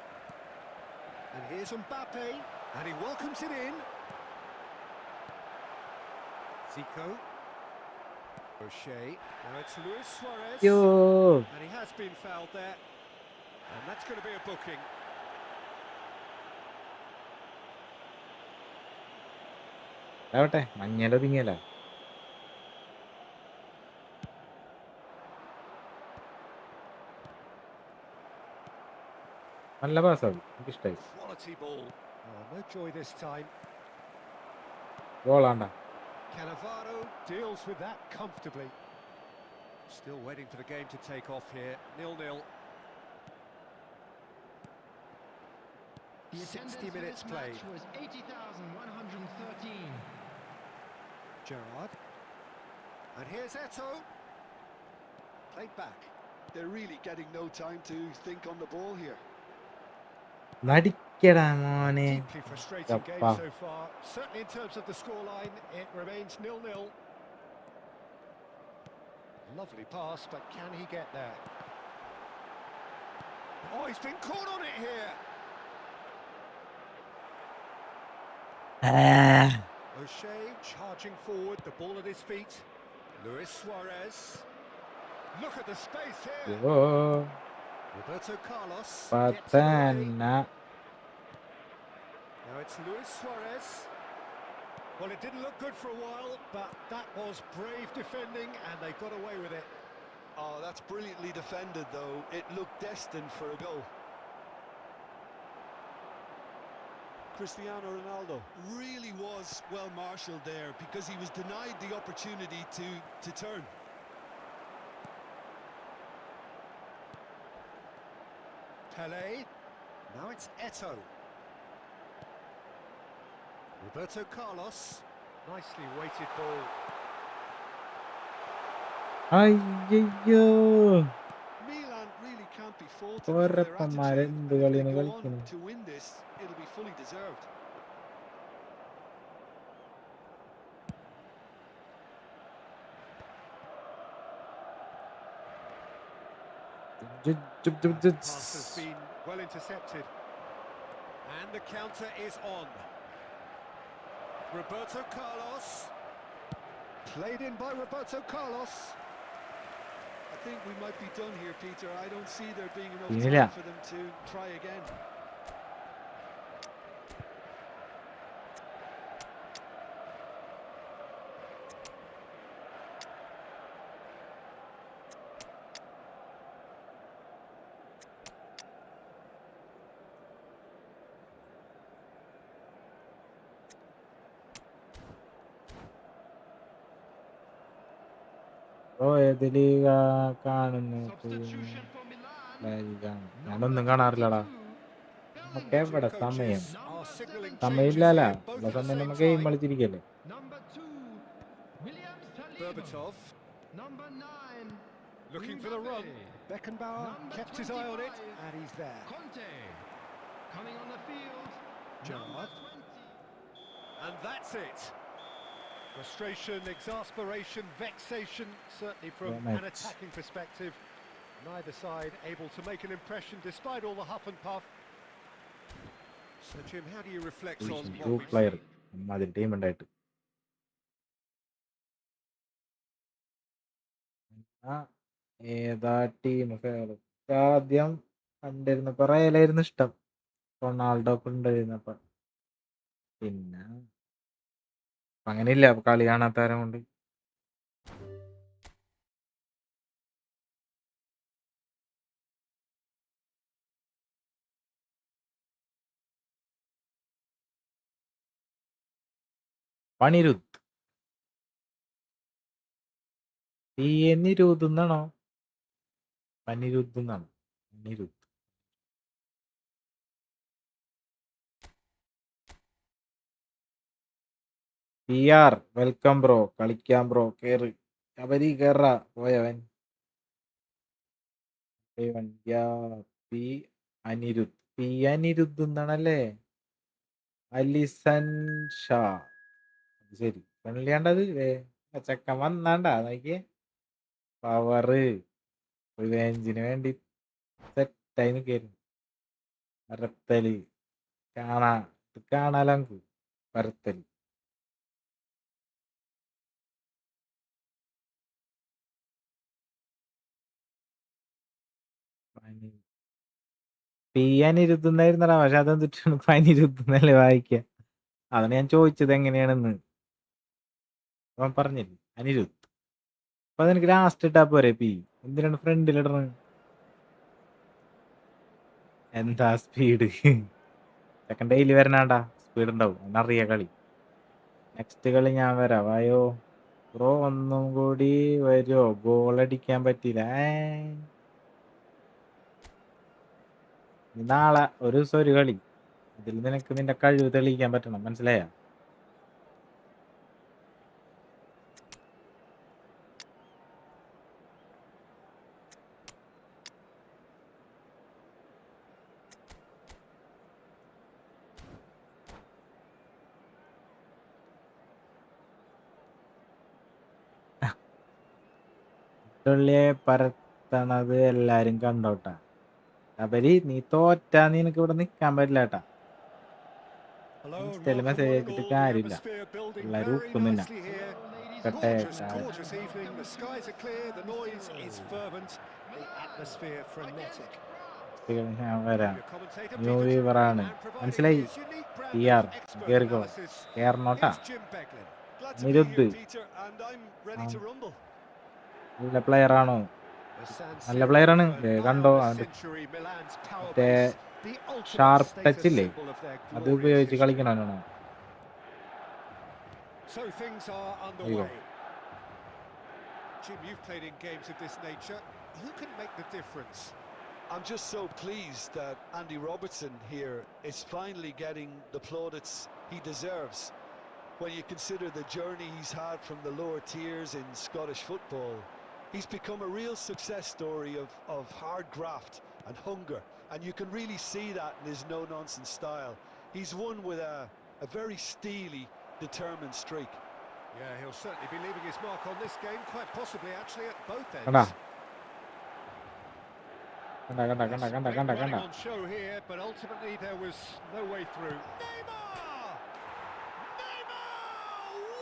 And here's Mbappe, and he welcomes it in. Zico. O'Shea. Now it's Luis Suarez. Yo. And he has been fouled there. And that's going to be a booking. ആവട്ടെ മഞ്ഞളൊതുങ്ങിയല്ല. നല്ല പാസ്സാവും, എനിക്കിഷ്ടായി. Quality ball. Oh, no joy this time. ഗോളാണ്ട. Cannavaro deals with that comfortably. Still waiting for the game to take off here. 0-0. 60 minutes played. Was 80,113. Gerrard. And here's Eto'o. Played back. They're really getting no time to think on the ball here. നടിക്കടാ മോനെ. Deeply frustrating game so far. Certainly in terms of the scoreline, it remains 0-0. Lovely pass, but can he get there? Oh, he's been caught on it here. O'Shea charging forward, the ball at his feet. Luis Suarez. Look at the space here. Roberto Carlos. Patana. Now it's Luis Suarez. Well, it didn't look good for a while, but that was brave defending, and they got away with it. Oh, that's brilliantly defended, though. It looked destined for a goal. Cristiano Ronaldo really was well marshalled there because he was denied the opportunity to turn. Pele. Now it's Eto'o. Roberto Carlos. Nicely weighted ball. അയ്യോ. Milan really can't be faulted for their ഓരപ്പന്മാരെ attitude. എന്ത് If കളിയാണ് they go കളിക്കുന്നത്. on to win this, it'll be fully deserved. Pass has been well intercepted. And the counter is on. Roberto Carlos. Played in by Roberto Carlos. I think we might be done here, Peter. I don't see there being enough ഇല്ല. time for them to try again. ഇതില് കാണുന്നത് ഞാനൊന്നും കാണാറില്ലടാ. നമുക്ക് എവിടെ സമയം, സമയമില്ലല്ല. ഉള്ള സമയം നമുക്ക് game കളിച്ചിരിക്കല്ലേ. Berbatov. Looking for the run. Beckenbauer kept his eye on it, and he's there. Coming on the field. Gerrard. And that's it. Frustration, exasperation, vexation, certainly from an Moment. attacking perspective. Neither side able to make an impression despite all the huff and puff. So, Jim, how do you reflect on what to we've player seen? അതിൽ team ഉണ്ടായിട്ട് ആ ഏതാ team favourite? ആദ്യം കണ്ടിരുന്നപ്പോ റയലായിരുന്നു ഇഷ്ടം, Ronaldo ഒക്കെ ഉണ്ടായിരുന്നപ്പോ. പിന്നെ അങ്ങനെയില്ല, കളി കാണാത്തവരെ കൊണ്ട്. പണിരുത് നിരുത് എന്നാണോ പനിരുത് എന്നാണോ? പനിരുത്. PR വെൽക്കം ബ്രോ, കളിക്കാം ബ്രോ, കേറ് അവരി കേറ പോയവൻ. പി അനിരുദ്ധ്, പി അനിരുദ്ധ് എന്നാണല്ലേ? അലിസൻ ഷാ, അത് ശരി. ഫ്രണ്ട്ലിയാണ്ടത് ചെക്കൻ വന്നാണ്ടാ നോക്കിയേ. പവറ് റിവെഞ്ചിന് വേണ്ടി സെറ്റായി നിൽക്കായിരുന്നു. പരത്തല് കാണാലോ നമുക്ക്, പരത്തല്. പി അനിരുദ്ധന്നായിരുന്നടാ, പക്ഷെ അതെന്തിട്ടാണ് പനിരുദ്ധന്നല്ലേ വായിക്ക. അതാണ് ഞാൻ ചോദിച്ചത് എങ്ങനെയാണെന്ന്. അവൻ പറഞ്ഞില്ലേ അനിരുദ്ധ്. അപ്പൊ അതെനിക്ക് ലാസ്റ്റ് ഇട്ടാ പോരെ പി? എന്തിനാണ് ഫ്രണ്ടിലിടണ്? എന്താ സ്പീഡ്? സെക്കൻഡ് ഡേയിൽ വരണാണ്ടാ, സ്പീഡ് ഉണ്ടാവും, എന്നറിയാ കളി. നെക്സ്റ്റ് കളി ഞാൻ വരാം, വായോ ബ്രോ. ഒന്നും കൂടി വരുമോ? ഗോൾ അടിക്കാൻ പറ്റില്ല. നാളെ ഒരു ദിവസം ഒരു കളി, അതിൽ നിനക്ക് നിന്റെ കഴിവ് തെളിയിക്കാൻ പറ്റണം, മനസ്സിലായ? തുള്ളിയെ പരത്തണത് എല്ലാരും കണ്ടോട്ടാ. അവര് നീ തോറ്റാ നിനക്ക് ഇവിടെ നിക്കാൻ പറ്റില്ല കേട്ടാ. Hello and ഇൻസ്റ്റയില് welcome മെസ്സേജ് one and അയച്ചിട്ട് all. The കാര്യമില്ല, atmosphere building പിള്ളേര് very ഉക്കുന്നില്ല. nicely here. Gorgeous, കട്ടേട്ടാ. gorgeous evening. The skies are clear, the noise is fervent, the atmosphere frenetic. ഞാൻ വരാം. Your commentator new Peter വീവറാണ്, and providing മനസ്സിലായി? his unique brand PR of expert കേറിക്കോ, analysis. കേറണോട്ടാ. Here's Jim Beglin. Glad to be here, Anirudh Peter, and I'm ready to rumble. നല്ല player ആണോ? The San നല്ല Siro player ആണ്. of an കണ്ടോ eye of the അവന്റെ century, Milan's power മറ്റേ base, the ultimate sharp touch status ഇല്ലേ, symbol of their അത് glorious ഉപയോഗിച്ച് history. കളിക്കണോ? So things are അയ്യോ, underway. Jim, you've played in games of this nature. Who can make the difference? I'm just so pleased that Andy Robertson here is finally getting the plaudits he deserves. When you consider the journey he's had from the lower tiers in Scottish football, he's become a real success story of hard graft and hunger, and you can really see that in his no-nonsense style. He's won with a very steely, determined streak. Yeah, he'll certainly be leaving his mark on this game, quite possibly actually at both കണ്ടാ ends. കണ്ടാ കണ്ടാ കണ്ടാ Yes, കണ്ടാ great കണ്ടാ running കണ്ടാ. on show here, but ultimately there was no way through. Neymar! Neymar!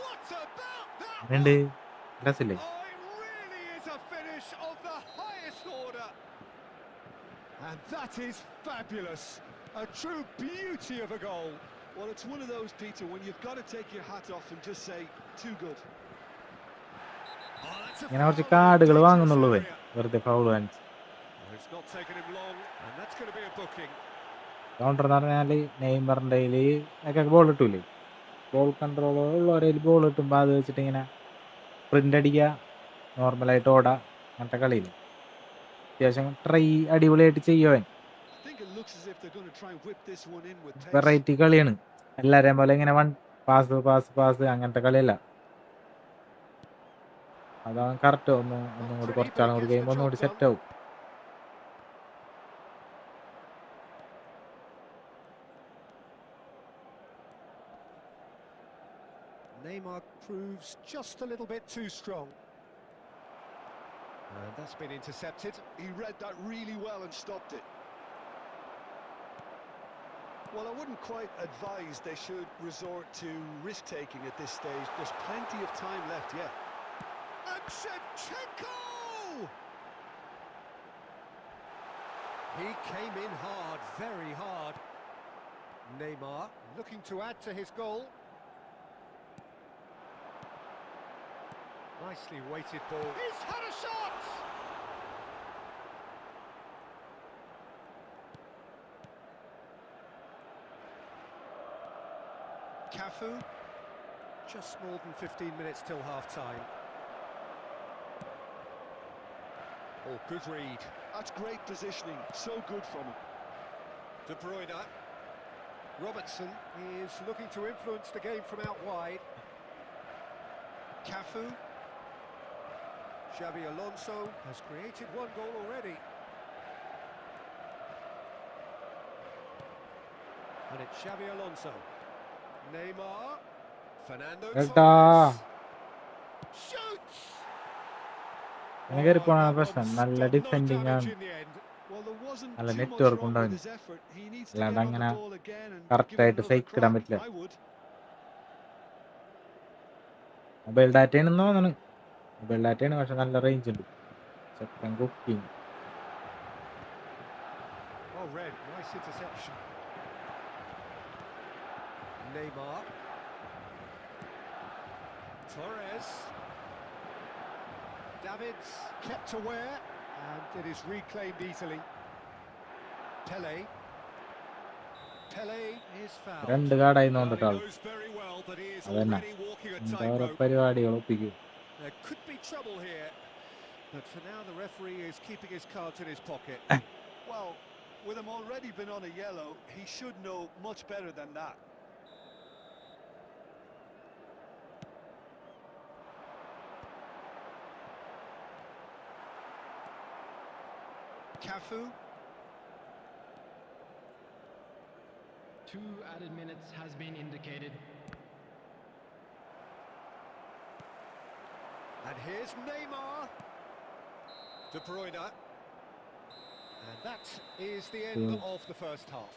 What about that അങ്ങനെയുണ്ട്, one? രസമില്ലേ? Oh, it really is a finish of the highest order. And that is fabulous. A true beauty of a goal. Well, it's one of those, Peter, when you've got to take your hat off and just say, too good. Oh, that's a ഇങ്ങനെ കുറച്ച് foul in a കാർഡുകൾ dangerous വാങ്ങുന്നുള്ളൂ area. വെറുതെ foul വാങ്ങിച്ച്. Well, it's not taken him long, and that's going to be a booking. Counter എന്ന് പറഞ്ഞാൽ നെയ്മറിൻ്റെ ഒക്കെ ball കിട്ടൂലേ, ball control ഉള്ളവരെ ബോൾ കിട്ടുമ്പോൾ അത് വെച്ചിട്ട് ഇങ്ങനെ പ്രിന്റ് അടിക്കുക, നോർമലായിട്ട് ഓടാ, അങ്ങനത്തെ കളിയിൽ അത്യാവശ്യം ട്രൈ അടിപൊളിയായിട്ട് ചെയ്യുവൻ. I think it looks as if they're going to try and whip this one in with pace. Variety കളിയാണ്, എല്ലാവരെയും പോലെ ഇങ്ങനെ വൺ പാസ് പാസ് പാസ് അങ്ങനത്തെ കളിയല്ല. അതാണ് കറക്റ്റ്. ഒന്നും Not കൂടി pretty, but കുറച്ചാളും it കൂടി gets the കഴിയുമ്പോൾ ഒന്നും job കൂടി done. സെറ്റ് ആവും. Neymar proves just a little bit too strong. And that's been intercepted. He read that really well and stopped it. Well, I wouldn't quite advise they should resort to risk-taking at this stage. There's plenty of time left yet. And Shevchenko! He came in hard, very hard. Neymar looking to add to his goal. Nicely weighted ball. He's had a shot! Cafu. Just more than 15 minutes till half-time. Oh, good read. That's great positioning. So good from him. De Bruyne. Robertson is looking to influence the game from out wide. Cafu. Xabi Alonso has created one goal already. And it's Xabi Alonso. Neymar. Fernando Torres. Shoots! അങ്ങനെ കയറി പോകാനാണ് പ്രശ്നം. നല്ല defending ആണ്, Well, there wasn't നല്ല too much network wrong with ഉണ്ടാവും. his effort. He needs to അല്ലാണ്ട് get on the അങ്ങനെ ball again and correct give it ആയിട്ട് another സൈക്ക് ഇടാൻ crack. പറ്റില്ല. I would. മൊബൈൽ ഡാറ്റയാണെന്ന് തോന്നുന്നു. മൊബൈൽ ഡാറ്റയാണ്, പക്ഷെ നല്ല റേഞ്ച് ഉണ്ട്. ചെക്കൻ cooking. Oh, red, nice interception. Neymar. Torres. Davids kept aware, and it is reclaimed easily. Pele. Pele is fouled. രണ്ട് കാർഡായി നോന്നിട്ട് He all knows very well that he is അതന്നെ already walking a എന്താ ഓരോ tightrope. പരിപാടികൾ ഒപ്പിക്കും. There could be trouble here, but for now the referee is keeping his cards in his pocket. Well, with him already been on a yellow, he should know much better than that. Cafu. 2 added minutes has been indicated. And here's Neymar. De Bruyne. And that is the end of the first half.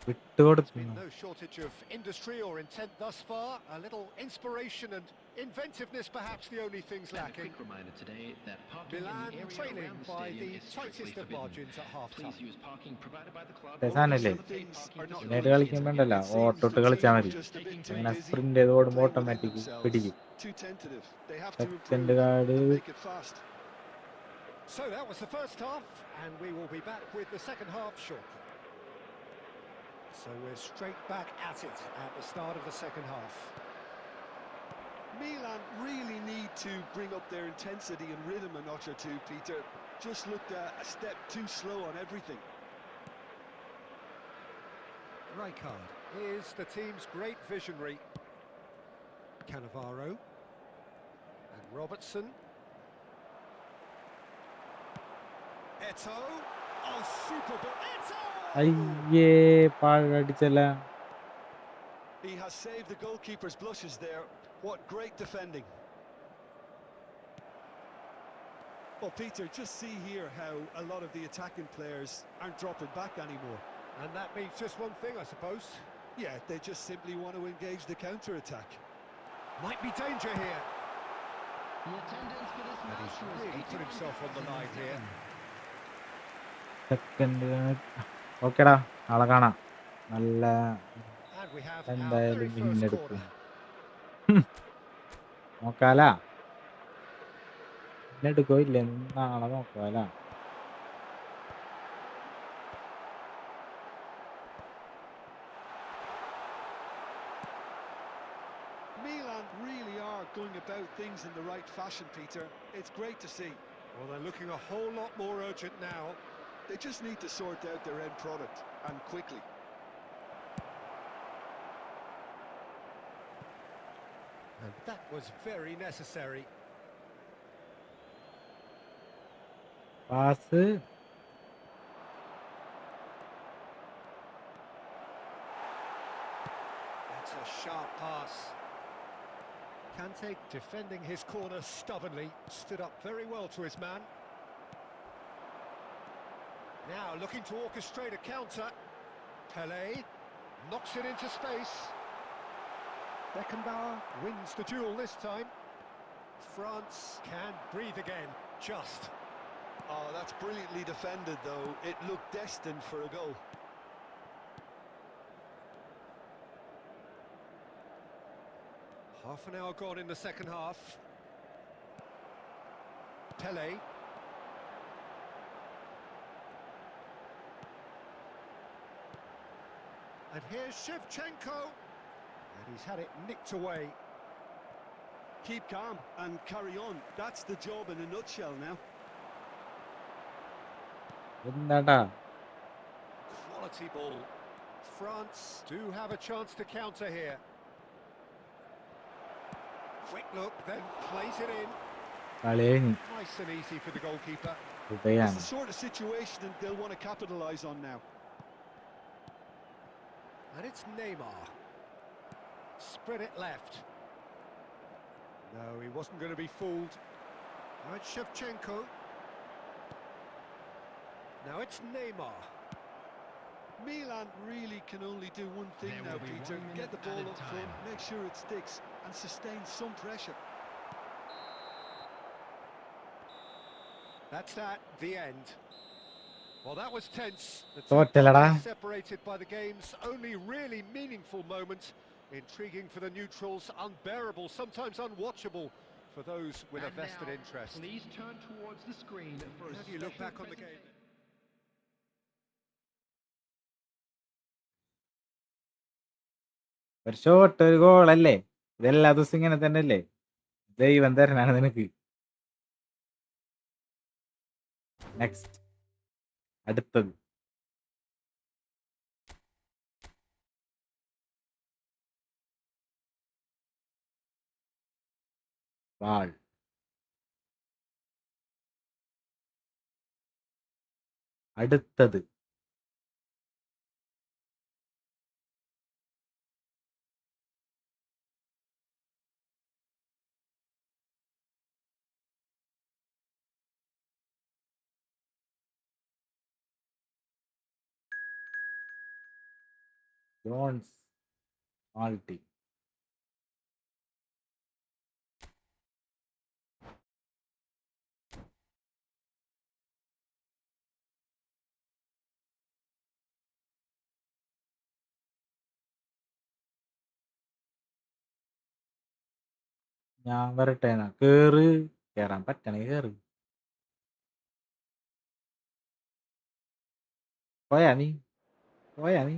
There's വിട്ടുകൊടുക്കുന്നു. been no shortage of industry or intent thus far. A little inspiration and inventiveness, perhaps the only things And a lacking. quick reminder today that parking in Milan the area trailing around the by stadium the is strictly tightest of forbidden. margins at half-time. Please use parking provided by the club. സാധനല്ലേ Some things are not നേരിട്ട് really. കളിക്കുമ്പോണ്ടല്ല It seems ഓട്ടോട്ട് the കളിച്ചാൽ team മതി. are just a bit too അങ്ങനെ busy, sprint ചെയ്ത് ഓടുമ്പോൾ playing within automatic themselves. പിടിക്കും. Too tentative. They have to second improve card and make it fast. So that was the first half, and we will be back with the second half shortly. So we're straight back at it at the start of the second half. Milan really need to bring up their intensity and rhythm a notch or two, Peter. Just looked a step too slow on everything. Rijkaard is the team's great visionary. Cannavaro. And Robertson. Eto'o. Oh, super ball. Eto'o! അയ്യേ പാഴടിച്ചല്ല. He has saved the goalkeeper's blushes there. What great defending. Well, Peter, just see here how a lot of the attacking players aren't dropping back anymore. And that means just one thing, I suppose. Yeah, they just simply want to engage the counter-attack. Might be danger here. The attendance for this And match he's was really put himself on the line here. Second ഓക്കെടാ, നാളെ കാണാം. നല്ല And we have our എന്തായാലും very first വിന്നെടുക്കും. corner. നോക്കാലാ, വിന്നെടുക്കോ ഇല്ലേ നാളെ നോക്കാലാ. Milan really are going about things in the right fashion, Peter. It's great to see. Well, they're looking a whole lot more urgent now. They just need to sort out their end product, and quickly. And that was very necessary. Pass That's a sharp pass. Kante defending his corner stubbornly, stood up very well to his man. Now looking to orchestrate a counter. Pelé knocks it into space. Beckenbauer wins the duel this time. France can breathe again, just. Oh, that's brilliantly defended, though. It looked destined for a goal. Half an hour gone in the second half. Pelé. And here's Shevchenko. And he's had it nicked away. Keep calm and carry on. That's the job in a nutshell now. എന്താടാ Quality ball. France do have a chance to counter here. Quick look, then plays it in. കളി കഴിഞ്ഞു Nice and easy for the goalkeeper. It's ഹൃദയാണ് the sort of situation that they'll want to capitalise on now. And it's Neymar. Spread it left. No, he wasn't going to be fooled. Now it's Shevchenko. Now it's Neymar. Milan really can only do one thing There now, will be Peter. 1 minute Get the at ball a up front, time. make sure it sticks and sustain some pressure. That's at the end. Well, that was tense. The two തോറ്റല്ലടാ parties separated by the game's only really meaningful moment. Intriguing for the neutrals, unbearable, sometimes unwatchable for those with a And vested now, interest. Please turn towards the screen for a How do you look special back on the game? presentation. ഒരു shot ഒരു ഗോളല്ലേ ഇതെല്ലാ ദിവസം ഇങ്ങനെ തന്നെയല്ലേ ദൈവം തരനാണ് നിനക്ക് next അടുത്തത് വാൾ അടുത്തത് ജോൺസ് ആൾട്ടി ഞാൻ വരട്ടെ കേറ് കേറാൻ പറ്റണേ കേറ് പോയാ നീ പോയാ നീ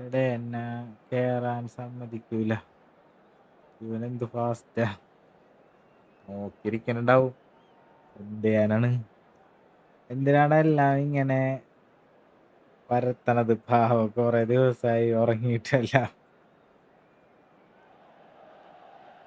എടേ എന്നെ കേറാൻ സമ്മതിക്കൂല ഇവനെന്ത് ഫാസ്റ്റാ നോക്കിയിരിക്കണുണ്ടാവും എന്ത് ചെയ്യാനാണ് എന്തിനാണ് എല്ലാം ഇങ്ങനെ പരത്തണത് പാവം കൊറേ ദിവസമായി ഉറങ്ങിയിട്ടല്ല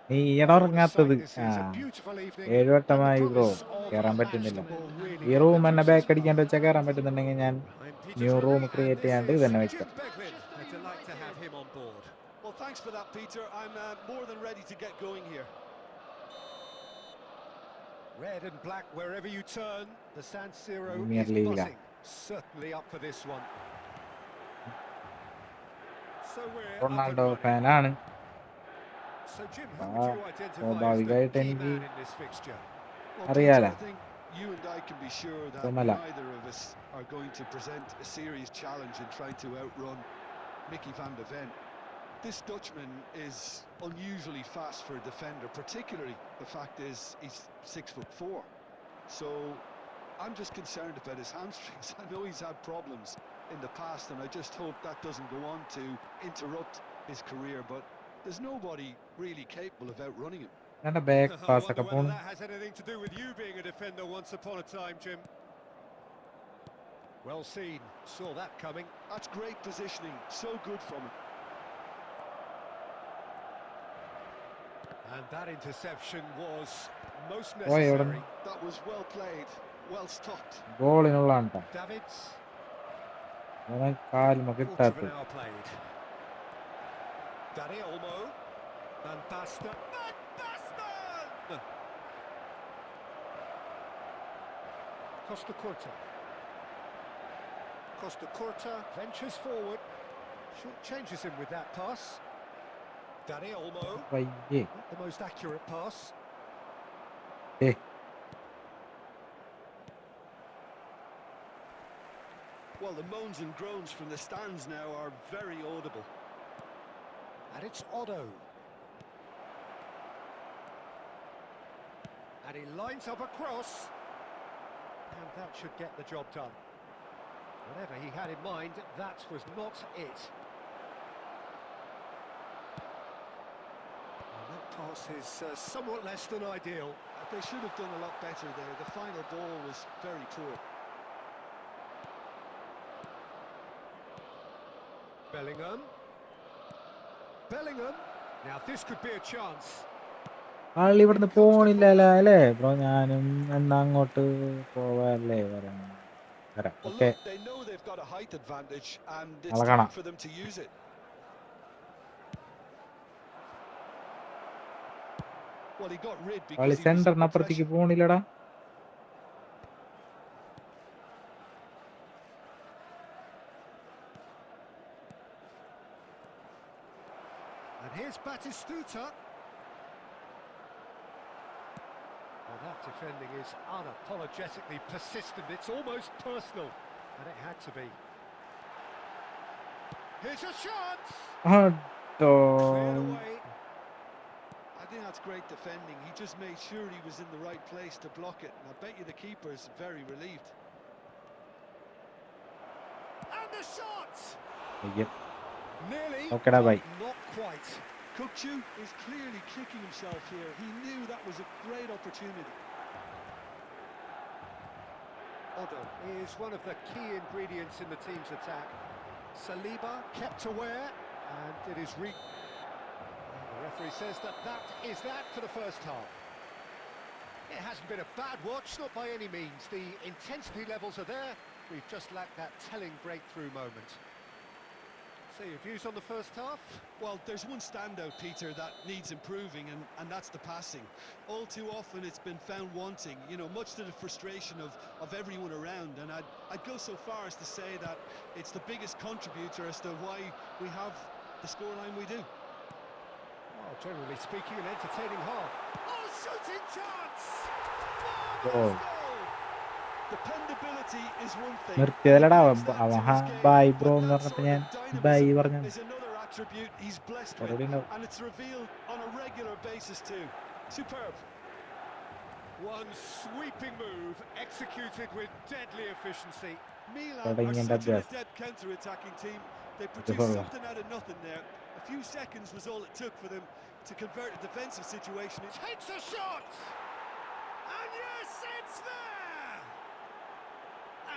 നീ ഈയിടെ Oh, what a ഉറങ്ങാത്തത് sight this is. A beautiful evening. 7 And the വട്ടമായി ബ്രോ promise of കേറാൻ പറ്റുന്നില്ല basketball really ഈ getting റൂം the എന്നെ juices ബാക്ക് അടിക്കാണ്ട് flowing. വെച്ചാൽ കയറാൻ പറ്റുന്നുണ്ടെങ്കിൽ ഞാൻ I'm Peter new room Drury, and create this ചെയ്യാണ്ട് is തന്നെ വെക്കാം Jim Beglin. A delight to have him on board. Well, thanks for that, Peter. I'm more than ready to get going here. Red and black wherever you turn. The San Siro Premier is League. buzzing. Certainly up for this one. So we're up and Ronaldo running. ഫാനാണ് So Jim, who would you identify as the സ്വാഭാവികമായിട്ട് key എനിക്ക് man in this fixture? Well, അറിയാലോ Peter, I think you and I can be sure that Tomala. neither of us are going to present a serious challenge in trying to outrun Mickey van de Ven. This Dutchman is unusually fast for a defender, particularly the fact is he's 6'4". So I'm just concerned about his hamstrings. I know he's had problems in the past, and I just hope that doesn't go on to interrupt his career. But there's nobody really capable of outrunning him. എന്റെ back I pass wonder ഒക്കെ whether പോണു that has anything to do with you being a defender once upon a time, Jim. Well seen. Saw that coming. That's great positioning. So good from him. And that interception was most Why, necessary. That was well played, well stopped. ഗോളിനുള്ളതാണ് കേട്ടോ. Davids, അവൻ കാലുമ quarter of കിട്ടാത്ത. an hour played. Dani Olmo, Van Basten. Van Basten! Costa Curta. Costa Curta ventures forward. Short changes him with that pass. Dani Olmo, പയ്യെ. not the most accurate pass. Well, the moans and groans from the stands now are very audible. And it's Otto. And he lines up a cross. And that should get the job done. Whatever he had in mind, that was not it. And that pass is somewhat less than ideal. They should have done a lot better there. The final ball was very poor. Bellingham. Now this could be a chance. ആള് ഇവിടുന്ന് പോണില്ലല്ലോ അല്ലേ bro? ഞാനും എന്നാ അങ്ങോട്ട് പോവാല്ലേ വരാം. Well, okay, look, they know they've got a height advantage, and it's നാളെ time കാണാം. for them to use it. Well, he got rid because കളി he was under സെന്ററിനപ്പുറത്തേക്ക് pressure. പോണില്ലടാ. And here's Batistuta. Well, that defending is unapologetically persistent. It's almost personal. And it had to be. Here's a shot! അട്ടോ. Cleared away. I think that's great defending. He just made sure he was in the right place to block it, and I bet you the keeper is very relieved. And the shot! അയ്യോ. Nearly, Okay, bye. but not quite. Kukçu is clearly kicking himself here. He knew that was a great opportunity. Otto is one of the key ingredients in the team's attack. Saliba kept aware, and it is the referee says that is that for the first half. It hasn't been a bad watch, not by any means. The intensity levels are there. We've just lacked that telling breakthrough moment. So your views on the first half? Well, there's one standout, Peter, that needs improving, and that's the passing. All too often it's been found wanting, you know, much to the frustration of everyone around, and I'd go so far as to say that it's the biggest contributor as to why we have the scoreline we do. Well, generally speaking, an entertaining half. Oh, shooting chance! Oh. Dependability is one thing. നിർത്തിയതല്ലടാ He brings that to his game, bye but bro എന്ന് that പറഞ്ഞപ്പോ sort ഞാൻ of bye dynamism പറഞ്ഞു. is another attribute he's blessed with, Already know. and it's revealed on a regular basis too. Superb. One sweeping move executed with deadly efficiency. Milan Starting are in such an that adept counter-attacking team. They Before produced that. something out of nothing there. A few seconds was all it took for them to convert a defensive situation. Takes a shot! And yes, it's there!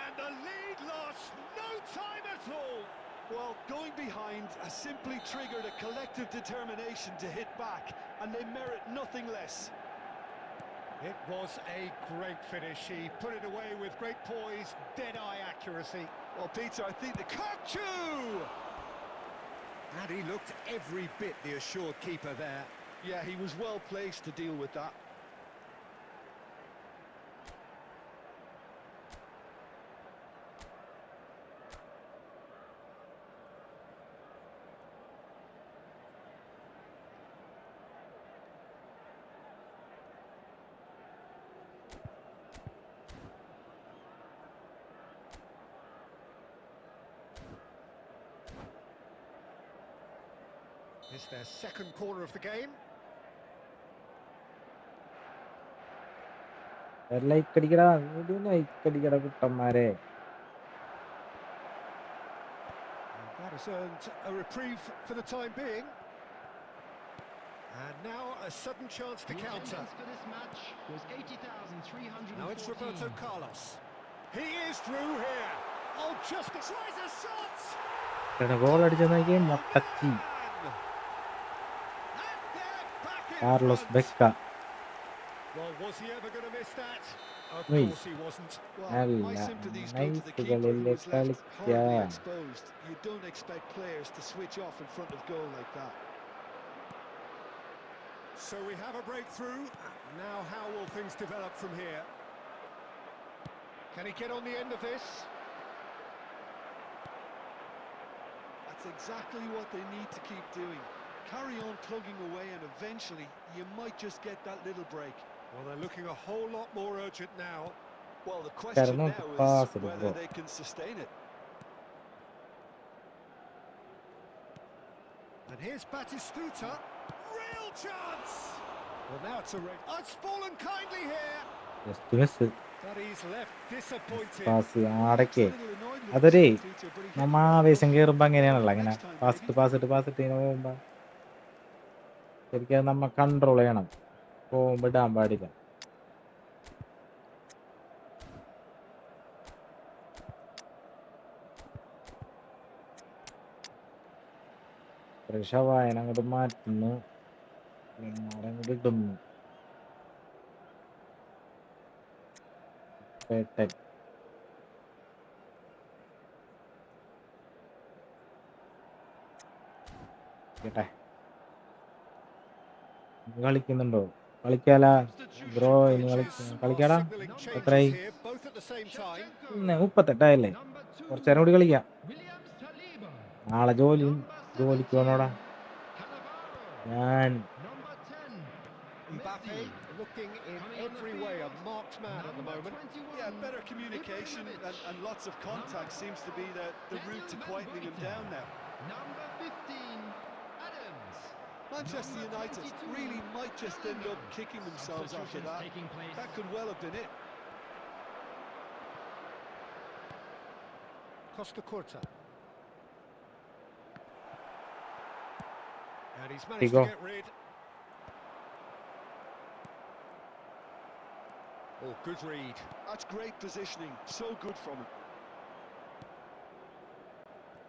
And the lead lost no time at all. Well, going behind has simply triggered a collective determination to hit back, and they merit nothing less. It was a great finish. He put it away with great poise, dead-eye accuracy. Well, Peter, I think the Kukçu! And he looked every bit the assured keeper there. yeah, he was well placed to deal with that. It's their second corner of the game. Like അടിക്കടാ, like അടിക്കടാ കുട്ടന്മാരെ. And that has earned a reprieve for the time being. And now a sudden chance to The counter. attendance for this match was 80,314. Now it's Roberto Carlos. He is through here. Oh, just tries a shot. Goal അടിച്ചു നോക്കിയേ, മൊട്ടച്ചി. And they're back Carlos runs. Becca. Well, was he ever going to miss that? Of Nice. course he wasn't. Well, my അല്ല sympathies go to the keeper നൈസുകളിൽ who was left horribly കളിക്കാം. exposed. You don't expect players to switch off in front of goal like that. So we have a breakthrough. Now how will things develop from here? Can he get on the end of this? That's exactly what they need to keep doing. Carry on plugging away and eventually you might just get that little break. Well, they're looking a whole lot more urgent now. Well, the question Carno now pass is it, whether bro. they can sustain it. And here's Batistuta. Real chance! Well, now it's a race. Oh, it's fallen kindly here. Just miss. But he's left disappointed. Pass Looks a ആടക്കെ little annoyed with അതൊരു the substitute, but he hit നമ്മ the ball ആവേശം well. കയറുമ്പോ അങ്ങനെയാണല്ലോ ഇങ്ങനെ Next time, പാസിട്ട് maybe. പാസിട്ട് ഇങ്ങനെ പോകുമ്പോ ശരിക്കും അത് നമ്മ കൺട്രോൾ ചെയ്യണം. പോകുമ്പോ ഇടാൻ പാടില്ല. പ്രഷവായന അങ്ങോട്ട് മാറ്റുന്നു, അങ്ങോട്ട് ഇടുന്നു. പേട്ടൻ കേട്ടെ കളിക്കുന്നുണ്ടോ? കളിക്കാലാ ബ്രോ, ഇനി കളിക്കാടാ. Signalling changes എത്രയായി? here, both at the same time. 38 കുറച്ചേരം കൂടി കളിക്കാം. Williams Saliba. നാളെ ജോലിക്ക് Number പോകണോടാ 17, Cannavaro. ഞാൻ. Number 10, Mbappe Messi. looking in Coming on the every way a field, marked man at the number moment. 21, Yeah, better communication and lots of contact seems to be the route to quietening him down now. Number 15, Adams. Manchester Number United 22, really might just end up kicking themselves after Substitutions that. taking place. That could well have been it. Costa Curta. And he's managed Go. to get rid. Oh, good read. That's great positioning. So good from him.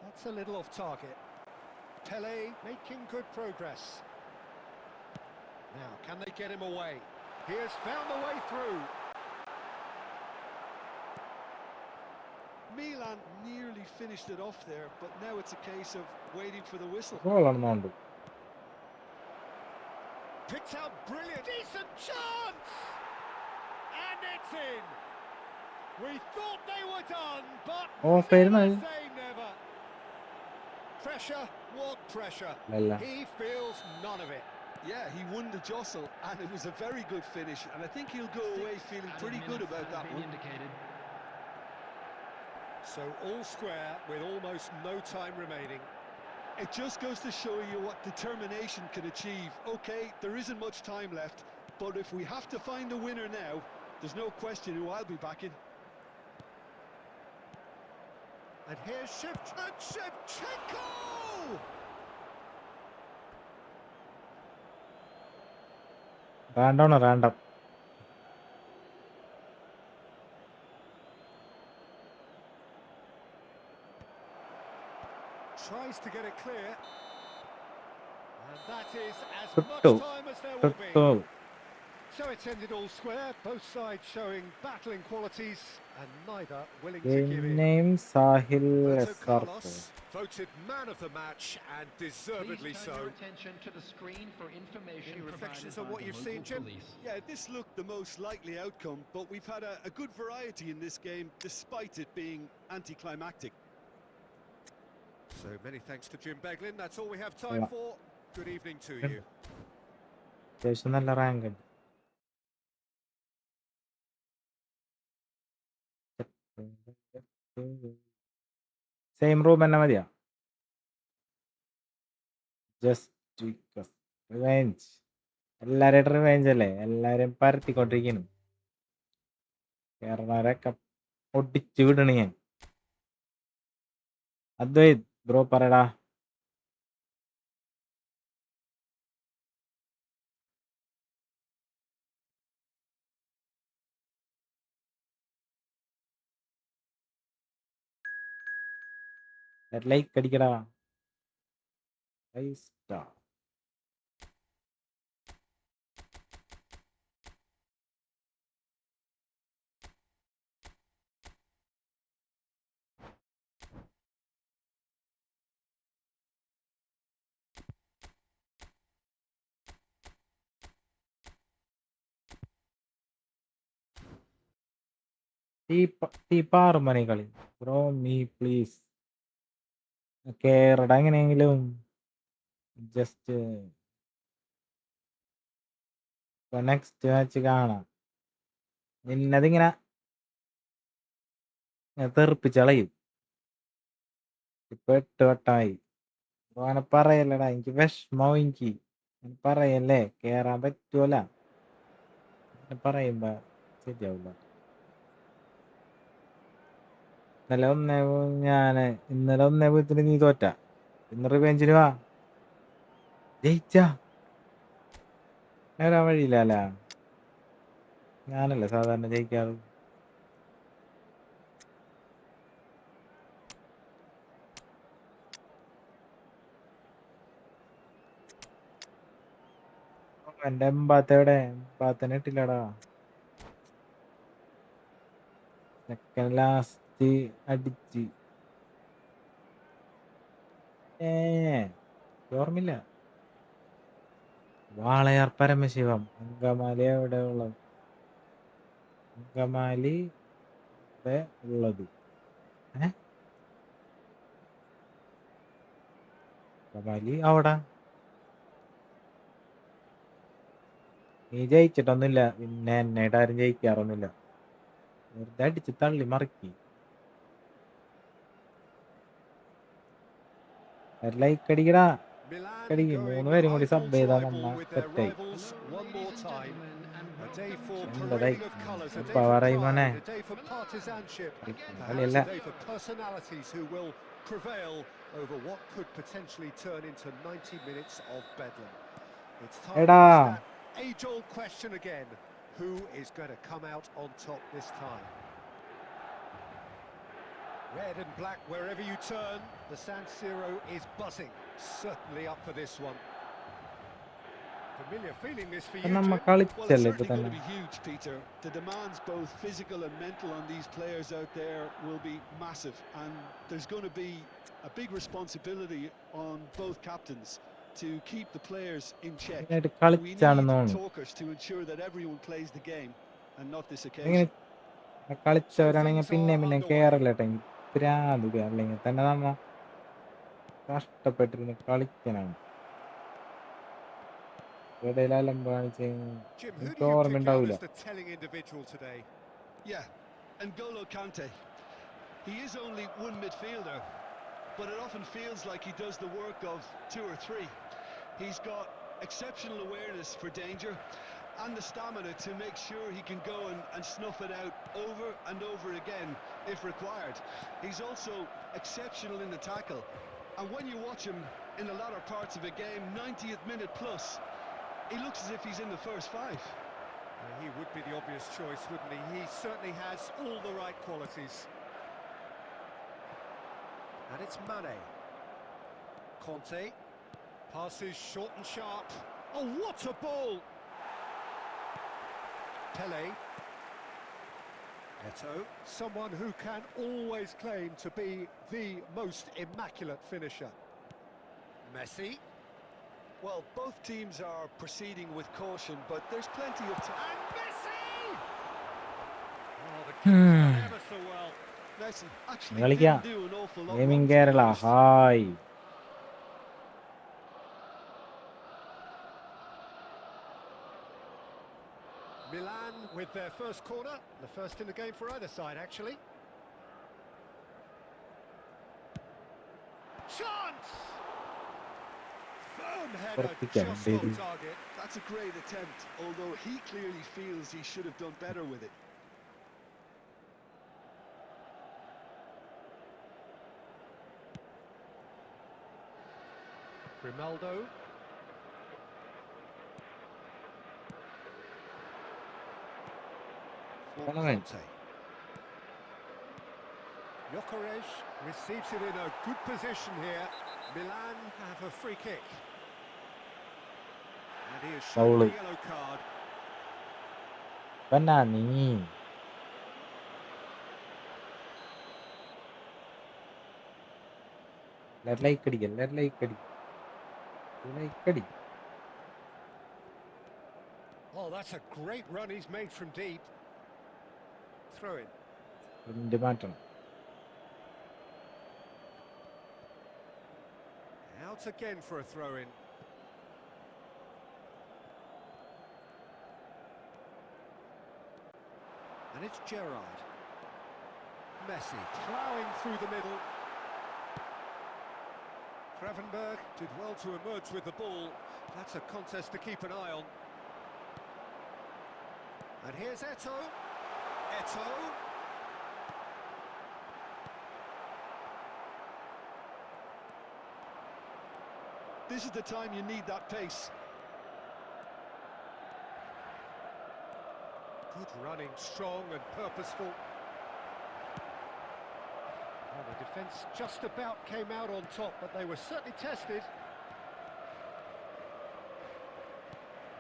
That's a little off target. Pele making good progress. Now, can they get him away? He has found the way through. Milan nearly finished it off there, but now it's a case of waiting for the whistle. ഗോളാണെന്നുണ്ട്. Picked out brilliant. Decent chance! And it's in. We thought they were done, but Offside never na. say never. Pressure, what pressure? അല്ല He feels none of it. Yeah, he won the jostle, and it was a very good finish, and I think he'll go away feeling pretty good about that one. Indicated. So all square with almost no time remaining. It just goes to show you what determination can achieve. Okay, there isn't much time left, but if we have to find the winner now, there's no question who I'll be backing. And here's Shevchenko! Random. Tries to get it clear. And that is as Tutto. much time as there will തൊട്ടോ be. So it's ended all square, both sides showing battling qualities and neither willing to give in. Name Sahil Roberto surf. Carlos voted man of the match and deservedly Please so. turn your attention to the screen for information Any provided reflections on by what the you've local seen, Jim? police. Yeah, this looked the most likely outcome, but we've had a good variety in this game, despite it being anticlimactic. So many thanks to Jim Beglin. That's all we have time Yeah. for. Good evening to you. അത്യാവശ്യം നല്ല rank ഉണ്ട്. Same room തന്നെ മതിയാ. Just revenge. എല്ലാരും revenge അല്ലേ, എല്ലാരും പരത്തിക്കൊണ്ടിരിക്കുന്നു. കേരളാരൊക്കെ ഒടിച്ചു വിടണ ഞാൻ. അദ്വൈത് ബ്രോ പറയടാ. ലൈക്ക് അടിക്കടാ. 5 സ്റ്റാർ. ഇപ്പൊ 6 മണി കളി ബ്രോ മീ പ്ലീസ് കേരള എങ്ങനെയെങ്കിലും ജസ്റ്റ് നെക്സ്റ്റ് മാച്ച് കാണാം. നിന്നതിങ്ങനെ തെറിപ്പിച്ചളയും. ഇപ്പൊ 8 വട്ടമായി. അങ്ങനെ പറയല്ലടാ, എനിക്ക് വിഷമാവും. എനിക്ക് പറയല്ലേ, കേറാൻ പറ്റുമല്ല. പറയുമ്പോ ശരിയാവില്ല. ഇന്നലെ 1-0 നീ തോറ്റ. ഇന്ന് റിവെഞ്ചിന് വാ. ജയിച്ചാ വരാൻ വഴിയില്ല. ഞാനല്ലേ സാധാരണ ജയിക്കാറ്. എന്റെ എവിടെ ഇട്ടില്ലടാ. സെക്കൻഡ് ലാസ്റ്റ് അടിച്ച് ഓർമ്മയില്ല. വാളയാർ പരമശിവം അങ്കമാലി എവിടെ ഉള്ളത്? അങ്കമാലി ഇവിടെ ഉള്ളത്. അങ്കമാലി അവിടെ. നീ ജയിച്ചിട്ടൊന്നുമില്ല. പിന്നെ എന്നായിട്ട് ആരും ജയിക്കാറൊന്നുമില്ല. വെറുതെ അടിച്ച് തള്ളി മറക്കി. ലൈക്ക് അടിക്കടാ. അടിക്ക്. 3 പേരും കൂടി സബ് ചെയ്താ നമ്മ സെറ്റായി. എന്തായി പറയുമോനെ? കളിയല്ല. എടാ Age-old question again. Who is going to come out on top this time? Red and black wherever you turn. The San Siro is buzzing. Certainly up for this one. Familiar feeling this for you, നമ്മ Jim? Well, it's കളിച്ചല്ലേ ഇപ്പൊ certainly going തന്നെ. to be huge, Peter. The demands, both physical and mental, on these players out there will be massive, and there's going to be a big responsibility on both captains to keep the players in check. ഇതിനായിട്ട് We കളിച്ചാണെന്ന് need തോന്നുന്നു. talkers to ensure that everyone plays the game, and not this ഇങ്ങനെ occasion. കളിച്ചവരാണെങ്കിൽ പിന്നെ കേറല്ലേട്ടെ. ഭ്രാന്ത്. അല്ലെങ്കിൽ തന്നെ നമ്മ കഷ്ടപ്പെട്ടിരുന്ന് കളിക്കാനാണ്. ഇടയിൽ അലമ്പ് കാണിച്ച് Jim, who എനിക്ക് do you ഓർമ്മ pick out ഉണ്ടാവൂല. as the telling individual today? Yeah, N'Golo Kante. He is only one midfielder, but it often feels like he does the work of 2 or 3. He's got exceptional awareness for danger and the stamina to make sure he can go and snuff it out over and over again if required. He's also exceptional in the tackle, and when you watch him in the latter parts of a game, 90th minute plus, he looks as if he's in the first 5. He would be the obvious choice, wouldn't he? He certainly has all the right qualities. And it's Mane. Conte. Passes short and sharp. Oh, what a ball! Pele. Eto'o, someone who can always claim to be the most immaculate finisher. Messi. Well, both teams are proceeding with caution, but there's plenty of time. And Messi! Oh, the keeper's done ever so well. Messi actually കളിക്കാം. didn't do an awful lot gaming wrong, to be Kerala honest. Hi. Milan with their first corner, the first in the game for either side, actually. Chance! Firm header just on target. That's a great attempt, although he clearly feels he should have done better with it. Grimaldo. For Conte. Gyökeres receives it in a good position here. Milan have a free kick. And he has shown Foul. the yellow card. Banani. Like അടി. Oh, that's a great run he's made from deep. Throw in. Print മാറ്റണം. Out again for a throw-in. And it's Gerrard. Messi ploughing through the middle. Gravenberg did well to emerge with the ball. That's a contest to keep an eye on. And here's Eto'o. Eto'o. This is the time you need that pace. Good running, strong and purposeful. Well, the defence just about came out on top, but they were certainly tested.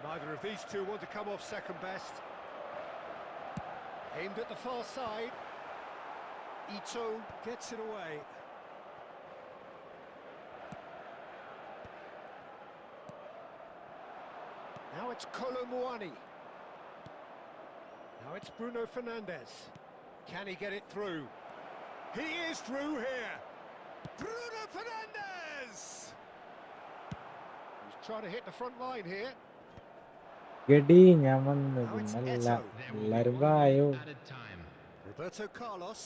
Neither of these two want to come off second best. Aimed at the far side. Eto'o gets it away. Now it's Kolo Muani. Now it's Bruno Fernandes. Can he get it through? He is through here. Bruno Fernandes! He's trying to hit the front line here. ഗഡി ഞാൻ വന്നു Now it's പിന്നല്ല Eto'o. എല്ലാരും വായോ. Added time. Roberto Carlos.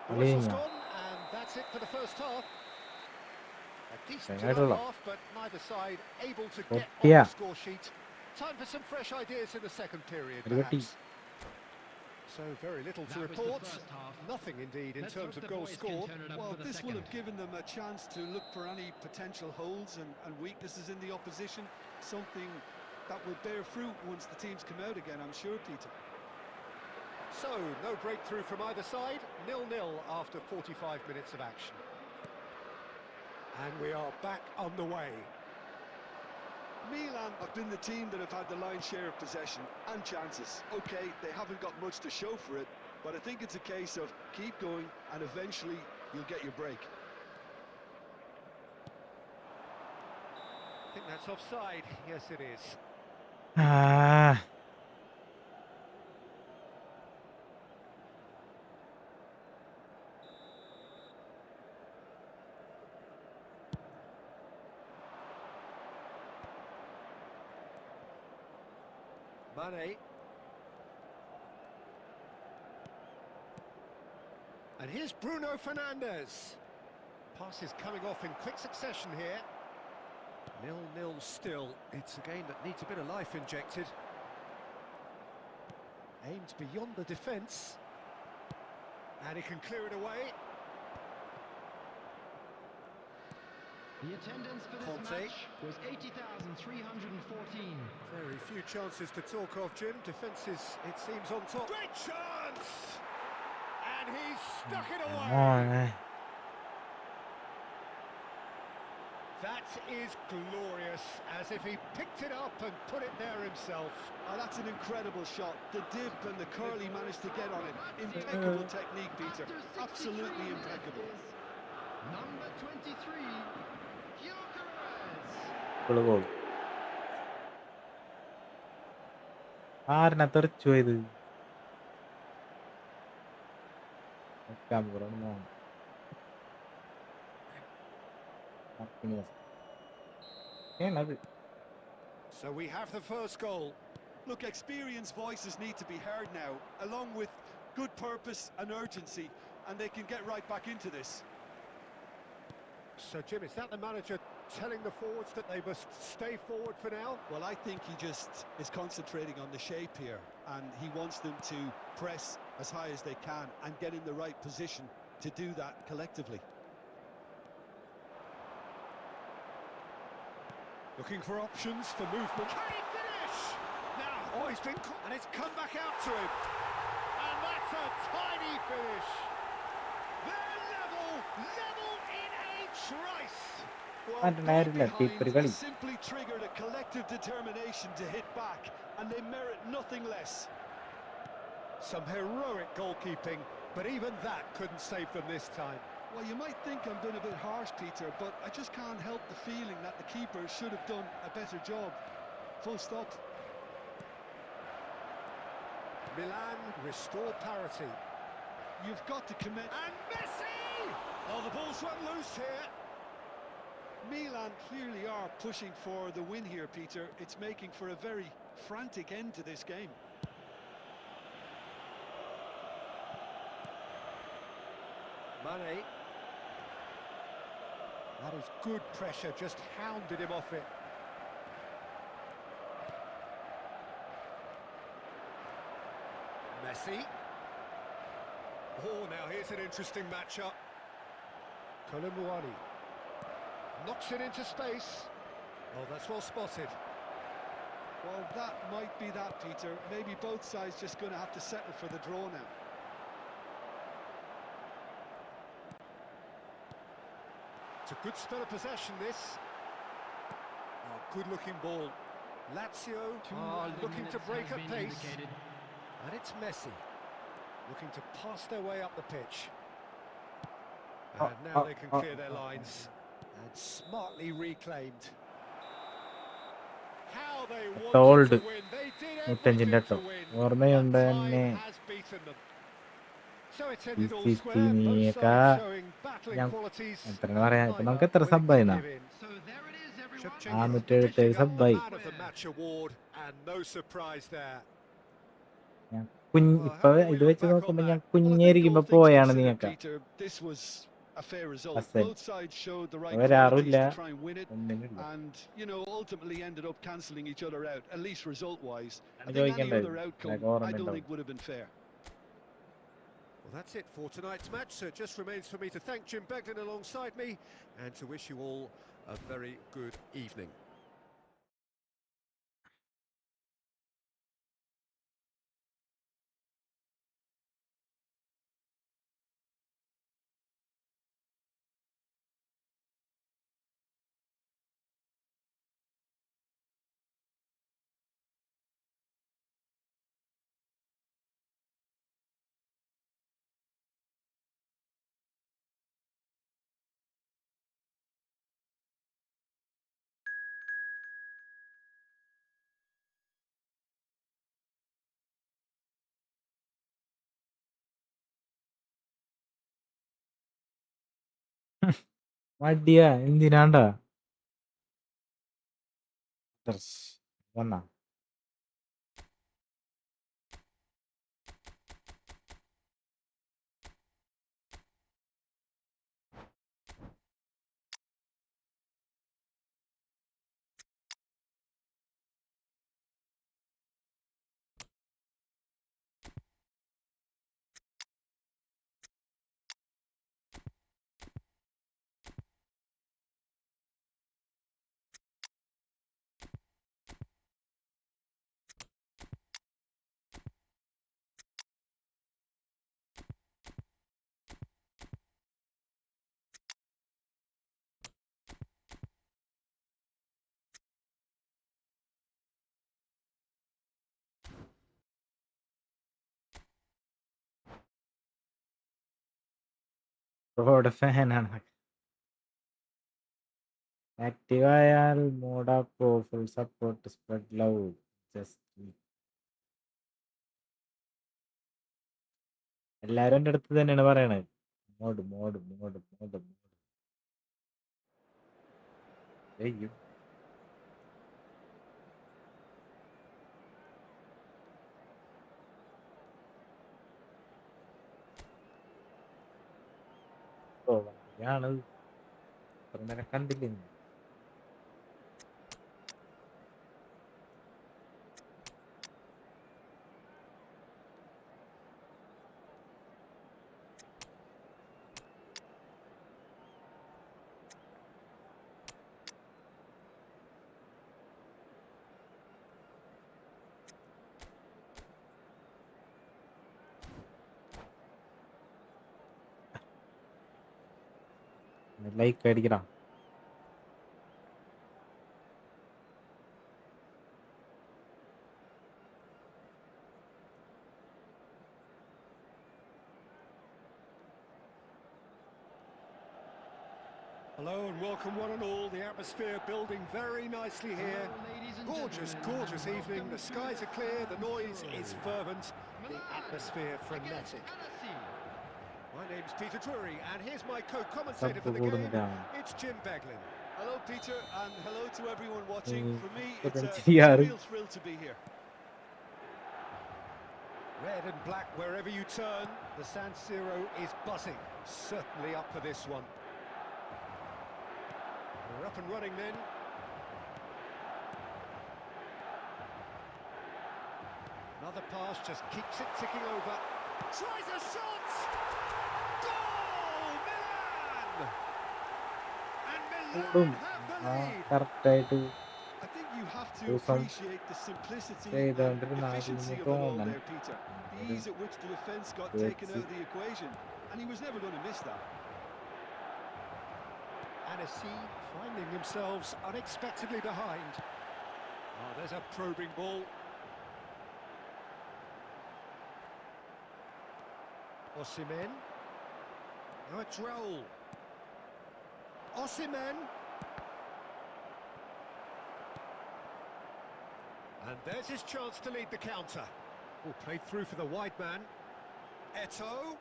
The Alina. whistle's gone, and that's it for the first half. A decent Venga, Rolo. half, but neither side able to get on Hostia. the score sheet. Time for some fresh ideas in the second period, Arrivati. perhaps. So very little to That was the report. first half. Nothing indeed in Let's terms hope of the goals boys can scored. turn it up Well, for the this will have second. given them a chance to look for any potential holes and weaknesses in the opposition. Something that will bear fruit once the teams come out again, I'm sure, Peter. So no breakthrough from either side. 0-0 after 45 minutes of action. And we are back on the way. Milan have been the team that have had the lion's share of possession and chances. OK, they haven't got much to show for it, but I think it's a case of keep going and eventually you'll get your break. I think that's offside. Yes, it is. Ah, Mane. And here's Bruno Fernandes. Pass is coming off in quick succession here. 0-0 still. It's a game that needs a bit of life injected. Aimed beyond the defence. And he can clear it away. The attendance for this Conte. match was 80,314. Very few chances to talk of, Jim. Defence is, it seems, on top. Great chance! And he's stuck it away. മോനെ. That is glorious, as if he picked it up and put it there himself. Oh, that's an incredible shot. The dip and the curl he managed to get on it. Impeccable technique, Peter. After 63 Absolutely minutes, impeccable. it is number 23, Gyökeres. ഇപ്പള് goal. ആരെന്നാ തെറിച്ചു പോയത്? നോക്കാം, ഇവരോട് നോക്കാം. ഏണത്? So we have the first goal. Look, experienced voices need to be heard now, along with good purpose and urgency, and they can get right back into this. So, Jim, is that the manager telling the forwards that they must stay forward for now? Well, I think he just is concentrating on the shape here, and he wants them to press as high as they can and get in the right position to do that collectively. Looking for options for movement. Can he finish? Now, oh, he's been and it's come back out to him. And that's a tiny finish. They're level in a trice. Well, And നേരില്ല, behind ടീപ്പര് കളി. has simply triggered a collective determination to hit back, and they merit nothing less. Some heroic goalkeeping, but even that couldn't save them this time. Well, you might think I'm being a bit harsh, Peter, but I just can't help the feeling that the keeper should have done a better job. Full stop. Milan restore parity. You've got to commit. And Messi! Oh, the ball's run loose here. Milan clearly are pushing for the win here, Peter. It's making for a very frantic end to this game. Mane. That is good pressure, just hounded him off it. Messi. Oh, now here's an interesting matchup. Kolomuani knocks it into space. Oh, that's well spotted. Well, that might be that, Peter. Maybe both sides just going to have to settle for the draw now. It's a good spell of possession, this. Oh, good-looking ball. Lazio are looking to break at pace. And it's Messi, looking to pass their way up the pitch. And now they can clear their lines. And smartly reclaimed. How they wanted to win. They did everything to win. But time has beaten them. So it's ended all square, both sides showing battling qualities. നമുക്ക് എത്ര സബ്ബായിനാ So there it is, everyone. $477 സബ്ബായി. Man of the match award, and no surprise there. ഇപ്പൊ ഇത് വെച്ച് നോക്കുമ്പോ ഞാൻ കുഞ്ഞേരിക്കുമ്പോ പോയാണ് നീയൊക്കെ Peter, this was a fair result. That's it. Both sides showed the right ഒരാറുമില്ല qualities to try and win it, ഒന്നിനില്ല and you know ultimately ended up cancelling each other out, at least result-wise. I ഞാൻ think any ചോദിക്കണ്ടേ other outcome, എനിക്ക് I don't ഓർമ്മയുണ്ടാവും think would have been fair. Well, that's it for tonight's match. So it just remains for me to thank Jim Beglin alongside me and to wish you all a very good evening. മടിയാ എന്തിനാണ്ടാ വന്നാ road ഫാനാണ് active ആയാൽ മോഡാക്കോ full support spread love just എല്ലാരും എൻ്റെ അടുത്ത് തന്നെയാണ് പറയണത് mode mode mode mode mode അയ്യോ ഓ ഞാണ് നേരം കണ്ടില്ലേ നീ? ലൈക്ക് അടിക്കണം Hello and welcome one and all. The atmosphere building very nicely here. Hello, ladies and Gorgeous, gentlemen, gorgeous and evening. welcome The to skies are clear, the noise is fervent. The atmosphere frenetic. My name's Peter Drury, and here's my co-commentator for the game. It's Jim Beglin. Hello, Peter, and hello to everyone watching. For me, it's a real thrill to be here. Red and black wherever you turn. The San Siro is buzzing. Certainly up for this one. We're up and running then. Another pass just keeps it ticking over. Tries a shot! Goal! Milan! And Milan have the lead! I think you have to appreciate the simplicity and efficiency of it all there, Peter. The ease at which the defence got taken out of the equation, and he was never going to miss that. Annecy finding themselves unexpectedly behind. Oh, there's a probing ball. Osimhen. Now it's Raul. Osimhen. And there's his chance to lead the counter. Oh, played through for the wide man. Eto'o.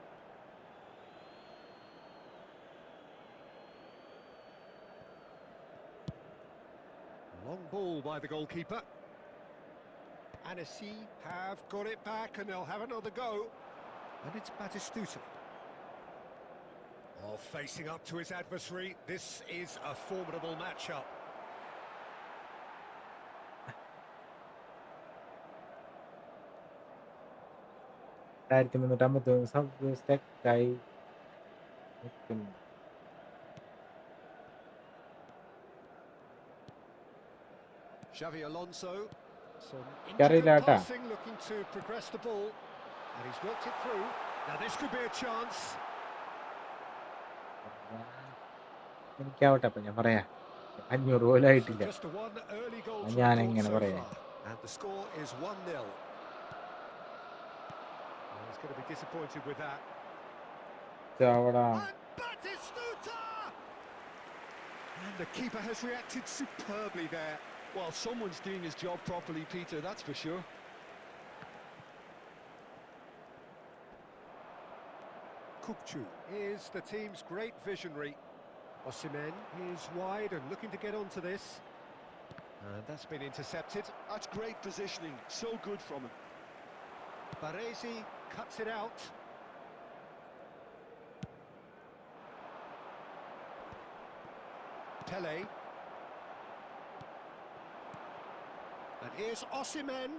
Long ball by the goalkeeper. Annecy have got it back and they'll have another go. And it's Batistuta. Oh, facing up to his adversary. This is a formidable matchup. Xavi Alonso, some intricate passing, looking to progress the ball, and he's worked it through. Now this could be a chance. So just a one early goal to report so far, and the score is 1-0. He's going to be disappointed with that. And Batistuta! And the keeper has reacted superbly there. Well, someone's doing his job properly, Peter, that's for sure. Kukçu is the team's great visionary. Osimhen is wide and looking to get onto this. And that's been intercepted. That's great positioning, so good from him. Baresi cuts it out. Pele. And here's Osimhen.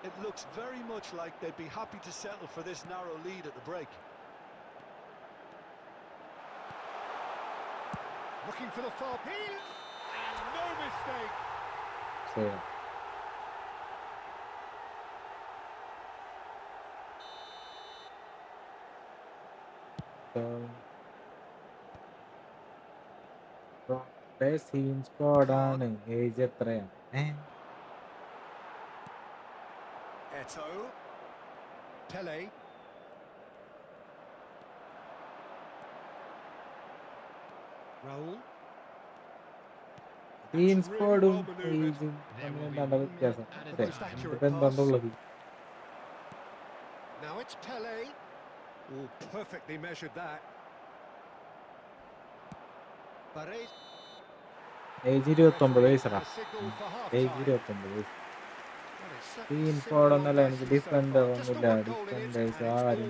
It looks very much like they'd be happy to settle for this narrow lead at the break. Looking for the far heel. And no mistake. Eto'o. Pele. Raul. Now it's Pele. Oh, perfectly measured that. Baresi. Age 29 വയസ്സാ. Age 29 വയസ്സ്. ടീംപോടൊന്നല്ല, എനിക്ക് defender ഒന്നുമില്ല. Defenders ആരും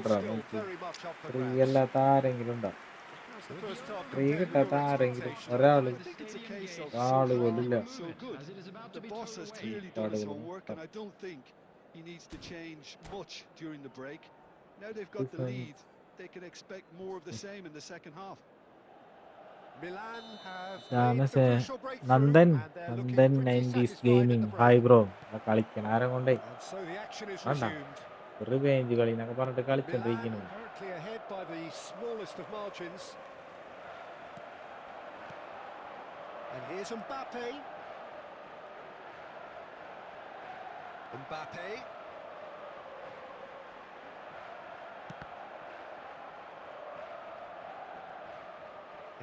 free അല്ലാത്ത ആരെങ്കിലും ഉണ്ടോ? Free കിട്ടാത്ത ആരെങ്കിലും ഒരാള് പോലില്ല. Nandan 90s gaming hi bro കളിക്കണ ആരെ കൊണ്ടേ വേണ്ട റിവേഞ്ച് കളി എന്നൊക്കെ പറഞ്ഞിട്ട് കളിച്ചോണ്ടിരിക്കുന്നു.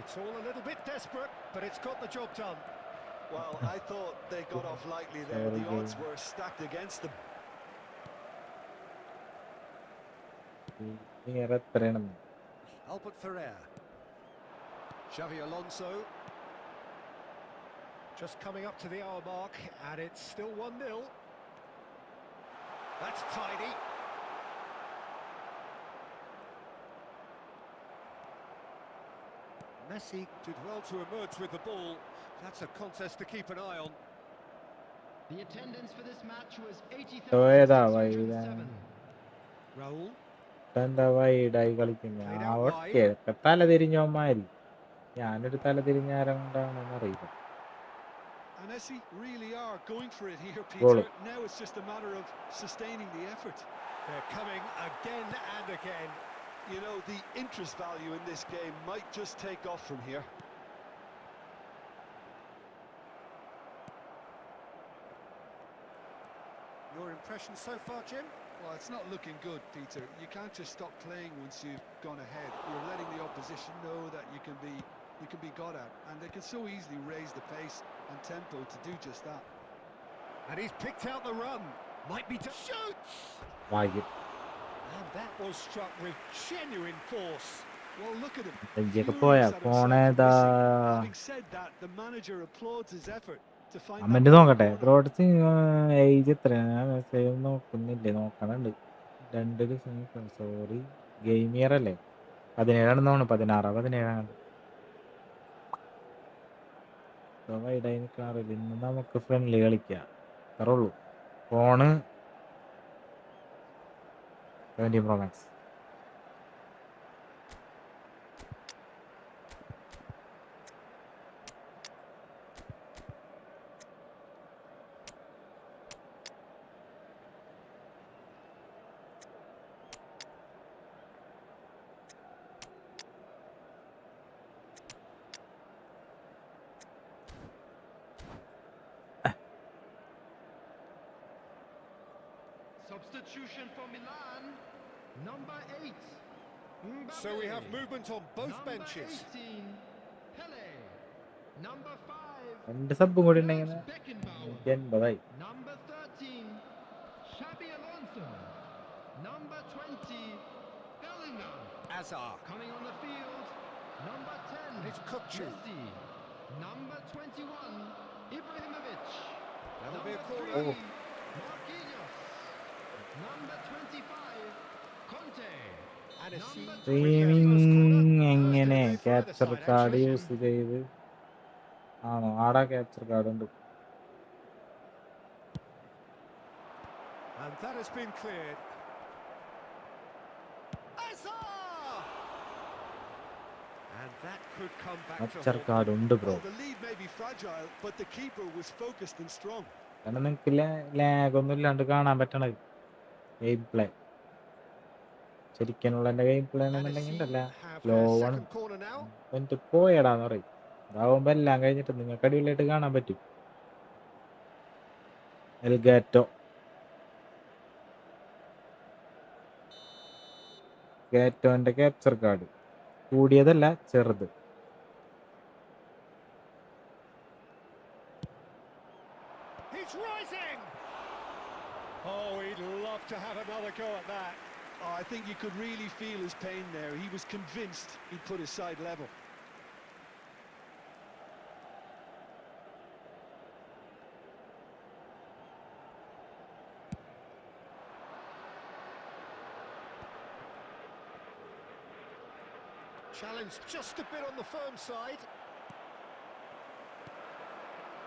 It's all a little bit desperate, but it's got the job done. Well, I thought they got off lightly there. Sorry, The odds game. were stacked against them. വേറെ എത്രയാണ് Albert Ferrer. Xavi Alonso. Just coming up to the hour mark, and it's still 1-0. That's tidy. Messi did well to emerge with the ball. That's a contest to keep an eye on. The attendance for this match was ഏതാ വൈഡ 80,607. Raul. എന്താ വൈഡായി കളിക്കുന്നത് Played out അവിടെ wide. തല തിരിഞ്ഞോമാരി ഞാനൊരു തല തിരിഞ്ഞാരം കൊണ്ടാണെന്ന് അറിയില്ല And Messi really are going for it here, Goal. Peter. Now it's just a matter of sustaining the effort. They're coming again and again. You know, the interest value in this game might just take off from here. Your impression so far, Jim? Well, it's not looking good, Peter. You can't just stop playing once you've gone ahead. You're letting the opposition know that you can be got at, and they can so easily raise the pace and tempo to do just that. And he's picked out the run. Might be to shoots. ഭാഗ്യം And that was struck with genuine force. Well, look at him. നെഞ്ചൊക്കെ Furious പോയാ at himself for പോണേതാ missing. Having said that, the manager applauds his effort to find that അമ്മൻ്റെ ball നോക്കട്ടെ corner. ബ്രോഡ്സ് age എത്രയാണ് message നോക്കുന്നില്ലേ നോക്കണുണ്ട് 2 sorry game year അല്ലേ 17 16 വൈഡായി നിൽക്കാറില്ല ഇന്ന് നമുക്ക് friendly കളിക്കാം അത്രേ ഉള്ളൂ phone 17 Pro Max Substitution for Milan, number 8. So we have movement on both number benches. 18, Pele. Number 5, 2 സബും കൂടി ഉണ്ടെങ്കിൽ Lars Beckenbauer. 180 Number 13, Xabi Alonso. Number 20, Bellingham. Azar. Coming on the field, number 10, It's Kukçu. Messi. Number 21, Ibrahimovic. That'll be a Number corner. 3, Marquinhos. Number 25, Conte. And a seed. Streaming എങ്ങനെ capture card use ചെയ്ത് ആണോ ആടാ capture card ഉണ്ട് And that has been cleared. Azar! And that could come back to capture haunt card ഉണ്ട് bro Well, the lead may be fragile, but the keeper was focused and strong. കാരണം നിങ്ങൾക്ക് lag ഒന്നും ഇല്ലാണ്ട് കാണാൻ പറ്റണത് game play ശരിക്കുള്ള എൻ്റെ game play And a ആണെന്നുണ്ടെങ്കിൽ seed അല്ല have സ്ലോ their ആണ് second corner now. എന്നിട്ട് പോയടാന്ന് പറയും ഇതാവുമ്പോൾ എല്ലാം കഴിഞ്ഞിട്ട് നിങ്ങൾക്ക് അടിപൊളിയായിട്ട് കാണാൻ പറ്റും എൽഗാറ്റോ ഗാറ്റോന്റെ ക്യാപ്ചർ കാർഡ് കൂടിയതല്ല ചെറുത് He's rising! Oh, he'd love to have another go at that. Oh, I think you could really feel his pain there. He was convinced he'd put his side level. Challenge just a bit on the firm side.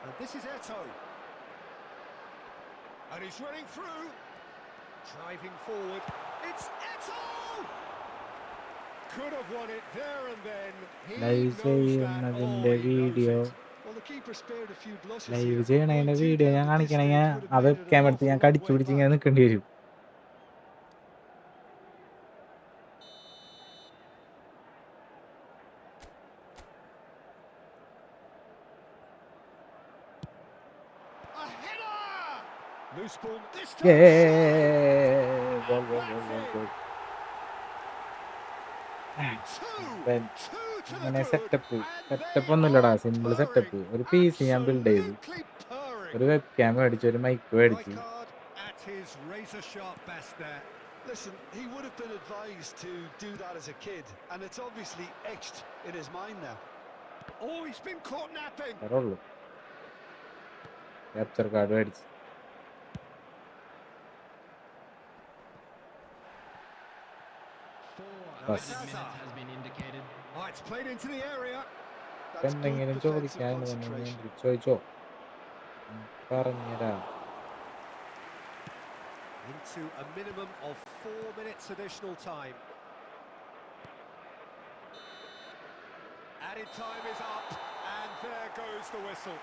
And this is Eto. And he's running through. Driving forward. It's Eto! Could have won it there and then. He live knows that. ചെയ്യുന്നതിന്റെ Oh, he video knows it. Well, the keeper spared a few blushes live here. ചെയ്യണതിന്റെ Going video 2 ഞാൻ down at this കാണിക്കണമെങ്കിൽ stage would ആ have made it webcam an എടുത്ത് ഞാൻ awful കടിച്ചു long way പിടിച്ച് ഇങ്ങനെ back. നിൽക്കേണ്ടി വരും A header! Loose ball this time. Goal goal goal goal goal Two Ben. to the ഇങ്ങനെ good. Setup And they ഒന്നുമില്ലടാ, are simple purring. Setup. ഒരു PC ഞാൻ ബിൽഡ് ചെയ്തു, Absolutely purring. ഒരു വെബ് ക്യാം മേടിച്ചു, ഒരു മൈക്ക് മേടിച്ചു. Rijkaard at his razor-sharp best there. Listen, he would have been advised to do that as a kid, and it's obviously etched in his mind now. Oh, he's been caught napping. അത്രേ ഉള്ളൂ. Capture card മേടിച്ചു. Minutes has been indicated. Oh, it's played into the area. That's good എന്തെങ്കിലും defensive ചോദിക്കാനുണ്ടെങ്കിൽ concentration. ചോദിച്ചോ, പറഞ്ഞുതരാം. Into a minimum of 4 minutes additional time. Added time is up, and there goes the whistle.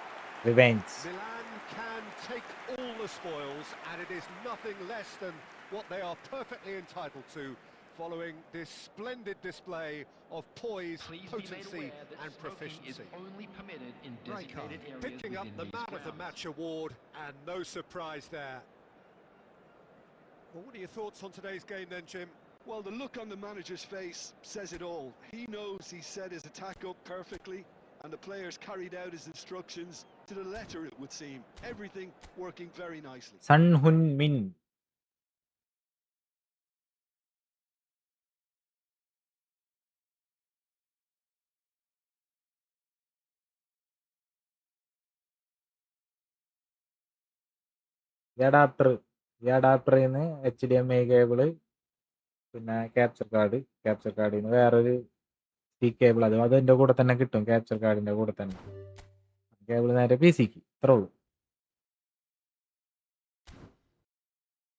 Revenge. Milan can take all the spoils, and it is nothing less than what they are perfectly entitled to, following this splendid display of poise, Please be made potency aware that and smoking proficiency. is only permitted in Rijkaard designated areas picking up within the these Man of the grounds. Match award, and no surprise there. Well, what are your thoughts on today's game then, Jim? Well, the look on the manager's face says it all. He knows he set his attack up perfectly, and the players carried out his instructions to the letter, it would seem. Everything working very nicely. Son Heung min. അഡാപ്റ്ററിൽ നിന്ന് HDMI cable, പിന്നെ capture കാർഡിൽ നിന്ന് വേറൊരു cable, അത് എൻ്റെ കൂടെ തന്നെ കിട്ടും. ക്യാപ്ചർ കാർഡിൻ്റെ കൂടെ തന്നെ കേബിൾ നേരെ PC-ക്ക്. ഇത്രേ ഉള്ളൂ,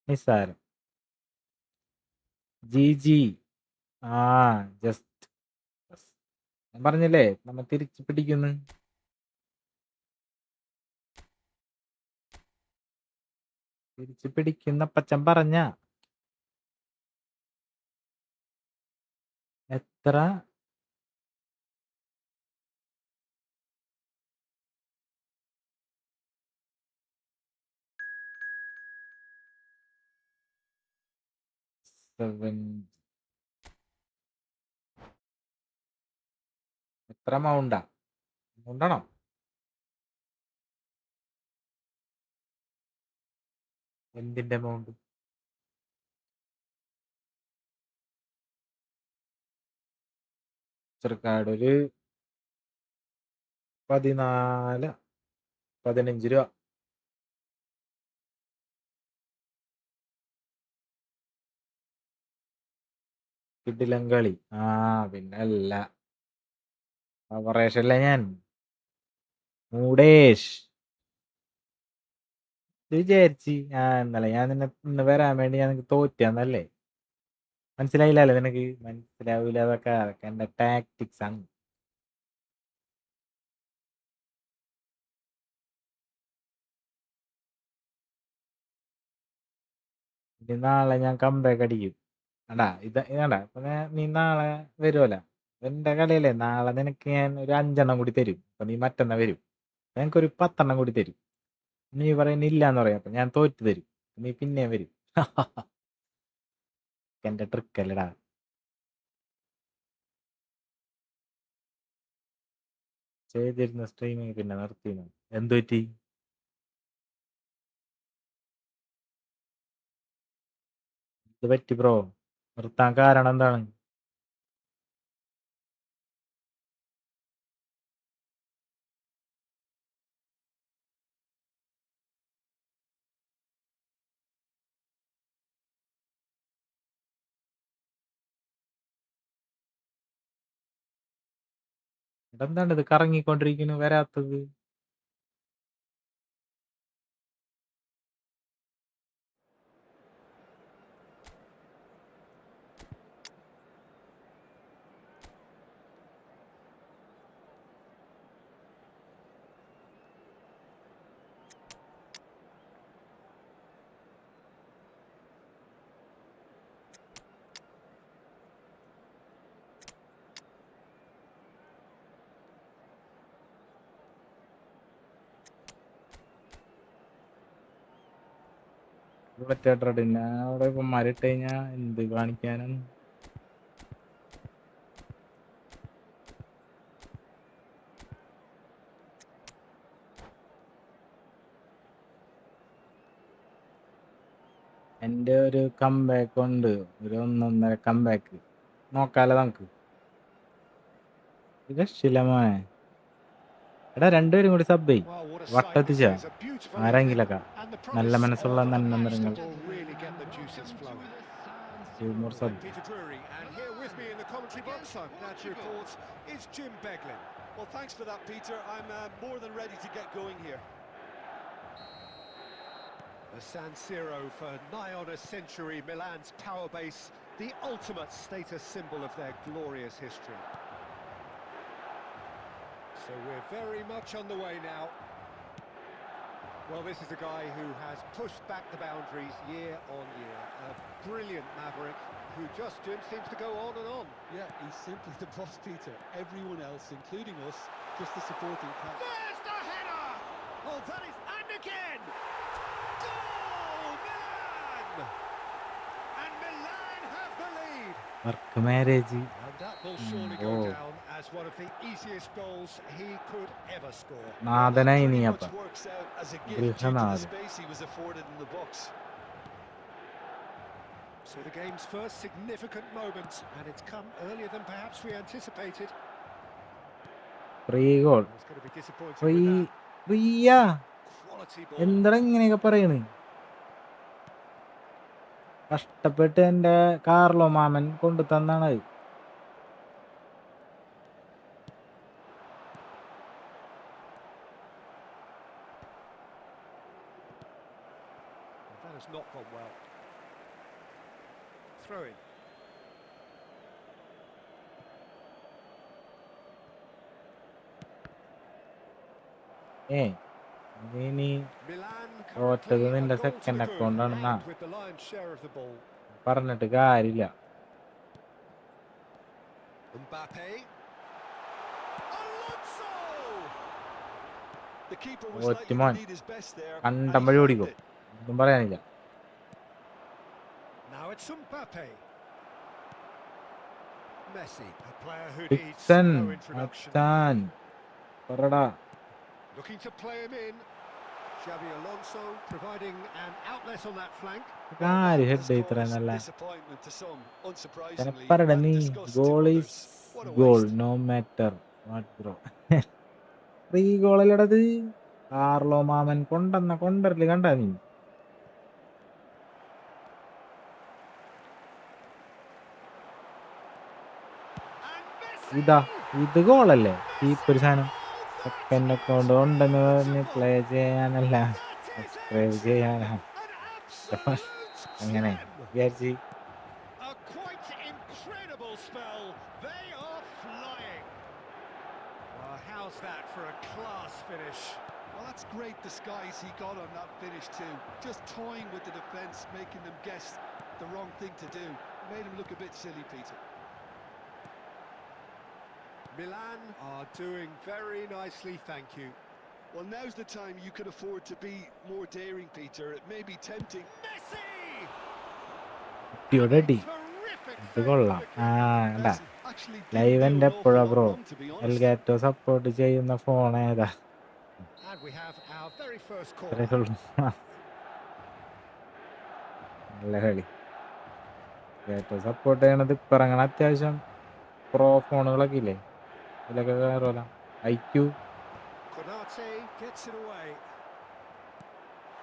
നിസ്സാരം. GG. ജസ്റ്റ് ഞാൻ പറഞ്ഞില്ലേ, നമ്മ തിരിച്ചു പിടിക്കുന്നു. തിരിച്ചു പിടിക്കുന്ന പച്ചൻ പറഞ്ഞ എത്ര എത്ര മൗണ്ടാണോ? എന്തിന്റെ എമൗണ്ട്? കാർഡ് ഒരു 15 രൂപ. കിടിലൻ കളി. പിന്നെ അല്ല, ഓപ്പറേഷനല്ലേ ഞാൻ. മൂടേഷ് വിചാരിച്ച് ഇന്നലെ ഞാൻ ഇന്ന് വരാൻ വേണ്ടി ഞാൻ നിനക്ക് തോറ്റാന്നല്ലേ? മനസ്സിലായില്ലല്ലേ നിനക്ക്? മനസ്സിലാവൂല. അതൊക്കെ എന്റെ ടാക്ടിക്സ് ആണ്. ഇനി നാളെ ഞാൻ കംബാക്ക് അടിക്കും. ഇതാണ്ടാ അപ്പൊ നീ നാളെ വരുമല്ലോ, എന്റെ കളിയല്ലേ. നാളെ നിനക്ക് ഞാൻ ഒരു 5 കൂടി തരും. അപ്പൊ നീ മറ്റന്നാ വരും, ഞങ്ങൾക്കൊരു 10 കൂടി തരും. നീ പറയുന്നില്ല എന്ന് പറയാം, അപ്പൊ ഞാൻ തോറ്റു തരും, നീ പിന്നെയും വരും. എന്റെ ട്രിക്കല്ലടാ. ചെയ്തിരുന്ന സ്ട്രീമിങ് പിന്നെ നിർത്തിയിരുന്നു. എന്തു പറ്റി? ഇത് പറ്റി ബ്രോ, നിർത്താൻ കാരണം എന്താണ്? എന്താണ് ഇത് കറങ്ങിക്കൊണ്ടിരിക്കുന്നു, വരാത്തത്? പറ്റേട്ടടിന് അവിടെ ഇപ്പം മരിട്ട് കഴിഞ്ഞാ എന്ത് കാണിക്കാനാണ്? എൻ്റെ ഒരു കംബാക്ക് ഉണ്ട്, ഒരു 1.5 കംബാക്ക് നോക്കാലോ നമുക്ക്. രക്ഷയില്ല മോനെ. എടാ രണ്ടുപേരും കൂടി സബ് ചെയ്, Well, what a sight വട്ടത്തിച്ച this is. A beautiful evening, ആരെങ്കിലൊക്കെ and the നല്ല promise മനസ്സുള്ള of a match നന്മനിറങ്ങൾ that will really get the juices flowing. more sub. Peter Drury, and here with me in the commentary box, I'm glad to report, is Jim Beglin. Well, thanks for that, Peter. I'm more than ready to get going here. The San Siro for nigh on a century, Milan's power base, the ultimate status symbol of their glorious history. So we're very much on the way now. Well, this is a guy who has pushed back the boundaries year on year. A brilliant maverick who just, Jim, seems to go on and on. Yeah, he's simply the boss, Peter. Everyone else, including us, just the supporting cast. There's the header! Oh, that is... And again! Goal, Milan! And Milan have the lead! Work marriage And that will surely go Oh. down as one of the easiest goals he could ever score. നാഥനായി നീ Pretty അപ്പ much works out as a gift due to the Grihanathan. space he was afforded in the box. So the game's first significant moment, and it's come earlier than perhaps we anticipated. Free goal, It's going to be disappointing free with ഫ്രീയാ. that quality ball. എന്താ ഇങ്ങനെയൊക്കെ പറയണ്? കഷ്ടപ്പെട്ട് എൻ്റെ Carlo മാമൻ കൊണ്ടു തന്നാണ് അത്. That has not gone well. Throw in. ഇനി Milan തോറ്റത് currently a നിന്റെ goal to second the good, account ആണെന്നാ and with the lion's share of the ball. പറഞ്ഞിട്ട് കാര്യമില്ല. Mbappe. Alonso! The keeper was likely to Ottman. need his best there. കണ്ടം and വഴി he ഓടിക്കോ, found it. ഒന്നും പറയാനില്ല. Now it's Mbappe. Messi, a player who needs Tixon no introduction. അച്ചാൻ പറടാ. Looking to play him in. Xabi Alonso providing an outlet on that flank. കാര്യം Has head ഇത്ര caused നല്ല disappointment to some, unsurprisingly, ചിലപ്പറട and നീ disgust goal to is others. What a goal waste. No matter what bro. Free ഗോളല്ലടത്. Carlo മാമൻ കൊണ്ടരല് കണ്ട നീ. And Messi! ഇതാ ഇത് ഗോളല്ലേ ഈ ഒരു സാധനം. Oh, സെക്കൻഡ് അക്കൗണ്ട് ഉണ്ടെന്ന് പറഞ്ഞ് പ്ലേ ചെയ്യാനല്ല, that is സബ്സ്ക്രൈബ് ചെയ്യാനാ. an absolute അങ്ങനെ gem. വിചാരിച്ച് A quite incredible spell. They are flying. How's that for a class finish? Well, that's great disguise he got on that finish too. Just toying with the defence, making them guess the wrong thing to do. Made him look a bit silly, Peter. Milan are doing very nicely, thank you. Well, now's the time you can afford to be more daring, Peter. It may be tempting. Messi! കുട്ടിയോടെ അടി. Terrific ഇത് save കൊള്ളാം. for the ആ keeper. കണ്ടാ, Actually didn't live do എൻ്റെ an awful എപ്പോഴാ lot bro. wrong, to be honest. Elgato support ചെയ്യുന്ന phone ഏതാ? And we have our very first call. ഇത്രയേ ഉള്ളൂ. നല്ല കളി. എൽഗാറ്റോ സപ്പോർട്ട് ചെയ്യണത് ഇപ്പം ഇറങ്ങണ അത്യാവശ്യം പ്രോ ഫോണുകളൊക്കെ ഇല്ലേ, ഇതിലൊക്കെ കയറുമല്ലോ. IQ Konate gets it away.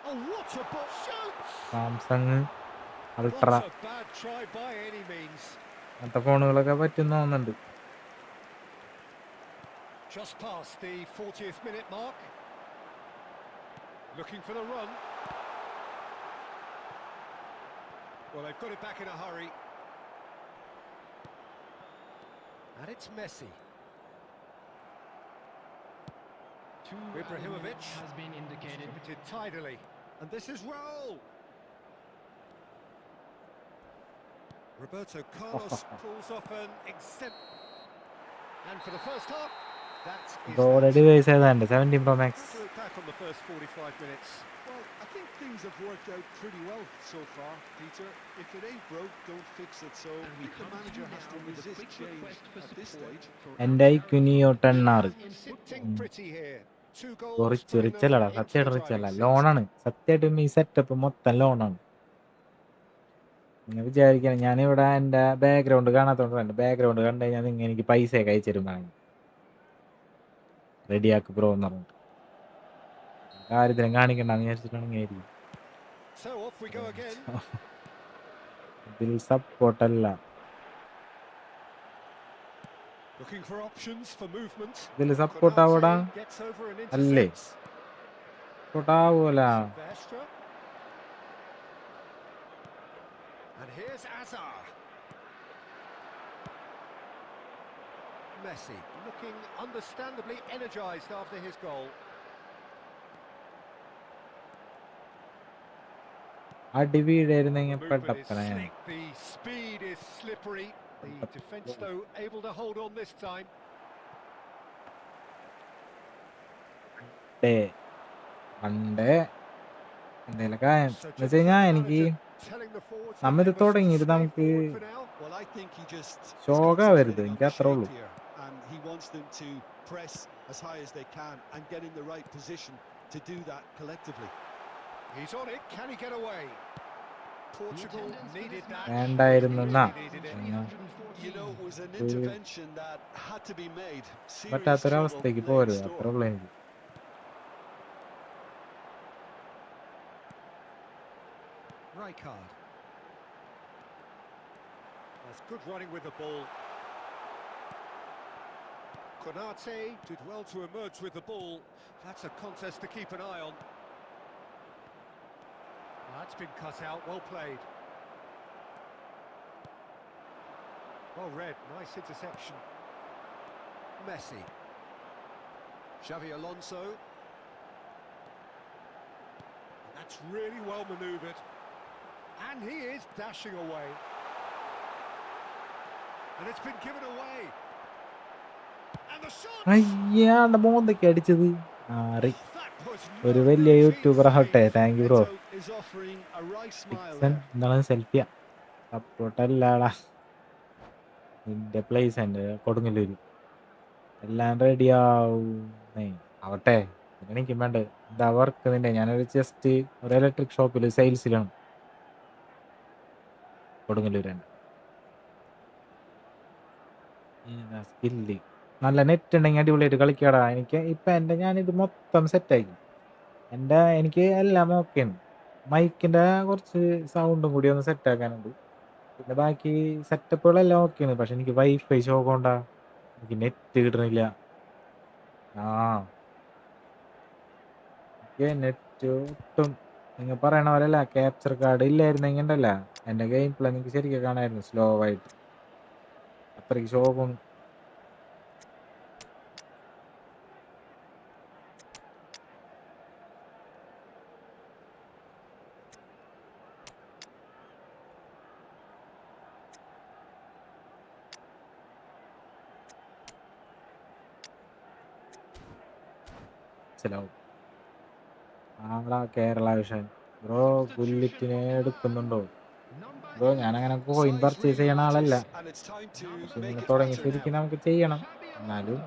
Oh, what a ball! Shoots! Samsung Not ultra a bad try by any means. അങ്ങനത്തെ ഫോണുകളൊക്കെ പറ്റുന്ന തോന്നുന്നുണ്ട്. Just past the 40th minute mark. Looking for the run. Well, they've got it back in a hurry. And it's Messi. Ibrahimovic has been indicated. distributed tidily. And this is Raul. Roberto Carlos pulls off an exempt. And for the first half, that is already that. Device ചെയ്താണ്ട് 17 Pro Max. To look back on the first 45 minutes. Well, I think things have worked out pretty well so far, Peter. If it ain't broke, don't fix it. So I And we think the come to manager you has now to with a resist quick change request for at this support stage. for എൻ്റെ IQ neo 10R. Sitting pretty here. Two goals. Rich putting them റിച്ചല്ലടാ, into the സത്യമായിട്ട് driving റിച്ചല്ല, seat. ലോണാണ്. സത്യമായിട്ടും ഈ setup മൊത്തം ലോണാണ്. നിങ്ങൾ വിചാരിക്കണം ഞാനിവിടെ എൻ്റെ ബാക്ക്ഗ്രൗണ്ട് കാണാത്തോണ്ട് എൻ്റെ ബാക്ക്ഗ്രൗണ്ട് കണ്ടു കഴിഞ്ഞാൽ നിങ്ങൾ എനിക്ക് പൈസയൊക്കെ അയച്ചു തരും വേണമെങ്കിൽ റെഡിയാക്ക് ബ്രോ എന്ന് പറഞ്ഞിട്ട് കാര്യത്തിനും കാണിക്കണ്ടെന്ന് വിചാരിച്ചിട്ടാണ് ഇങ്ങനെ ഇരിക്കും. So off we go again. ഇതിൽ സപ്പോർട്ടല്ല, Looking for options for movement. ഇതിൽ സപ്പോർട്ടാവൂടാ Konate gets over and അല്ലേ? intercepts. സപ്പോർട്ടാവൂല. Silvestre. And here's Azar. Messi looking understandably energised after his goal. അടി വീഴായിരുന്നെങ്കിൽ Movement is പെട്ടപ്പനെ. slick, the speed is slippery. The defence though able to hold on this time. പണ്ടേ എന്തെങ്കിലുമൊക്കെ എന്ന് വെച്ച് കഴിഞ്ഞാൽ എനിക്ക് നമ്മിത് തുടങ്ങിയിട്ട് നമുക്ക് Well, I think he just ശോകാവരുത്, എനിക്ക് അത്രേ ഉള്ളൂ. and he wants them to press as high as they can and get in the right position to do that collectively. He's on it, can he get away? Portugal needed that. വേണ്ടായിരുന്നെന്നാ You know, it was an intervention that had to be made. Serious പറ്റാത്തൊരവസ്ഥയ്ക്ക് struggle പോരുത്, in store. അത്രേ ഉള്ളൂ എനിക്ക്. Rijkaard. That's good running with the ball. Konate did well to emerge with the ball. That's a contest to keep an eye on. That's been cut out, well played. Well read, nice interception. Messi. Xavi Alonso. That's really well manoeuvred. And he is dashing away. And it's been given away. And the shot! അയ്യാണ്ട് മോന്തൊക്കെ അടിച്ചത് ആറി. That was ഒരു no വലിയ routine YouTuber ആവട്ടെ. save. Thank you bro. Neto is offering a right smile Dixon there. എന്താണ് സെൽഫിയ സപ്പോർട്ടല്ലാടാ. നിന്റെ place എൻ്റെ കൊടുങ്ങല്ലൂര് എല്ലാം റെഡിയാവുന്നേ ആവട്ടെ. എനിക്കും വേണ്ട എന്താ വർക്ക് നിന്റെ. ഞാനൊരു ജസ്റ്റ് ഒരു ഇലക്ട്രിക് ഷോപ്പിൽ സെയിൽസിലാണ് കൊടുങ്ങല്ലൂര്. സ്കില്ല് നല്ല നെറ്റ് ഉണ്ടെങ്കിൽ അടിപൊളിയായിട്ട് കളിക്കാടാ. എനിക്ക് ഇപ്പം ഞാനിത് മൊത്തം സെറ്റാക്കി. എനിക്ക് എല്ലാം ഓക്കെയാണ്. മൈക്കിൻ്റെ കുറച്ച് സൗണ്ടും കൂടി ഒന്ന് സെറ്റാക്കാനുണ്ട്. പിന്നെ ബാക്കി സെറ്റപ്പുകളെല്ലാം ഓക്കെയാണ്. പക്ഷെ എനിക്ക് വൈഫൈ ഷോ കൊണ്ടാ എനിക്ക് നെറ്റ് കിട്ടണില്ല. എനിക്ക് നെറ്റ് ഒട്ടും നിങ്ങൾ പറയണ പോലെയല്ല. ക്യാപ്ചർ കാർഡ് ഇല്ലായിരുന്നെങ്കിൽ ഉണ്ടല്ല എൻ്റെ ഗെയിം പ്ലേ എനിക്ക് ശരിക്കും കാണായിരുന്നു സ്ലോ ആയിട്ട്. അത്രയ്ക്ക് ശോകം. മനസ്സിലാവും. ആടാ കേരള വിഷൻ ബ്രോ ഗുല്ലിറ്റിനെ എടുക്കുന്നുണ്ടോ ബ്രോ? ഞാനങ്ങനെ കോയിൻ Size പർച്ചേസ് really ചെയ്യണ ആളല്ല. matters, and it's time to പക്ഷെ make നിങ്ങൾ it തുടങ്ങി matter ശരിക്കും now. നമുക്ക് ചെയ്യണം. എന്നാലും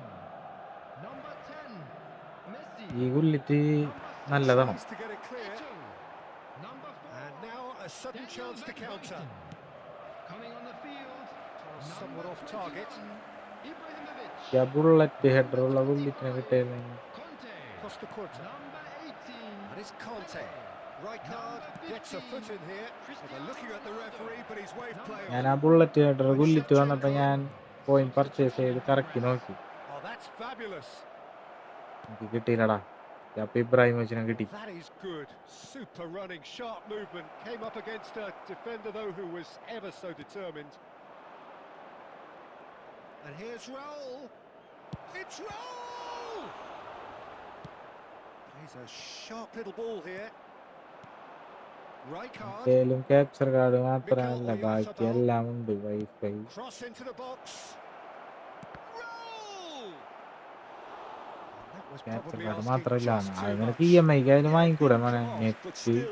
Number 10, Messi. ഈ ഗുല്ലിറ്റ് നല്ലതാണ്. Tries to get it clear. Number 4, And now a sudden chance to counter. coming on the field. Somewhat off target. Ibrahimovic. Bullet ഹെഡറുള്ള ഗുല്ലിറ്റിനെ കിട്ടിയിരുന്നെങ്കിൽ Conte. Costa Curta. Number 18. And it's Conte. Rijkaard gets a foot in here. Well, they're looking at the referee, but he's waved play ഞാൻ on. ആ bullet header ഗുല്ലിറ്റ് വന്നപ്പോൾ ഞാൻ coin purchase ചെയ്ത് കറക്കി നോക്കി. Oh, that's fabulous. എനിക്ക് കിട്ടിയില്ലടാ. അപ്പം ഇബ്രാഹിമോവിച്ചിനെ കിട്ടി. That is good. Super running, sharp movement. Came up against a defender, though, who was ever so determined. And here's Raul. It's Raul! Plays a sharp little ball here. Rijkaard. ഏലും capture card മാത്രമല്ല ബാക്കി എല്ലാം ഉണ്ട്. Wifi Cross into the box. Raul! That was capture probably card asking മാത്രമല്ല. just too അത് നിനക്ക് much. EMI ആയാലും വാങ്ങിക്കൂടെ മോനെ. But net still,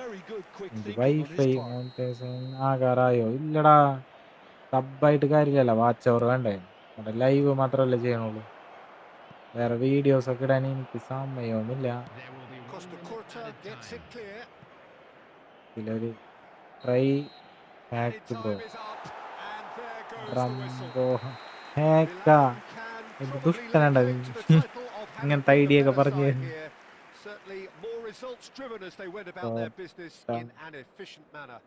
very good quick എനിക്ക് thinking on wifi his part. Monetisation ആകാറായോ? ഇല്ലടാ. സബ്ബായിട്ട് കാര്യമില്ലല്ലോ. വാച്ച് അവർ വേണ്ടേ? അവിടെ ലൈവ് മാത്രമല്ലേ ചെയ്യണുള്ളൂ. വേറെ വീഡിയോസ് ഒക്കെ ഇടാൻ എനിക്ക് സമയമൊന്നുമില്ല. Costa Curta gets it clear. ഇതിലൊരു try Added hack bro time is up, and there goes the whistle. റംബോ ഹാക്ക Milan can എന്ത് probably lay ദുഷ്ടനുണ്ട് claim to the title of having ഇങ്ങനത്തെ been the ഐഡിയ ഒക്കെ better പറഞ്ഞ് side here. Certainly more results driven as they went about their business in an efficient manner.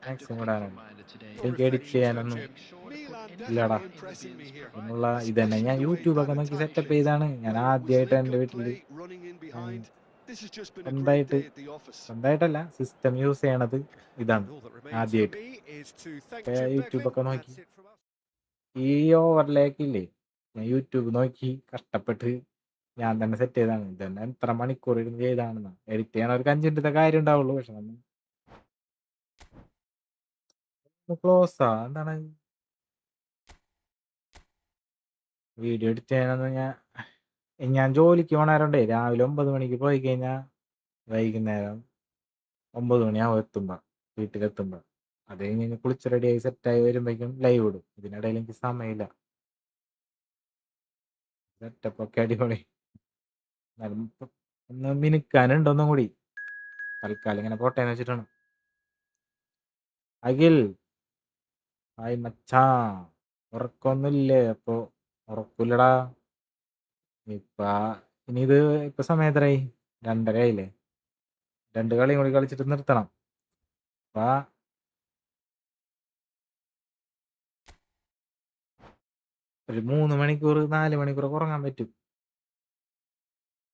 Maximum ഇടാനാണ് Your എനിക്ക് edit reflections then, ചെയ്യാനൊന്നും Jim? Milan ഇല്ലടാ definitely impressing me here. അതിനുള്ള ഇതന്നെ Especially ഞാൻ the way യൂട്യൂബൊക്കെ that നോക്കി attack setup plays. ചെയ്താണ് ഞാൻ Well, with ആദ്യമായിട്ട് എൻ്റെ link-up വീട്ടിൽ play, running in behind. This has just been a great സ്വന്തമായിട്ട് day at the office. സ്വന്തമായിട്ടല്ല സിസ്റ്റം യൂസ് ചെയ്യണത് ഇതാണ് And all that remains for ആദ്യമായിട്ട് me is to thank Jim Beglin. യൂട്യൂബൊക്കെ നോക്കി That's it from us. ഈ ഓവർലേക്കില്ലേ ഞാൻ YouTube നോക്കി കഷ്ടപ്പെട്ട് ഞാൻ തന്നെ സെറ്റ് ചെയ്താണ് ഇതന്നെ എത്ര മണിക്കൂർ ഇരുന്ന് ചെയ്താണെന്ന് എഡിറ്റ് ചെയ്യണ ഒരു 5 മിനിറ്റത്തെ കാര്യം ഉണ്ടാവുള്ളൂ പക്ഷെ നമ്മൾ ക്ലോസാ എന്താണ് വീഡിയോ എഡിറ്റ് ചെയ്യാനൊന്നും ഞാൻ ജോലിക്ക് പോണാറുണ്ടേ രാവിലെ 9 മണിക്ക് പോയി കഴിഞ്ഞാൽ വൈകുന്നേരം 9 മണിയാവും വീട്ടിലെത്തുമ്പോൾ അത് കഴിഞ്ഞ് കുളിച്ച് റെഡിയായി സെറ്റായി വരുമ്പോഴേക്കും ലൈവ് ഇടും ഇതിനിടയിൽ എനിക്ക് സമയമില്ല സെറ്റപ്പ് ഒക്കെ അടിപൊളി എന്നാലും ഒന്ന് മിനുക്കാനുണ്ട് ഒന്നും കൂടി തൽക്കാലം ഇങ്ങനെ പോട്ടേന്ന് വെച്ചിട്ടാണ് അഖിൽ ഹായ് മച്ചാ ഉറക്കൊന്നുമില്ലേ അപ്പൊ ഉറക്കില്ലടാ ഇനി ഇത് ഇപ്പൊ സമയം എത്രയായി 2:30 ആയില്ലേ 2 കളിയും കൂടി കളിച്ചിട്ട് നിർത്തണം അപ്പൊ ഒരു 3 മണിക്കൂർ 4 മണിക്കൂർ ഉറങ്ങാൻ പറ്റും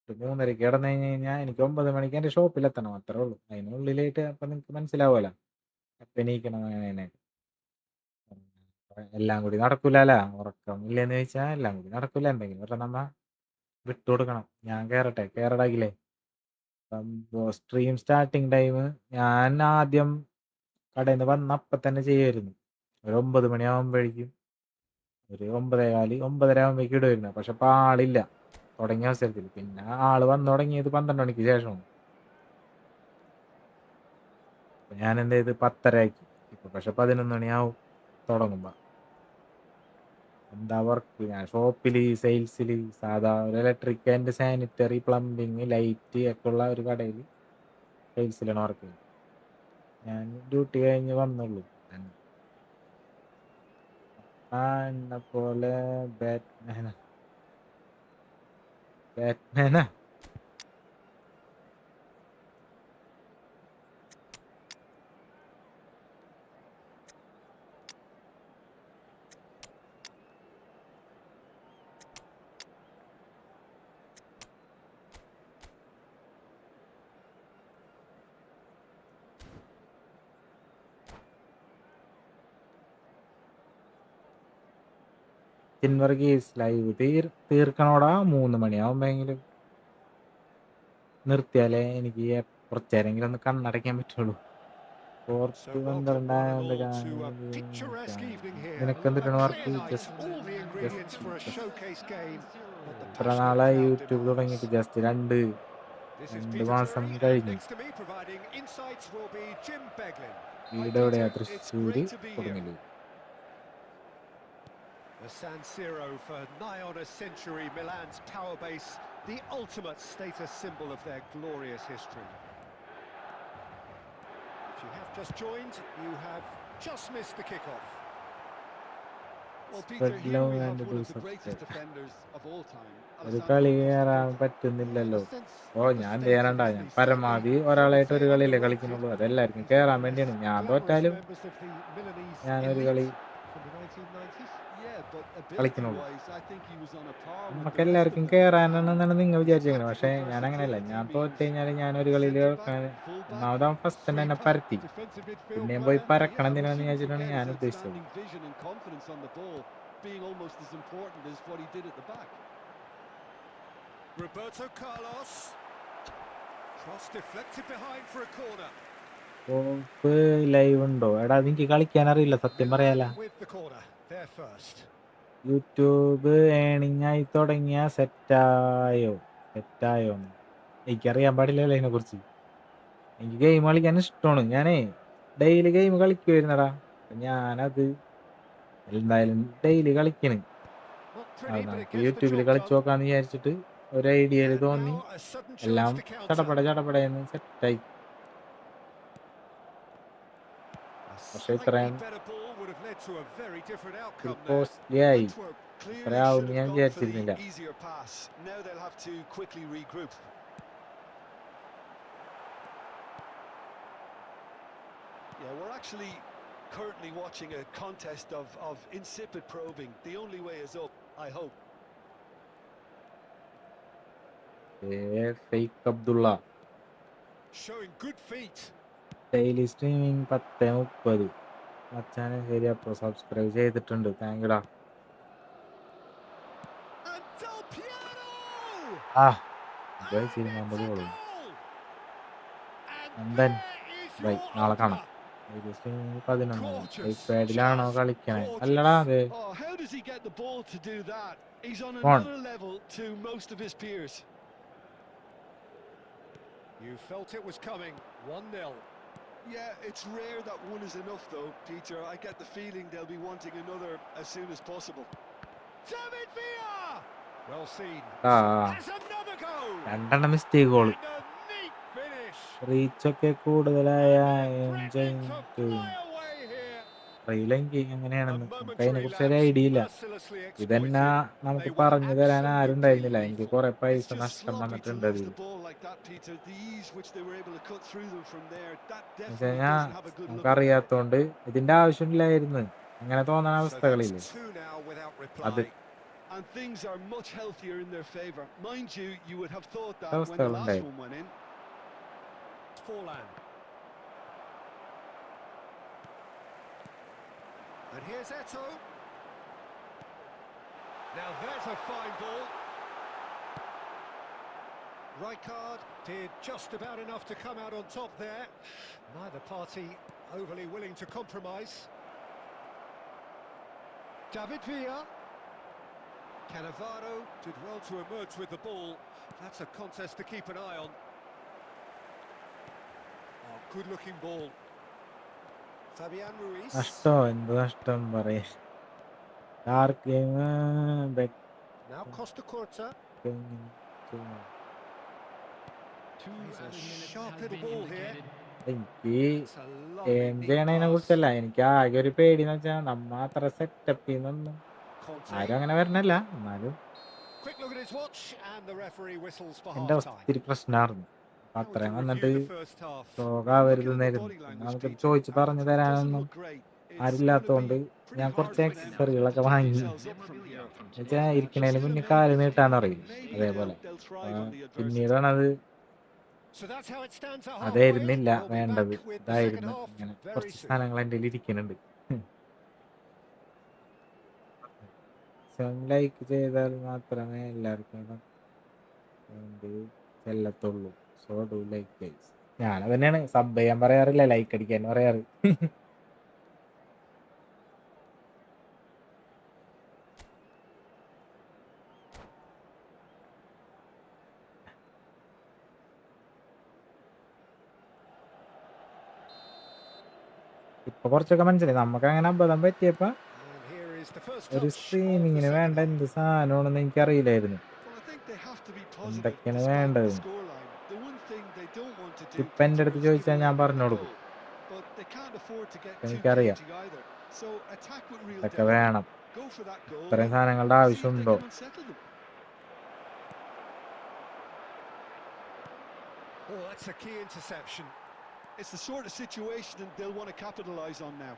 ഒരു 3:30 കിടന്നു കഴിഞ്ഞാൽ എനിക്ക് 9 മണിക്ക് എൻ്റെ ഷോപ്പിലെത്തണം അത്രേ ഉള്ളൂ അതിനുള്ളിലായിട്ട് അപ്പൊ നിങ്ങൾക്ക് മനസ്സിലാവുമല്ലോ എപ്പം എണീക്കണം അങ്ങനെ എല്ലാം കൂടി നടക്കൂലല്ല ഉറക്കം ഇല്ലെന്ന് ചോദിച്ചാൽ എല്ലാം കൂടി നടക്കൂല എന്തെങ്കിലും പറഞ്ഞാൽ നമ്മ വിട്ടുകൊടുക്കണം ഞാൻ കേറടാകില്ലേ സ്ട്രീം സ്റ്റാർട്ടിങ് ടൈം ഞാൻ ആദ്യം കടയിൽ നിന്ന് വന്ന അപ്പം തന്നെ ചെയ്യുമായിരുന്നു ഒരു 9 മണിയാകുമ്പോഴേക്കും ഒരു 9:15 ആകുമ്പോഴേക്കും ഇടുമായിരുന്നു പക്ഷെ ഇപ്പം ആളില്ല തുടങ്ങിയ അവസരത്തിൽ പിന്നെ ആള് വന്നു തുടങ്ങിയത് 12 മണിക്ക് ശേഷമാണ് ഞാൻ എന്ത് ചെയ്ത് 10:30 ആക്കി ഇപ്പൊ പക്ഷെ 11 മണിയാവും തുടങ്ങുമ്പോ എന്താ വർക്ക് ഞാൻ ഷോപ്പില് സെയിൽസില് സാധാ ഒരു electric and sanitary plumbing light ഒക്കെ ഉള്ള ഒരു കടയിൽ സെയിൽസിലാണ് വർക്ക് ചെയ്യുന്നത് ഞാൻ ഡ്യൂട്ടി കഴിഞ്ഞ് വന്നുള്ളൂ എന്നെ പോലെ ബാറ്റ്മാനാ വർഗീസ് ലൈവ് തീർക്കണോടാ 3 മണിയാവുമ്പോഴെങ്കിലും നിർത്തിയാലേ എനിക്ക് കുറച്ചേരെങ്കിലും ഒന്ന് കണ്ണടയ്ക്കാൻ പറ്റുള്ളൂ So fourth welcome one and 12 all to a picturesque evening here. നിനക്ക് A എന്തിട്ടാണ് clear work night, all the ingredients for a just showcase game that the ഇത്ര passionate നാളായി crowd യൂട്യൂബ് demands. തുടങ്ങിയിട്ട് ജസ്റ്റ് രണ്ട് This is 2 Peter മാസം Drury, and കഴിഞ്ഞു next to me providing insights will be Jim Beglin. Hi വീട് എവിടെയാ Peter, it's Thrissur great to be here. Kodungallur The San Siro for nigh on a century, Milan's power base, the ultimate status symbol of their glorious history. If you have just joined, you have just missed the kickoff. Well, Peter, Spread here love we and have do one of the greatest subscribe. defenders of all time. ഒരു Alessandro കളി Del കയറാൻ Piero. പറ്റുന്നില്ലല്ലോ In a sense, oh the ഞാൻ എന്ത് state of ചെയ്യാനുണ്ടാ ഞാൻ Italy, പരമാവധി sadly, ഒരാളായിട്ട് some ഒരു say കളിയിലേ underrated. കളിക്കുന്നുള്ളൂ അതെല്ലാവർക്കും He's കയറാൻ one of the വേണ്ടിയാണ് most ഞാൻ glamorous തോറ്റാലും members of the Milanese ഞാനൊരു elite കളി from the 1990s. Yeah, but കളിക്കുന്നുള്ളൂ ability-wise, I think he was on a par with നമുക്ക് the rest of എല്ലാവർക്കും them. കയറാനാണെന്നാണ് നിങ്ങൾ His വിചാരിച്ചേക്കുന്നത് പക്ഷേ tactical ഞാൻ അങ്ങനെയല്ല versatility ഞാൻ തോറ്റ് means കഴിഞ്ഞാൽ ഞാൻ ഒരു കളിയിൽ centre-back, full-back, ഒന്നാമതാവും ഫസ്റ്റ് തന്നെ എന്നെ three-back, പരത്തി defensive midfield പിന്നെയും പോയി player. പരക്കണം Yeah, we എന്തിനാന്ന് shouldn't വിചാരിച്ചിട്ടാണ് forget ഞാൻ his ഉദ്ദേശിച്ചത് outstanding vision and confidence on the ball being almost as important as what he did at the back. Roberto Carlos. Cross deflected behind for a corner. കോപ്പ് live ഉണ്ടോ എടാ എനിക്ക് കളിക്കാൻ അറിയില്ല സത്യം പറയാല Milan with the corner, they're first. YouTube ഏണിങ്ങായി തുടങ്ങിയ സെറ്റായോ എനിക്കറിയാൻ പാടില്ലല്ലോ അതിനെ കുറിച്ച് എനിക്ക് ഗെയിം കളിക്കാൻ ഇഷ്ടമാണ് ഞാനേ ഡെയിലി ഗെയിം കളിക്കുമായിരുന്നടാ ഞാനത് എന്തായാലും ഡെയിലി കളിക്കണ് Not അത് pretty, but it നമുക്ക് gets the യൂട്യൂബിൽ job കളിച്ചു done. നോക്കാന്ന് വിചാരിച്ചിട്ട് ഒരു ഐഡിയയിൽ And തോന്നി now a sudden chance എല്ലാം to counter. ചടപടയെന്ന് സെറ്റായി A പക്ഷെ Slightly ഇത്രയും better ball would have led to a very different outcome there. Costly ആയി. Footwork clearly ഇത്രയാവും should ഞാൻ have gone for the വിചാരിച്ചിരുന്നില്ല. easier pass. Now they'll have to quickly regroup. Yeah, we're actually currently watching a contest of insipid probing. The only way is up, I hope. Fake Abdullah Showing good feet. Daily streaming 10:30 മച്ചാനെ ശരി. അപ്പോൾ subscribe ചെയ്തിട്ടുണ്ട്. Thank യുടാ. And Del Piero! ആ And ഗോളും. it's a goal! And And then, there is bye, your നാളെ കാണാം. opener. Daily streaming 11. Gorgeous, ഐപാഡിലാണോ just കളിക്കണേ? gorgeous. അല്ലടാ അതെ. Oh, how does he get the ball to do that? He's on Go on. another level to most of his peers. You felt it was coming. 1-0. Yeah, it's rare that one is enough though, Peter. I get the feeling they'll be wanting another as soon as possible. David Villa! Well seen. ആ Has another goal! 2 mistake goal. And a neat finish. റീച്ചൊക്കെ കൂടുതലായ Threatening to fly away here. അറിയില്ലെങ്കിൽ എങ്ങനെയാണെന്ന് A നമുക്ക് അതിനെ momentary കുറിച്ച് ഒരു lapse, idea ഇല്ല. mercilessly ഇതന്നെ exploited. നമുക്ക് They were പറഞ്ഞു തരാൻ absolutely ആരുണ്ടായിരുന്നില്ല. എനിക്ക് lethal. കുറെ It's പൈസ just നഷ്ടം sloppy to വന്നിട്ടുണ്ട് lose അതിൽ. the ball like that, Peter. The ease which they were able to cut through them from there, that എന്ന് definitely വെച്ചുകഴിഞ്ഞാൽ doesn't have a good look. നമുക്ക് അറിയാത്തോണ്ട് ഇതിന്റെ ആവശ്യമില്ലായിരുന്നു. അങ്ങനെ തോന്നണ So അവസ്ഥകളില്ലേ that's 2 now without അത്. reply. And things are much healthier in their favour. Mind you, you would have thought that That was when the the last day. one went in. Forlan. And here's Eto. Now there's a fine ball. Rijkaard did just about enough to come out on top there. Neither party overly willing to compromise. David Villa. Cannavaro did well to emerge with the ball. That's a contest to keep an eye on. Oh, good-looking ball. Fabian Ruiz. നഷ്ടോ എന്ത് നഷ്ടം പറയ. Dark game Now Costa Curta. Two added minutes sharp has little been ball here. indicated. എനിക്ക് It's a lovely game neat ചെയ്യണതിനെ pass. കുറിച്ചല്ല. എനിക്ക് ആകെ ഒരു പേടിന്ന് വെച്ചാൽ നമ്മ അത്ര സെറ്റപ്പ് ചെയ്യുന്നൊന്നും Conte. ആരും അങ്ങനെ വരണല്ല. എന്നാലും Quick look at his watch and the referee whistles for എന്റെ അവസ്ഥ half-time. ഇത്തിരി പ്രശ്നമായിരുന്നു. അപ്പൊ Now we അത്രയും can വന്നിട്ട് review the first half. ശോകാവരുതെന്നായിരുന്നു. നമുക്കിത് ചോദിച്ച് പറഞ്ഞു തരാനൊന്നും ആരില്ലാത്തോണ്ട് ഞാൻ കുറച്ച് ആക്സസറികളൊക്കെ വാങ്ങി. എന്നുവെച്ചാൽ ഇരിക്കണേന് മുന്നേ കാല് നീട്ടാന്ന് പറയും. അതേപോലെ പിന്നീടാണ് അത് So that's how it stands at halfway. അതായിരുന്നില്ല We'll be വേണ്ടത്. back with the ഇതായിരുന്നു. second half ഇങ്ങനെ very കുറച്ച് soon. സാധനങ്ങൾ എൻ്റെ കയ്യിൽ ഇരിക്കുന്നുണ്ട്. ലൈക്ക് ചെയ്താൽ മാത്രമേ എല്ലാവർക്കും ചെല്ലത്തുള്ളൂ. So do like guys. ഞാനത് തന്നെയാണ് സബ് ചെയ്യാൻ പറയാറില്ല, ലൈക്ക് അടിക്കാൻ പറയാറ്. ഇപ്പൊ കുറച്ചൊക്കെ മനസ്സിലായി. നമുക്ക് അങ്ങനെ അബദ്ധം പറ്റിയപ്പോ And here is the first ഒരു touch of the സ്ട്രീമിങ്ങിന് second വേണ്ട half. എന്ത് സാധനമാണെന്ന് എനിക്കറിയില്ലായിരുന്നു. Well, I think they have to be positive എന്തൊക്കെയാണ് despite the വേണ്ടത്. scoreline. The one thing they don't want to do, ഇപ്പൊ എൻ്റെ അടുത്ത് Peter, is ചോദിച്ചാൽ give ഞാൻ away പറഞ്ഞു another കൊടുക്കും. goal. But they can't afford to get too എനിക്കറിയാം cagey either. So attack with real ഇതൊക്കെ depth. വേണം. Go for that goal. ഇത്രയും and സാധനങ്ങളുടെ see if they ആവശ്യമുണ്ടോ? can unsettle them. Oh, that's a key interception. It's the sort of situation that they'll want to capitalise on now.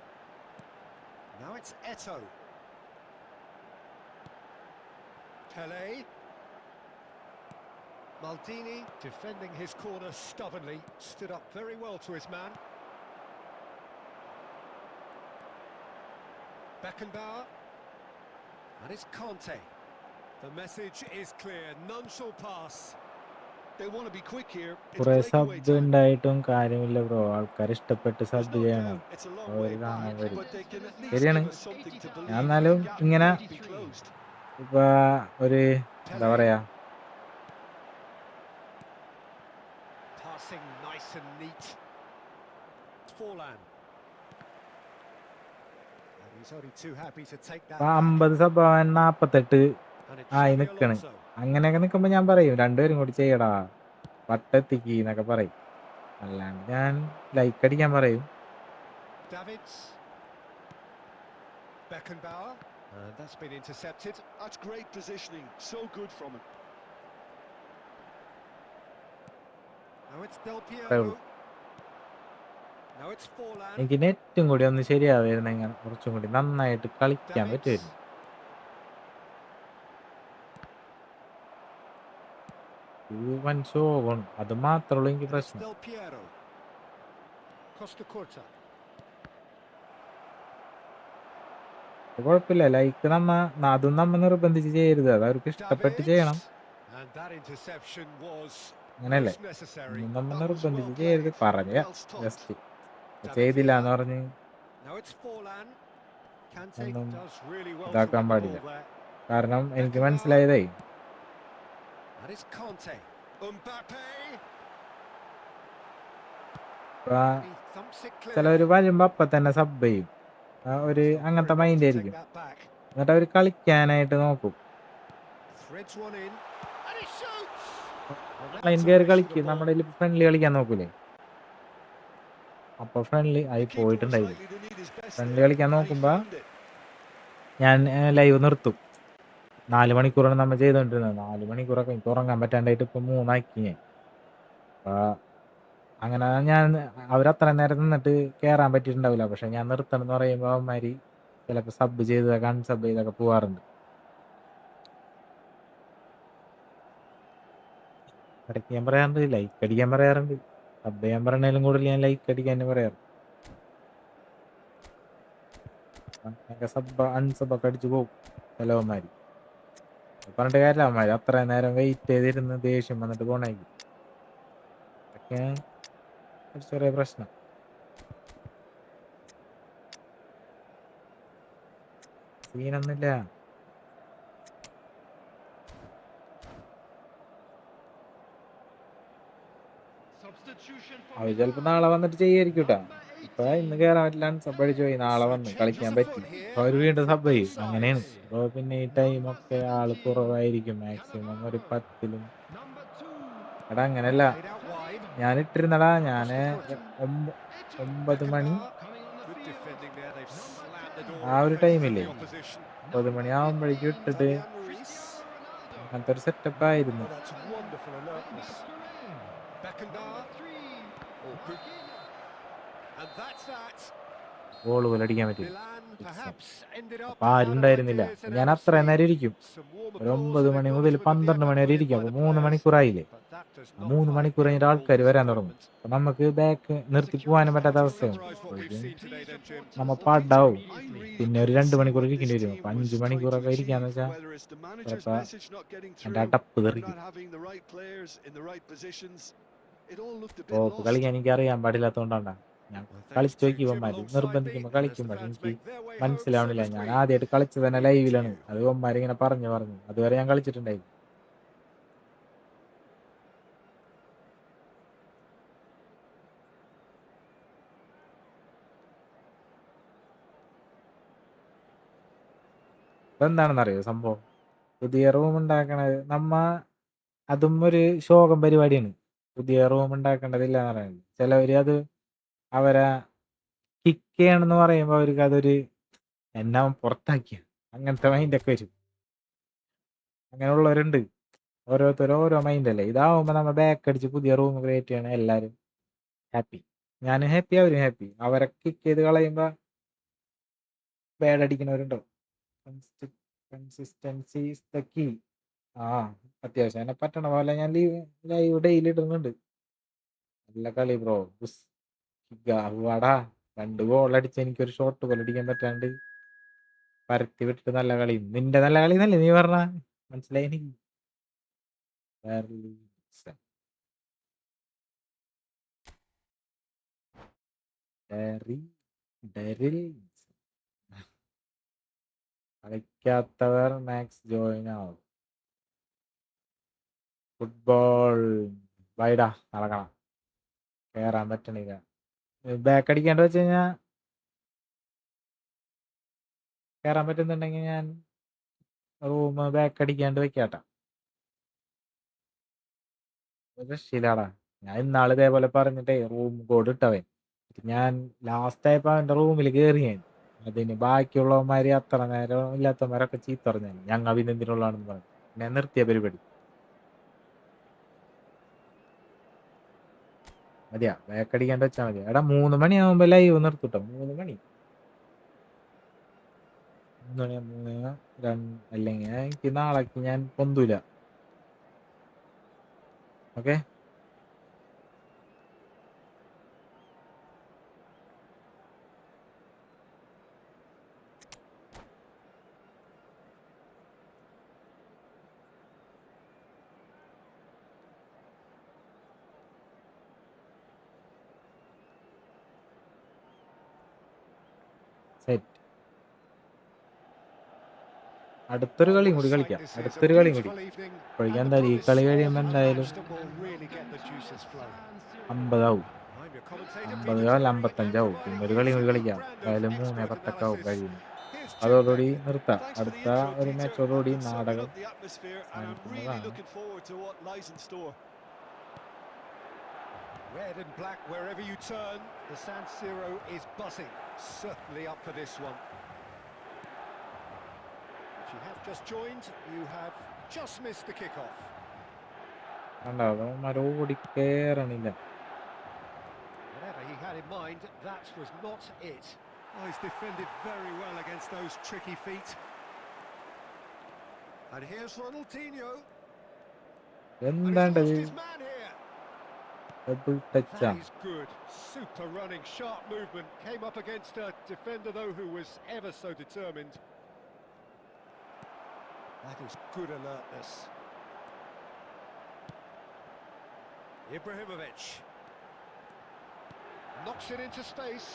Now it's Eto. Pele. Maldini defending his corner stubbornly, stood up very well to his man. Beckenbauer. And it's Conte. The message is clear, none shall pass. They want to be quick here. It's കുറെ breakaway sub time. ഉണ്ടായിട്ടും കാര്യമില്ല bro. ആൾക്കാർ ഇഷ്ടപ്പെട്ട് There's sub no ചെയ്യണം. doubt it's a long അവർ way കാണാൻ back, വരും. but they can at least ശരിയാണ്. give us something to believe ഞാൻ എന്നാലും the gap ഇങ്ങനെ might be closed. ഇപ്പൊ ഒരു എന്താ പറയാ Passing nice and neat. Forlan. And he's only too happy to take that. ഇപ്പൊ 50 സബ് ആവാൻ 48 And it's ആയി Xabi നിക്കണ്. Alonso. അങ്ങനെയൊക്കെ നിക്കുമ്പോ ഞാൻ പറയും രണ്ടുപേരും കൂടി ചെയ്യടാ വട്ടെത്തിക്ക് എന്നൊക്കെ പറയും. അല്ലാണ്ട് ഞാൻ ലൈക്ക് അടിക്കാൻ പറയും. Davids. Beckenbauer. And that's been intercepted. That's great positioning, so good from him. Now it's Del അത്രേ Piero. ഉള്ളൂ. Now it's Forlan. എനിക്ക് നെറ്റും കൂടി ഒന്ന് ശരിയാവായിരുന്നു, ഇങ്ങനെ കുറച്ചും കൂടി നന്നായിട്ട് കളിക്കാൻ Davids. പറ്റുമായിരുന്നു. ഇത് വൻ ശോകമാണ്, അത് മാത്രമുള്ളൂ എനിക്ക് And it's പ്രശ്നം. Del Piero. Costa Curta. അത് കുഴപ്പമില്ല, ലൈക്ക് അതും നമ്മ നിർബന്ധിച്ച് ചെയ്യരുത്, അത് അവർക്ക് ഇഷ്ടപ്പെട്ട് ചെയ്യണം. Davids. And that interception was അങ്ങനെയല്ലേ, most necessary. ഒന്നും നമ്മ That was well നിർബന്ധിച്ച് ചെയ്യരുത്, played. പറഞ്ഞ Well stopped. ജസ്റ്റ് ചെയ്തില്ല എന്ന് പറഞ്ഞ് Now it's Forlan. Kante ഒന്നും does really well to ഇതാക്കാൻ win the പാടില്ല. ball there. കാരണം എനിക്ക് മനസ്സിലായതേ, And it's Conte. Mbappe. He thumps it clear. ചിലവർ വരുമ്പോ അപ്പൊ തന്നെ സബ് ചെയ്യും, ഒരു It's not അങ്ങനത്തെ very much മൈൻഡ് to ആയിരിക്കും. take that back. എന്നിട്ട് അവർ കളിക്കാനായിട്ട് നോക്കും. Threads one in. And he shoots. Well, that's അതിന് a കയറി race to the കളിക്കും, ball. നമ്മുടെ ഫ്രണ്ട്ലി കളിക്കാൻ നോക്കൂലേ, അപ്പൊ ഫ്രണ്ട്ലി ആയി The keeper was പോയിട്ടുണ്ടായിരുന്നു. likely to need his best friendly there, കളിക്കാൻ and he നോക്കുമ്പോ found it. ഞാൻ ലൈവ് നിർത്തും. 4 മണിക്കൂറാണ് നമ്മൾ ചെയ്തോണ്ടിരുന്നത്. 4 മണിക്കൂറൊക്കെ എനിക്ക് ഉറങ്ങാൻ പറ്റാണ്ടായിട്ട് ഇപ്പൊ 3 ആക്കി ഞാൻ. അപ്പൊ അങ്ങനെ ഞാൻ അവരത്ര നേരം നിന്നിട്ട് കേറാൻ പറ്റിയിട്ടുണ്ടാവില്ല. പക്ഷെ ഞാൻ നിർത്തണം എന്ന് പറയുമ്പോ അവന്മാര് ചിലപ്പോ സബ് ചെയ്തൊക്കെ അൺസബ് ചെയ്തൊക്കെ പോവാറുണ്ട്. ഇടയ്ക്ക് ഞാൻ പറയാറുണ്ട്, ലൈക്ക് അടിക്കാൻ പറയാറുണ്ട്. സബ് ചെയ്യാൻ പറയണേലും കൂടുതൽ ഞാൻ ലൈക്ക് അടിക്കാൻ തന്നെ പറയാറ്. അങ്ങനെയൊക്കെ സബ് അൺസബ് ഒക്കെ അടിച്ചു പോകും ചിലവന്മാര്. പറഞ്ഞിട്ട് കാര്യമില്ല, അവന്മാര് അത്രയും നേരം വെയിറ്റ് ചെയ്തിരുന്ന് ദേഷ്യം വന്നിട്ട് പോണായിരിക്കും. അതൊക്കെ ഒരു ചെറിയ പ്രശ്നം. സീനൊന്നുമില്ല. Substitution for അവര് ചിലപ്പോ നാളെ വന്നിട്ട് ചെയ്യായിരിക്കും കേട്ടാ. ഇപ്പൊ ഇന്ന് കയറാൻ പറ്റില്ല, സബ് അടിച്ചു പോയി, നാളെ So വന്ന് change കളിക്കാൻ of പറ്റി, foot here. അപ്പൊ അവര് വീണ്ടും From സബ് both ചെയ്യും. അങ്ങനെയാണ്. sides. അപ്പൊ പിന്നെ ഈ ടൈമൊക്കെ ആള് കുറവായിരിക്കും, മാക്സിമം ഒരു 10-ലും. number 2. എടാ അങ്ങനെയല്ല, Played out wide. ഞാൻ ഇട്ടിരുന്നടാ, ഞാന് Costa Curta. 9 money Coming on the Good field. defending there. They've slammed the door ആ in ഒരു the faces of ടൈമില്ലേ, the opposition. 9 മണിയാവുമ്പോഴേക്കും ഇട്ടിട്ട് Fabian Ruiz. അങ്ങനത്തെ ഒരു സെറ്റപ്പ് ആയിരുന്നു. Oh, that's wonderful alertness. Beckenbauer. 3. Oh, good. And that's that. Goal പോലെ അടിക്കാൻ പറ്റില്ല. Milan perhaps ended up അപ്പൊ ആരും out of ഉണ്ടായിരുന്നില്ല. ideas and ഞാൻ out of അത്രയും steam. നേരം ഇരിക്കും, Some warm ഒരു applause 9 and മണി മുതൽ acknowledgement of the 12 money effort വരെ put in ഇരിക്കും. by അപ്പൊ the 3 players. മണിക്കൂറായില്ലേ. But that does 3 not hide മണിക്കൂർ the ആൾക്കാർ overall വരാൻ തുടങ്ങും. disappointment. അപ്പൊ നമുക്ക് ബാക്ക് നിർത്തി പോകാനും പറ്റാത്ത അവസ്ഥയാവും. Summarise what we've seen today then, Jim. നമ്മ പാടാവും. I really പിന്നെ ഒരു couldn't 2 see മണിക്കൂർ what ഇരിക്കേണ്ടി this വരും. team അപ്പൊ was 5 trying to മണിക്കൂറൊക്കെ ഇരിക്കാന്ന് achieve, വെച്ചാൽ whether it's the manager's ചിലപ്പോ message not getting എൻ്റെ ആ through ടപ്പ് or തെറിക്കും. not having the right players in the right positions. It all looked a bit top lost. കളിക്കാൻ എനിക്ക് അറിയാൻ പാടില്ലാത്തതുകൊണ്ടാണ് ഞാൻ Well, thanks കളിച്ചു to നോക്കി. Jim ഇവന്മാര് alongside me, നിർബന്ധിക്കുമ്പോൾ and as കളിക്കും, the പക്ഷെ fans എനിക്ക് make their way home, so മനസ്സിലാവണില്ല. must ഞാൻ we. ആദ്യമായിട്ട് കളിച്ചത് തന്നെ Leave it to ലൈവിലാണ്. you. അത് ഇവന്മാരിങ്ങനെ പറഞ്ഞു. അതുവരെ ഞാൻ കളിച്ചിട്ടുണ്ടായി. ഇതെന്താണെന്നറിയോ സംഭവം? പുതിയ റൂം ഉണ്ടാക്കണത് അതും ഒരു ശോകം പരിപാടിയാണ്. പുതിയ റൂം ഉണ്ടാക്കേണ്ടതില്ല എന്ന് പറയുന്നത്. ചിലവര് അത് അവരെ കിക്ക് ചെയ്യണമെന്ന് പറയുമ്പോൾ അവർക്ക് അതൊരു എന്നെ അവൻ പുറത്താക്കിയ അങ്ങനത്തെ മൈൻഡൊക്കെ വരും. അങ്ങനെയുള്ളവരുണ്ട്. ഓരോരുത്തരും ഓരോ മൈൻഡല്ലേ. ഇതാവുമ്പോൾ നമ്മൾ ബാക്ക് അടിച്ച് പുതിയ റൂം ക്രിയേറ്റ് ചെയ്യണം, എല്ലാവരും ഹാപ്പി. ഞാനും ഹാപ്പി, അവരും ഹാപ്പി. അവരെ കിക്ക് ചെയ്ത് കളയുമ്പോൾ ബാഡ് അടിക്കുന്നവരുണ്ടോ. Consistency is the key. ആ അത്യാവശ്യം എന്നെ പറ്റണ പോലെ ഞാൻ ലൈവ് ഡെയിലി ഇടുന്നുണ്ട്. നല്ല കളി ബ്രോ. വാടാ 2 ഗോൾ അടിച്ച് എനിക്കൊരു ഷോട്ട് പോലെ അടിക്കാൻ പറ്റാണ്ട് പരത്തി വിട്ടിട്ട് നല്ല കളി. നിന്റെ നല്ല കളി എന്നല്ലേ നീ പറഞ്ഞ? മനസ്സിലായി എനിക്ക്. കളിക്കാത്തവർ മാക്സ് ജോയിൻ ആവും. ഫുട്ബോൾ വൈഡാ നടക്കണം, കേറാൻ പറ്റണില്ല. ബാക്ക് അടിക്കാണ്ട് വെച്ച് കഴിഞ്ഞാൽ കേറാൻ പറ്റുന്നുണ്ടെങ്കിൽ ഞാൻ റൂം ബാക്ക് അടിക്കാണ്ട് വെക്കാട്ടാ. രക്ഷയില്ലാടാ. ഞാൻ ഇന്നാള് ഇതേപോലെ പറഞ്ഞിട്ടേ റൂം കോഡ് ഇട്ടവൻ എന്നിട്ട് ഞാൻ ലാസ്റ്റായപ്പോൾ അവൻ്റെ റൂമിൽ കയറി ഞാൻ. അതിന് ബാക്കിയുള്ളവന്മാർ അത്ര നേരം ഇല്ലാത്തവന്മാരൊക്കെ ചീത്ത പറഞ്ഞു. ഞങ്ങൾ പിന്നെ എന്തിനുള്ളതാണെന്ന് പറഞ്ഞു. ഞാൻ നിർത്തിയ പരിപാടി. മതിയാ, ബാക്കടിക്കാണ്ട് വെച്ചാൽ മതി. എടാ 3 മണിയാകുമ്പോൾ ലൈവ് നിർത്തുട്ടോ. 3 മണി 2 അല്ലെങ്കിൽ എനിക്ക് നാളേക്ക് ഞാൻ പൊന്തൂല. Okay, set. അടുത്തൊരു കളിയും കൂടി കളിക്കാം. അടുത്തൊരു കളിയും കൂടി. അപ്പോഴേക്കും എന്തായാലും ഈ കളി കഴിയുമ്പോൾ എന്തായാലും 50 ആവും. 50 അല്ല 55 ആവും. പിന്നെ ഒരു കളിയും കൂടി കളിക്കാം. എന്തായാലും 3-10 ആവും കഴിയുന്നു. അതോടുകൂടി നിർത്താം. അടുത്ത ഒരു മാച്ചോടുകൂടി നാടകം അവസാനിക്കുന്നതാണ്. Red and black wherever you turn, the San Siro is buzzing. Certainly up for this one. If you have just joined, you have just missed the kick-off. ഓടിക്കേറണില്ല. Whatever he had in mind, that was not it. Oh, he's defended very well against those tricky feet. And here's Ronaldinho. എന്താണ്ടത്? His man here. Double ടച്ചാ. That is good. Super running, sharp movement. Came up against a defender, though, who was ever so determined. That is good alertness. Ibrahimovic. Knocks it into space.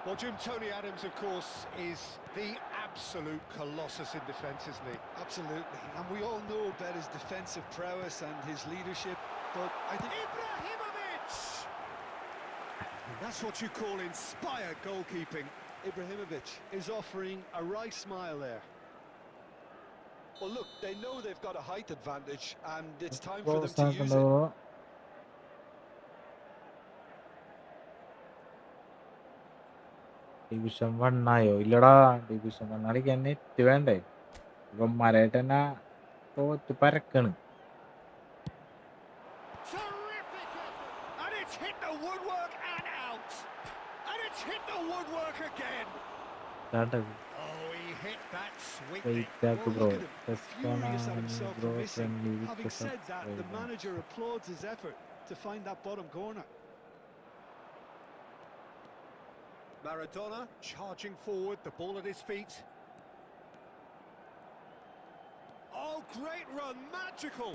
Well, Jim, Tony Adams, of course, is the absolute colossus in defence, isn't he? Absolutely, and we all know about his defensive prowess and his leadership, but I think... Ibrahimovic! And that's what you call inspired goalkeeping. Ibrahimovic is offering a wry smile there. Well, look, they know they've got a height advantage, and it's time for them to use it. Division 1 ആയോ? ഇല്ലടാ, division 1 കളിക്കാൻ net വേണ്ടേ? ഇവന്മാരായിട്ട് തന്നെ തോറ്റ് പരക്കണ്. Terrific effort! And it's hit the woodwork and out! And it's hit the woodwork again! Oh, he hit that sweetly. Well, look at him, furious at himself for missing. Having said that, the manager applauds his effort to find that bottom corner. Maradona charging forward, the ball at his feet. Oh, great run, magical!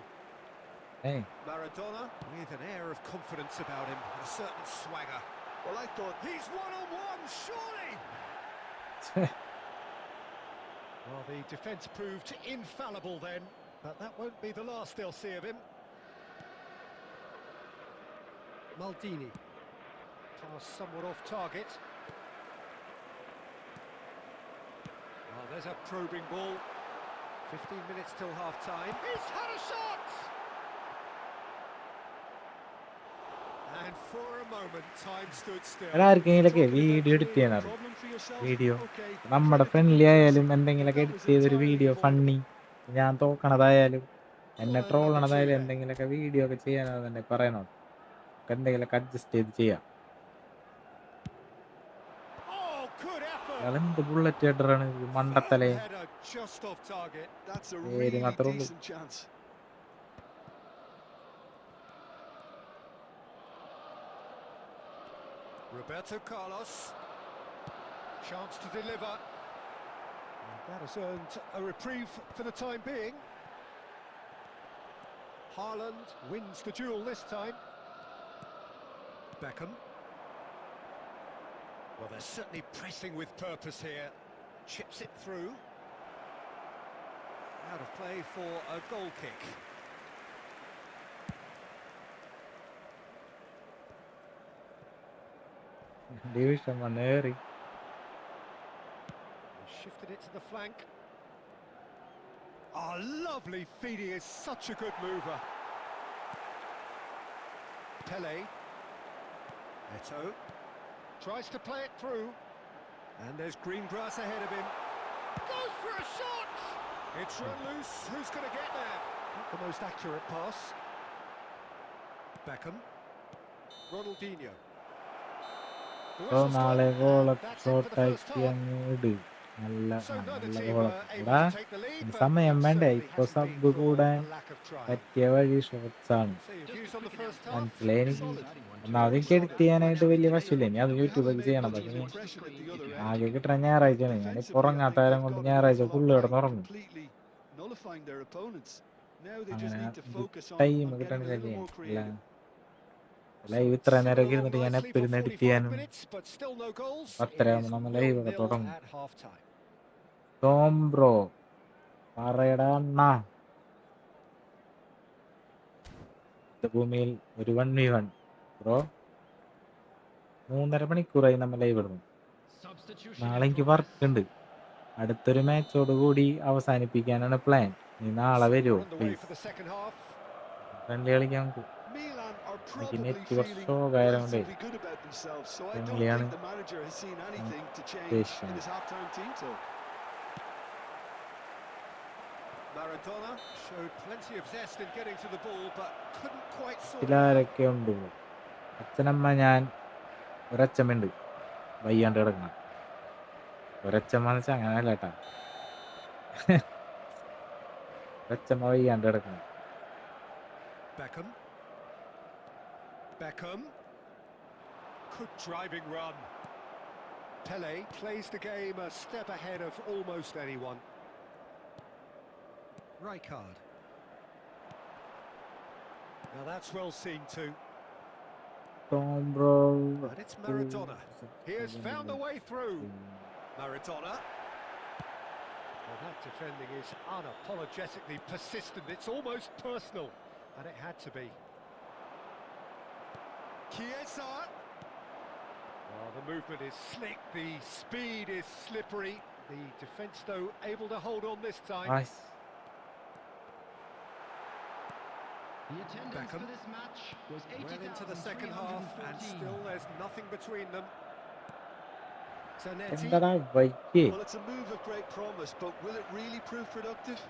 Hey. Maradona with an air of confidence about him, a certain swagger. Well, I thought... He's one-on-one, surely! Well, the defence proved infallible then, but that won't be the last they'll see of him. Maldini. Pass somewhat off target. Oh, there's a probing ball. 15 minutes till half-time. He's had a shot! And for a moment, time stood still. ആർക്കെങ്കിലൊക്കെ video edit ചെയ്യാനറിയാം. Video നമ്മുടെ friendly ആയാലും എന്തെങ്കിലുമൊക്കെ edit ചെയ്തൊരു video funny, ഞാൻ തോക്കണതായാലും എന്നെ ട്രോളണതായാലും എന്തെങ്കിലുമൊക്കെ video ഒക്കെ ചെയ്യാനാണ് തന്നെ പറയണോ. എന്തെങ്കിലുമൊക്കെ അഡ്ജസ്റ്റ് ചെയ്ത് ചെയ്യാം. എന്ത് ബുള്ളറ്റ് ഹെഡറാണ് മണ്ടത്തലേ. പേര് മാത്രമേ ഉള്ളൂ. Roberto Carlos, chance to deliver. And that has earned a reprieve for the time being. Haaland wins the duel this time. Beckham. Well, they're certainly pressing with purpose here. Chips it through. Out of play for a goal kick. Division 1 ഏറി. Shifted it to the flank. Oh, lovely feeding, is such a good mover. Pele. Eto tries to play it through, and there's green grass ahead of him. Goes for a shot! It's run loose. Who's going to get there? Not the most accurate pass. Beckham. Ronaldinho. The oh whistle's നാളെ gone, and ഗോളൊക്കെ that's it for the first ഷോട്ടാക്കി half. അങ്ങ് ഇട്. നല്ല So neither നല്ല team ഗോളൊക്കെ able എടാ. to take the lead, but സമയം it വേണ്ടേ? certainly ഇപ്പൊ hasn't been sub for കൂടാൻ a lack of trying. പറ്റിയ വഴി ഷോട്ട്സ് ആണ്. So your views on the first half? മനസ്സിലായി എനിക്ക്. Solid. ഒന്നാമത് എനിക്ക് എഡിറ്റ് ചെയ്യാനായിട്ട് വലിയ വശമില്ല. ഇനി അത് യൂട്യൂബൊക്കെ ചെയ്യണം. പക്ഷേ Impression at the other ആകെ end. കിട്ടുന്ന ഞായറാഴ്ചയാണ്. ഞാൻ ഇപ്പൊ ഉറങ്ങാത്ത കാലം കൊണ്ട് ഞായറാഴ്ച ഫുള്ള് കിടന്നുറങ്ങും. Completely nullifying their opponents. Now they just അങ്ങനെ need to focus on time getting കിട്ടണില്ല a little ചെയ്യാൻ. more അല്ല creative. ലൈവ് ഇത്ര നേരമൊക്കെ ഇരുന്നിട്ട് ഞാൻ എപ്പോൾ ഇരുന്ന് എഡിറ്റ് ചെയ്യാനും. 10:30 നമ്മൾ ലൈവ് ഒക്കെ തുടങ്ങും. ടോം ബ്രോ പറയടാ അണ്ണാ. ഭൂമിയിൽ ഒരു 1v1 ബ്രോ. 3.5 മണിക്കൂറായി നമ്മൾ ലൈവ് ഇടുന്നു. നാളെ എനിക്ക് വർക്ക് ഉണ്ട്. അടുത്തൊരു മാച്ചോട് കൂടി അവസാനിപ്പിക്കാനാണ് പ്ലാൻ. നീ നാളെ വരുമോ പ്ലീസ്? ഫ്രണ്ട്ലി കളിക്കാൻ നമുക്ക്. Milan are എനിക്ക് probably നെറ്റ് കുറച്ച് feeling ഷോകായത് കൊണ്ടേ relatively good about themselves, so I don't ഫ്രണ്ട്ലിയാണ് think the manager has seen anything to change in ഉദ്ദേശിക്കുന്നത്. his half-time team talk. Maradona showed plenty of zest in getting to the ball, but couldn't quite sort it out. ഇതിലാരൊക്കെ ഉണ്ട്? അച്ഛനമ്മ ഞാൻ ഒരച്ഛമ്മയുണ്ട് വയ്യാണ്ട് കിടക്കണം. ഒരച്ഛമ്മ എന്ന് വെച്ചാൽ അങ്ങനെയല്ല കേട്ടാ. ഒരച്ഛമ്മ വയ്യാണ്ട് കിടക്കണം. Beckham. Beckham. Good driving run. Pele plays the game a step ahead of almost anyone. Rijkaard. Now that's well seen too. Tom bro And it's Maradona. He has found a way through. Maradona. Well, that defending is unapologetically persistent. It's almost personal. And it had to be. Chiesa. Oh, the movement is slick. The speed is slippery. The defence, though, able to hold on this time. Nice. The attendance Beckham. for this match was Well into the second half, and 80,314. still there's nothing between them. Zanetti. എന്താടാ വൈക്കേ? Well, it's a move of great promise, but will it really prove productive?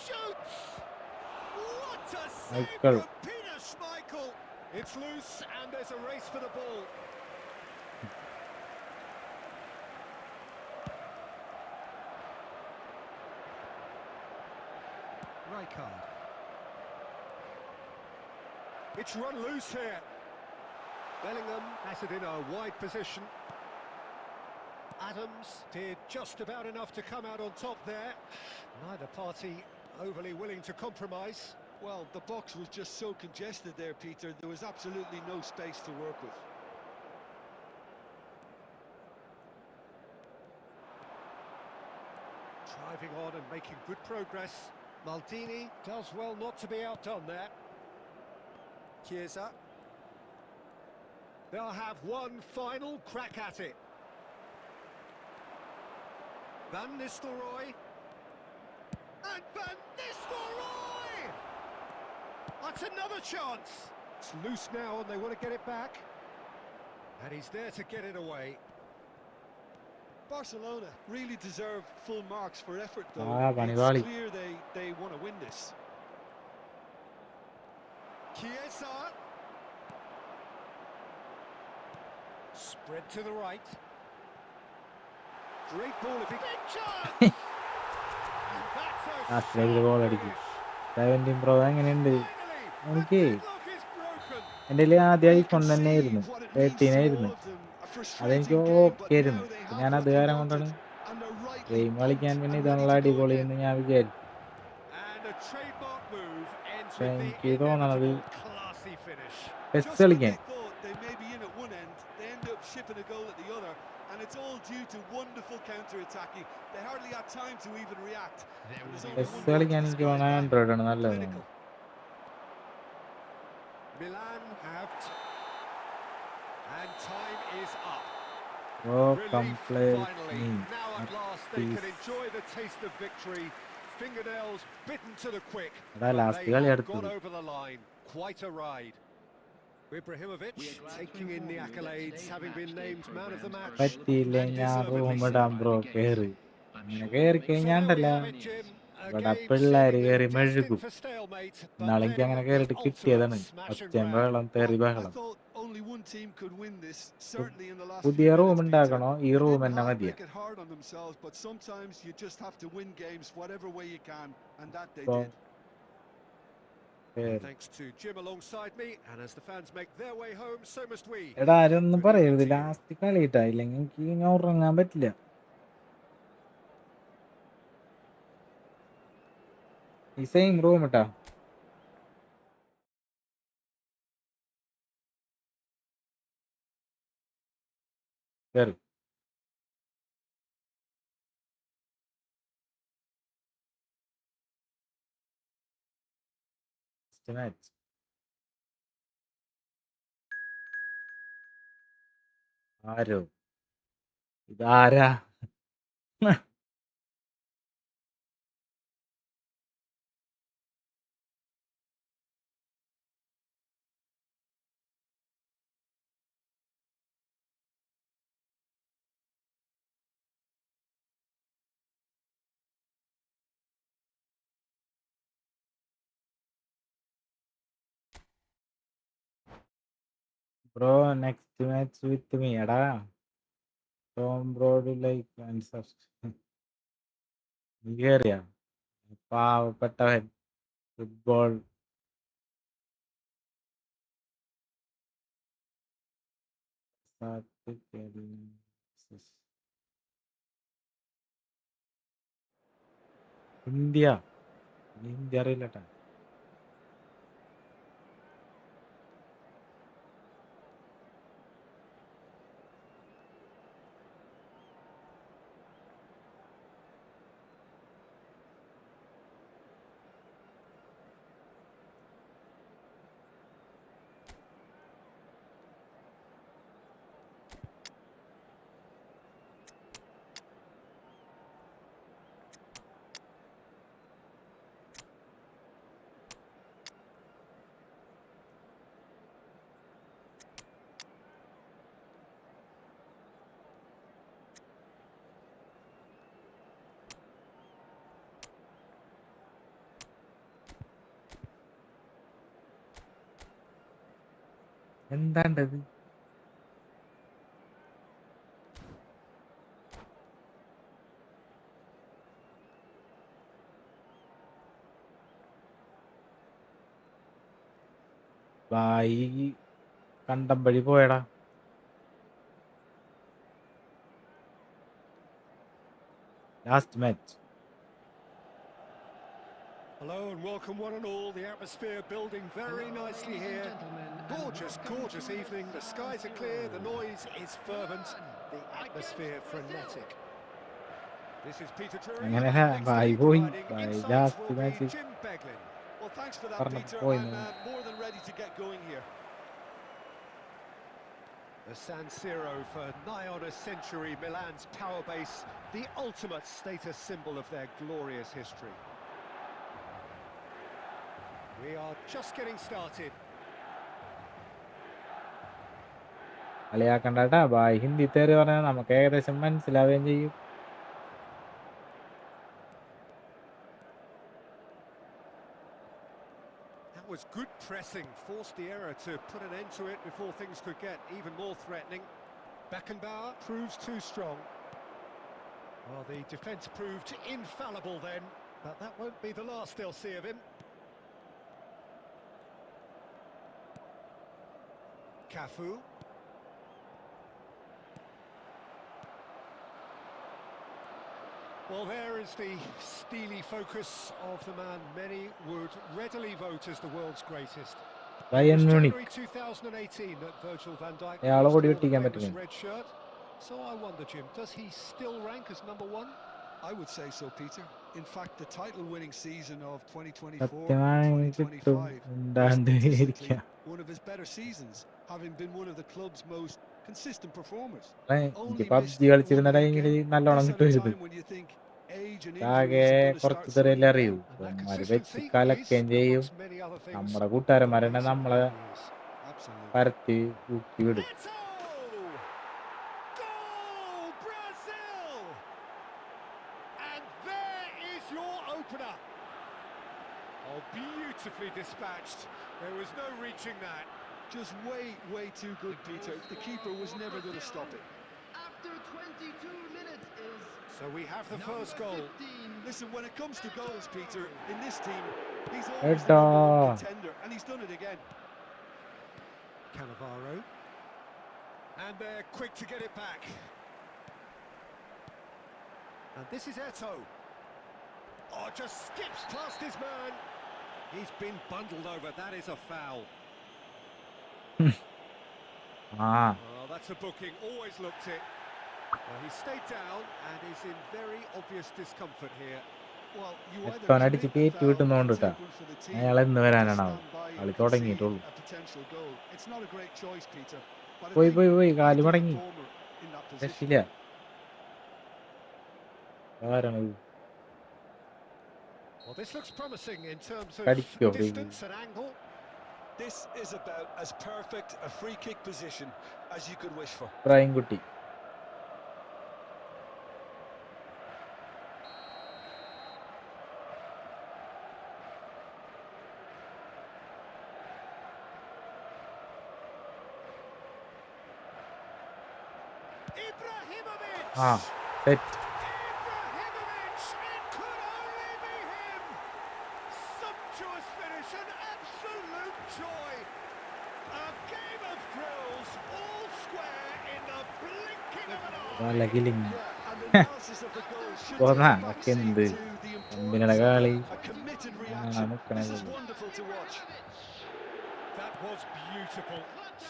Shoots! What a save Michael. from Peter Schmeichel! It's loose, and there's a race for the ball. Rijkaard. It's run loose here. Bellingham has it in a wide position. Adams did just about enough to come out on top there. Neither party overly willing to compromise. Well, the box was just so congested there, Peter. There was absolutely no space to work with. Driving on and making good progress. Maldini does well not to be outdone there. Chiesa. They'll have one final crack at it. Van Nistelrooy. And Van Nistelrooy! That's another chance. It's loose now and they want to get it back. And he's there to get it away. Barcelona really deserve full marks for effort, though. Panivali. It's clear they want to win this. Chiesa. Spread to the right. Great ball if he big chance. And that's a the goal അടിക്കും. 17 Pro എങ്ങനെയുണ്ട്? എനിക്ക് എൻ്റെ ആദ്യം iPhone തന്നെയായിരുന്നു, 13 ആയിരുന്നു. അതെനിക്ക് okay ആയിരുന്നു. ഞാൻ അത് കാരണം കൊണ്ടാണ് ഗെയിം കളിക്കാൻ പിന്നെ ഇതാണുള്ള അടിപൊളി എന്ന് ഞാൻ വിചാരിച്ചു. പക്ഷെ എനിക്ക് തോന്നണത് ടെസ്റ്റ് കളിക്കാൻ and it's all due to wonderful counter-attacking. They hardly had time to even react. Test കളിക്കാൻ എനിക്ക് തോന്നുന്നത് ആൻഡ്രോയിഡ് ആണ് നല്ലത്. Milan have and time is up. Finally, now at last they can enjoy the taste of victory. Fingernails bitten to the quick. Last They have gone over the line. Quite a ride. Ibrahimovic taking in the accolades, having been named man of the match. പറ്റിയില്ലേ And ഞാൻ deservedly room so. ഇടാൻ bro കേറി. അങ്ങനെ കേറി So കഴിഞ്ഞാണ്ടല്ല there we have it, Jim. A ഇവിടെ game പിള്ളേര് seemingly കേറി destined മെഴുകും. for stalemate, but ഇന്നാളെനിക്ക് then അങ്ങനെ the കേറിട്ട് ultimate കിട്ടിയതാണ്. smash and ഒച്ചയും grab. ബഹളം തെറി Well, I ബഹളം. thought only one team could win this, certainly in the last പുതിയ few റൂം minutes, Peter. ഉണ്ടാക്കണോ ഈ They റൂം didn't തന്നെ half മതിയാ? make it hard on themselves, but sometimes you just have to win games whatever way you can, and that they ഇപ്പൊ did. കേറി. Thanks to Jim alongside me, and as the fans make their way home, so must we. എടാ ആരൊന്നും Good പറയരുത്, evening to you. Last കളിയിട്ടാ, ഇല്ലെങ്കിൽ എനിക്ക് ഞാൻ ഉറങ്ങാൻ പറ്റില്ല. ഈ സെയിം റൂം ഇട്ടാ കേറി. മാച്ച് ആരോ ഇതാരാ? Bro next match with me. എടാ Tom Broad like and subscribe. നീ കേറിയാ പാവപ്പെട്ടവൻ? Football India. ഇന്ത്യ അറിയില്ലട്ടാ. എന്താണ്ടത്? ബായി കണ്ടം വഴി പോയടാ. Last match. Hello and welcome one and all. The atmosphere building very nicely here. Gorgeous, gorgeous evening. The skies are clear, the noise is fervent, the atmosphere frenetic. This is Peter Drury. അങ്ങനെ Next to Bai me പോയി. providing Bai insights last will be match Jim Beglin. Well, thanks for that, പറഞ്ഞ Peter. പോയി. I'm more than ready to get going here. The San Siro for nigh on a century, Milan's power base, the ultimate status symbol of their glorious history. We are just getting started. കളിയാക്കണ്ടാട്ടാ. ബായി ഹിന്ദി തേറി പറഞ്ഞാൽ നമുക്ക് ഏകദേശം മനസ്സിലാവുകയും ചെയ്യും. That was good pressing, forced the error to put an end to it before things could get even more threatening. Beckenbauer proves too strong. Well, the defence proved infallible then, but that won't be the last they'll see of him. Cafu. Well, there is the steely focus of the man many would readily vote as the world's greatest. It Bayern was Munich. January 2018 that Virgil van Dijk അയാളെ first കൂടി wore the വെട്ടിക്കാൻ famous പറ്റുമോ? red shirt. So I wonder, Jim, does he still rank as number one? I would say so, Peter. In fact, the title-winning season of സത്യമായി കിട്ടും 2024-2025 was ഉണ്ടാണ്ട് statistically ഇരിക്കാം. one of his better seasons, having been one of the club's most consistent performers. എനിക്ക് Only missed PUBG one കളിച്ചിരുന്ന league ടൈമിൽ game. നല്ലോണം This at a കിട്ടുമായിരുന്നു. time when you think age and ആകെ injuries are going to കുറച്ച് start തെറിയല്ലേ slowing അറിയൂ. down. And that അവന്മാര് വെച്ച് consistency is, കലക്കുകയും ചെയ്യും. amongst many other things, നമ്മുടെ what കൂട്ടുകാരന്മാരെന്നെ makes him നമ്മളെ who he is. Absolutely. പരത്തി ഊക്കി വിടും. Eto! Goal, Brazil! And there is your opener. Oh, beautifully dispatched. There was no reaching that. Just way too good, Peter. The keeper was never going to stop it. After 22 minutes is So we have the number first goal. 15. Listen, when it comes to goals, Peter, in this team, he's always the Eto. number one contender, and he's done it again. Cannavaro. And they're quick to get it back. And this is Eto. Oh, just skips past his man. He's been bundled over. That is a foul. ആ Oh, that's a booking. Always looked it. Well, he stayed down and is in very obvious discomfort here. Well, you either എട്ടോനടിച്ച് commit the കയറ്റി foul വിട്ടുന്നോണ്ട് if it's കേട്ടാ. good for the team, അയാൾ എന്ന് or വരാനാണാവും. stand by കളി and concede തുടങ്ങിയിട്ടുള്ളൂ. a potential goal. It's not a great choice, Peter. But I പോയി think പോയി പോയി he's കാല് done the മടങ്ങി. former in that position. രക്ഷില്ല. ആരാണത്? Well, this looks promising in terms of കടിക്കോ free? distance and angle. This is about as perfect a free kick position as you could wish for. പ്രായംകുട്ടി. Ibrahimovic! ആ set. Ibrahimovic! It could only be him! Sumptuous finish, an absolute joy! A game of thrills, all square in the blinking of an eye! വലകിലിങ്. Yeah, and the analysis of the goal should പോന്നാ take a back seat എന്ത് to the അമ്പിനട importance കളി. of a committed ആ reaction. നിക്കണേ. This is wonderful to watch. That was beautiful.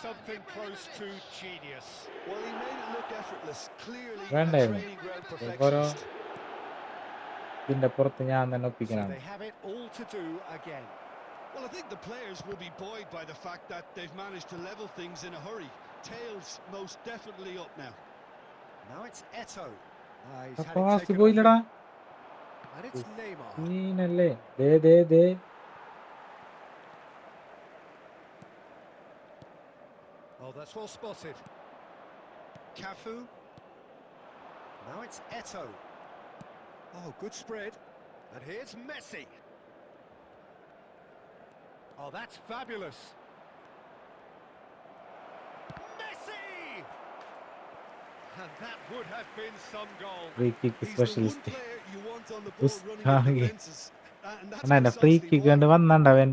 Something close to genius. Well, he made it look effortless. Clearly a വേണ്ടായിരുന്നു. training ground ഓരോ perfectionist. ഇതിന്റെ പുറത്ത് ഞാൻ തന്നെ So ഒപ്പിക്കണം. they have it all to do again. Well, I think the players will be buoyed by the fact that they've managed to level things in a hurry. Tails most definitely up now. Now it's Eto. He's had അപ്പൊ it ആസ്തി taken പോയില്ലടാ. off him. And it's Neymar. നീനല്ലേ ദേ Oh, that's well spotted. Cafu. Now it's Eto. Oh, good spread. And here's Messi. Oh, that's fabulous. Messi! And that would have been some goal. Free kick He's the one specialist. player you want on the ball running the ഉസ്താദി. defenses. And that's അണ്ണാ എന്നെ free precisely kick why. കണ്ട് വന്നണ്ടവൻ.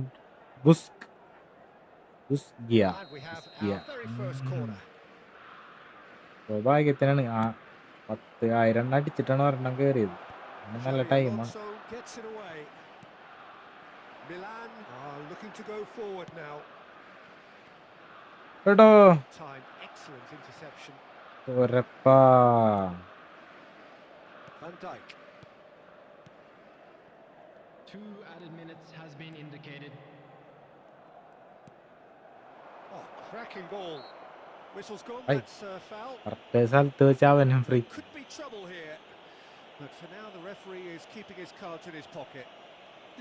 ഗുസ്ഗിയ. And we have our very first corner. ഭാഗ്യത്തിനാണ് ആ 10,000 അടിച്ചിട്ടാണ് ഒരെണ്ണം കയറിയത്. അതിന് നല്ല Xabi ടൈമാണ്. Alonso gets it away. Milan are looking to go forward now. കേട്ടോ Time, excellent interception. ഒരപ്പാ. Van Dijk. 2 added minutes has been indicated. Oh, cracking ball. Whistle's gone. Aye. That's foul. Correct സ്ഥലത്ത് വെച്ച് അവനും free. Could be trouble here. But for now, the referee is keeping his cards in his pocket.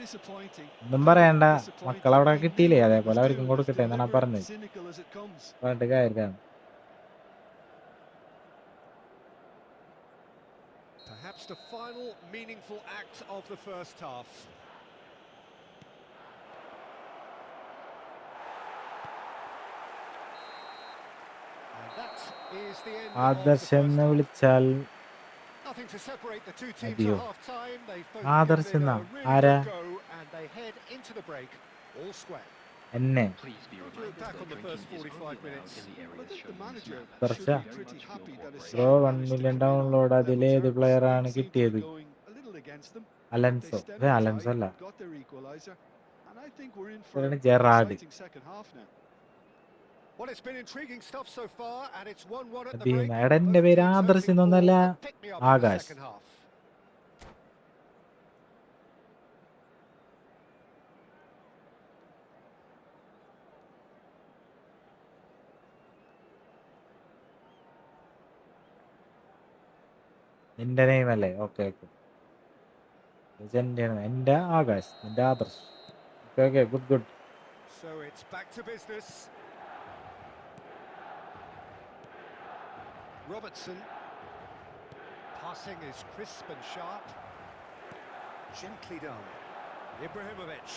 Disappointing. ഒന്നും പറയണ്ട. Disappointing. മക്കളവിടെ He കിട്ടിയില്ലേ, knew what he അതേപോലെ was അവർക്കും doing. കൊടുക്കട്ടെ As എന്നാണ് deliberate, പറഞ്ഞത്. cynical as it comes. പറഞ്ഞിട്ട് കാര്യമില്ല. Perhaps the final meaningful act of the first half. And that is the end of the Adarsh first എന്ന് half. വിളിച്ചാൽ Nothing to separate the two teams അതെയോ? at half time. They've both Adarsh given it എന്നാ? a really ആരാ? good go and they head into the break all square. എന്നെ Look back on the first 45 minutes. I think the manager Thirteenth. should be pretty happy that his bro side 1 managed to million keep download level അതിലേത് terms. Player ആണ് Seemed to be കിട്ടിയത്? going a little against them. They Alonso. stemmed the Alonso tide, അല്ല, got their equaliser, and I think we're in for ഇവരാണ് an Gerard. exciting second half now. Well, it's been intriguing stuff so far, and it's 1-1 at the അതെ, break. എടാ എന്റെ Both പേര് teams Adarsh hoping എന്നൊന്നല്ല, for a pick-me-up in the Akash. second half. നിന്റെ name അല്ലേ? Okay okay. എന്റെ ആകാശ്, എന്റെ Adarsh. Okay okay, good good. So it's back to business. Robertson. Passing is crisp and sharp. Gently done. Ibrahimovic.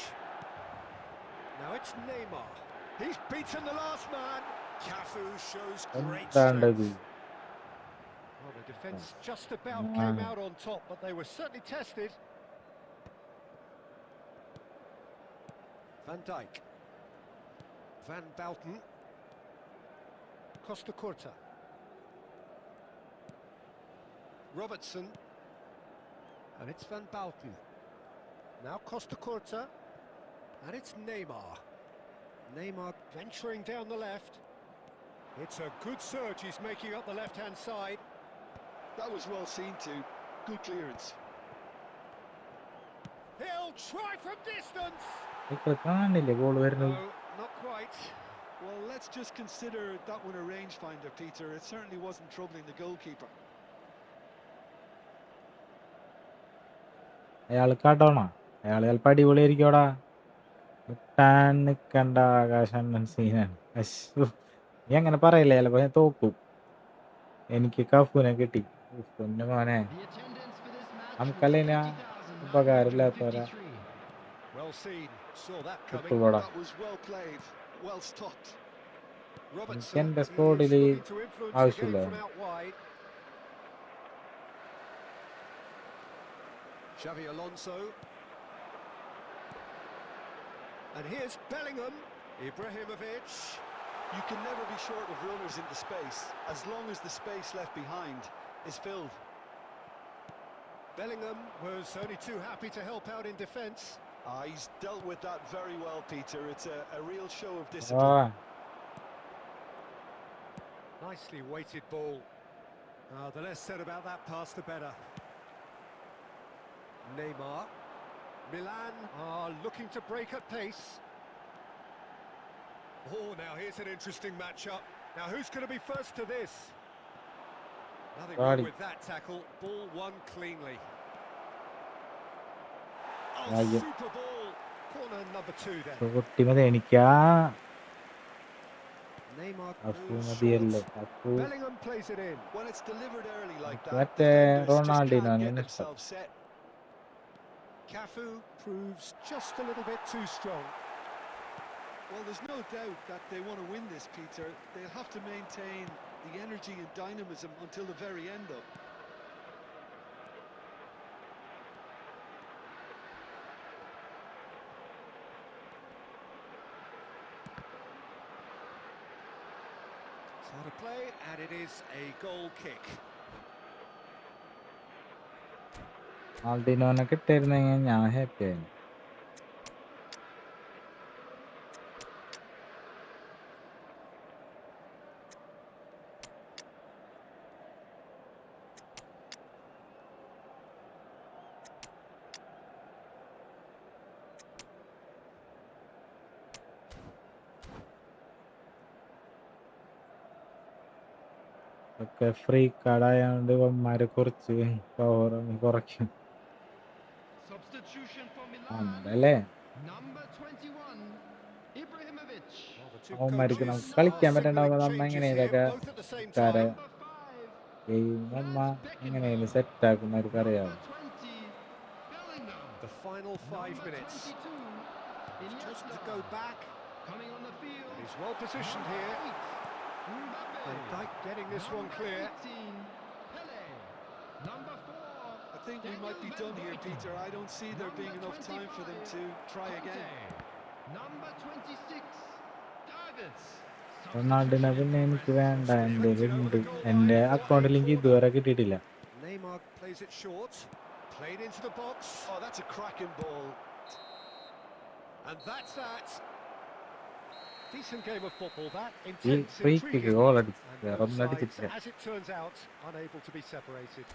Now it's Neymar. He's beaten the last man. Cafu shows great എന്താണ്ടത് strength. Well, the defence just about came out on top, but they were certainly tested. Van Dijk. Van Bouten. Costa Curta. Robertson. And it's Van Bouten. Now Costa Curta. And it's Neymar. Neymar venturing down the left. It's a good surge he's making up the left-hand side. That was well seen too. Good clearance. He'll try from distance. ഇപ്പൊ കാണില്ലേ goal വരുന്നത്? No, not quite. Well, let's just consider that one a rangefinder, Peter. It certainly wasn't troubling the goalkeeper. അയാൾ കടോണ, അയാൾ ചിലപ്പോൾ അടിപൊളിയായിരിക്കോടാ. വിട്ടാൻ നിക്കണ്ട ആകാശണ്ണൻ സീനാണ്. നീ അങ്ങനെ പറയില്ലേ, ചിലപ്പോ ഞാൻ തോക്കും. എനിക്ക് കഫൂനെ കിട്ടി. പൊന്നു മോനെ, The attendance for this match was നമുക്കല്ലേന 50,153. ഉപകാരമില്ലാത്തവരാ. Well seen. Saw that coming. വിട്ടുപോടാ. That was well played, well stopped. Robertson എൻ്റെ is സ്കോഡിൽ looking to influence the game ആവശ്യമില്ല. from out wide. Xavi Alonso. And here's Bellingham. Ibrahimovic. You can never be short of runners into space, as long as the space left behind is filled. Bellingham was only too happy to help out in defence. He's dealt with that very well, Peter. It's a real show of ആ discipline. Nicely weighted ball. The less said about that pass, the better. Neymar. Milan are looking to break at pace. Oh, now here's an interesting matchup. Now who's going to be first to this? Nothing wrong with that tackle. Ball won cleanly. Oh, ഭാഗ്യം. super ball. Corner number 2 then. പൊട്ടിമതി. എനിക്കാ Neymar അഫു moves മതിയല്ലോ. short. അഫു Bellingham plays it in. When it's delivered early like എനിക്ക് that, മറ്റേ defenders just Ronaldinho can't get ആണ് ഇഷ്ടം. themselves set. Cafu proves just a little bit too strong. Well, there's no doubt that they want to win this, Peter. They'll have to maintain the energy and dynamism until the very end, though. Start to play, and it is a goal kick. ആൾഡിനോനെ കിട്ടിയിരുന്നെങ്കിൽ ഞാൻ happy ആയിരുന്നു. ഒക്കെ free കാർഡായതുകൊണ്ട് ഇവന്മാരെ കുറച്ച് power കുറയ്ക്കും. Substitution for Milan. അന്നല്ലേ Number 21, Ibrahimovic. Well, the two അവന്മാർക്ക് coaches നമുക്ക് കളിക്കാൻ are പറ്റണ്ടാവുമ്പോൾ signaling നമ്മ changes എങ്ങനെ here, ഇതൊക്കെ both at the same കാരെ time. Number 5, game നമ്മ എങ്ങനെയാലും സെറ്റാക്കുന്നവർക്ക് അറിയാം. number 20, Bellingham. The final 5 Number minutes. 22, Chosen to Iniesta. go back. Coming on the field. He's well positioned here. Mbappe. Van Dijk getting this one clear. 18, Pele. Number 4, I think we might be done here, Peter. I don't see there being enough time for them to try again. Number 26, Davids. റൊണാൾഡിനെ പിന്നെ എനിക്ക് വേണ്ട. എൻ്റെ ഉണ്ട്, എൻ്റെ അക്കൗണ്ടിലേക്ക് ഇതുവരെ കിട്ടിയിട്ടില്ല. Neymar plays it short. Played into the box. Oh, that's a cracking ball. And that's that. Decent game of football, that. ഈ Intense, free kick intriguing. Goal അടിച്ചു, And വേറെ both ഒന്നും sides, അടിച്ചിട്ടില്ല. as it turns out, unable to be separated.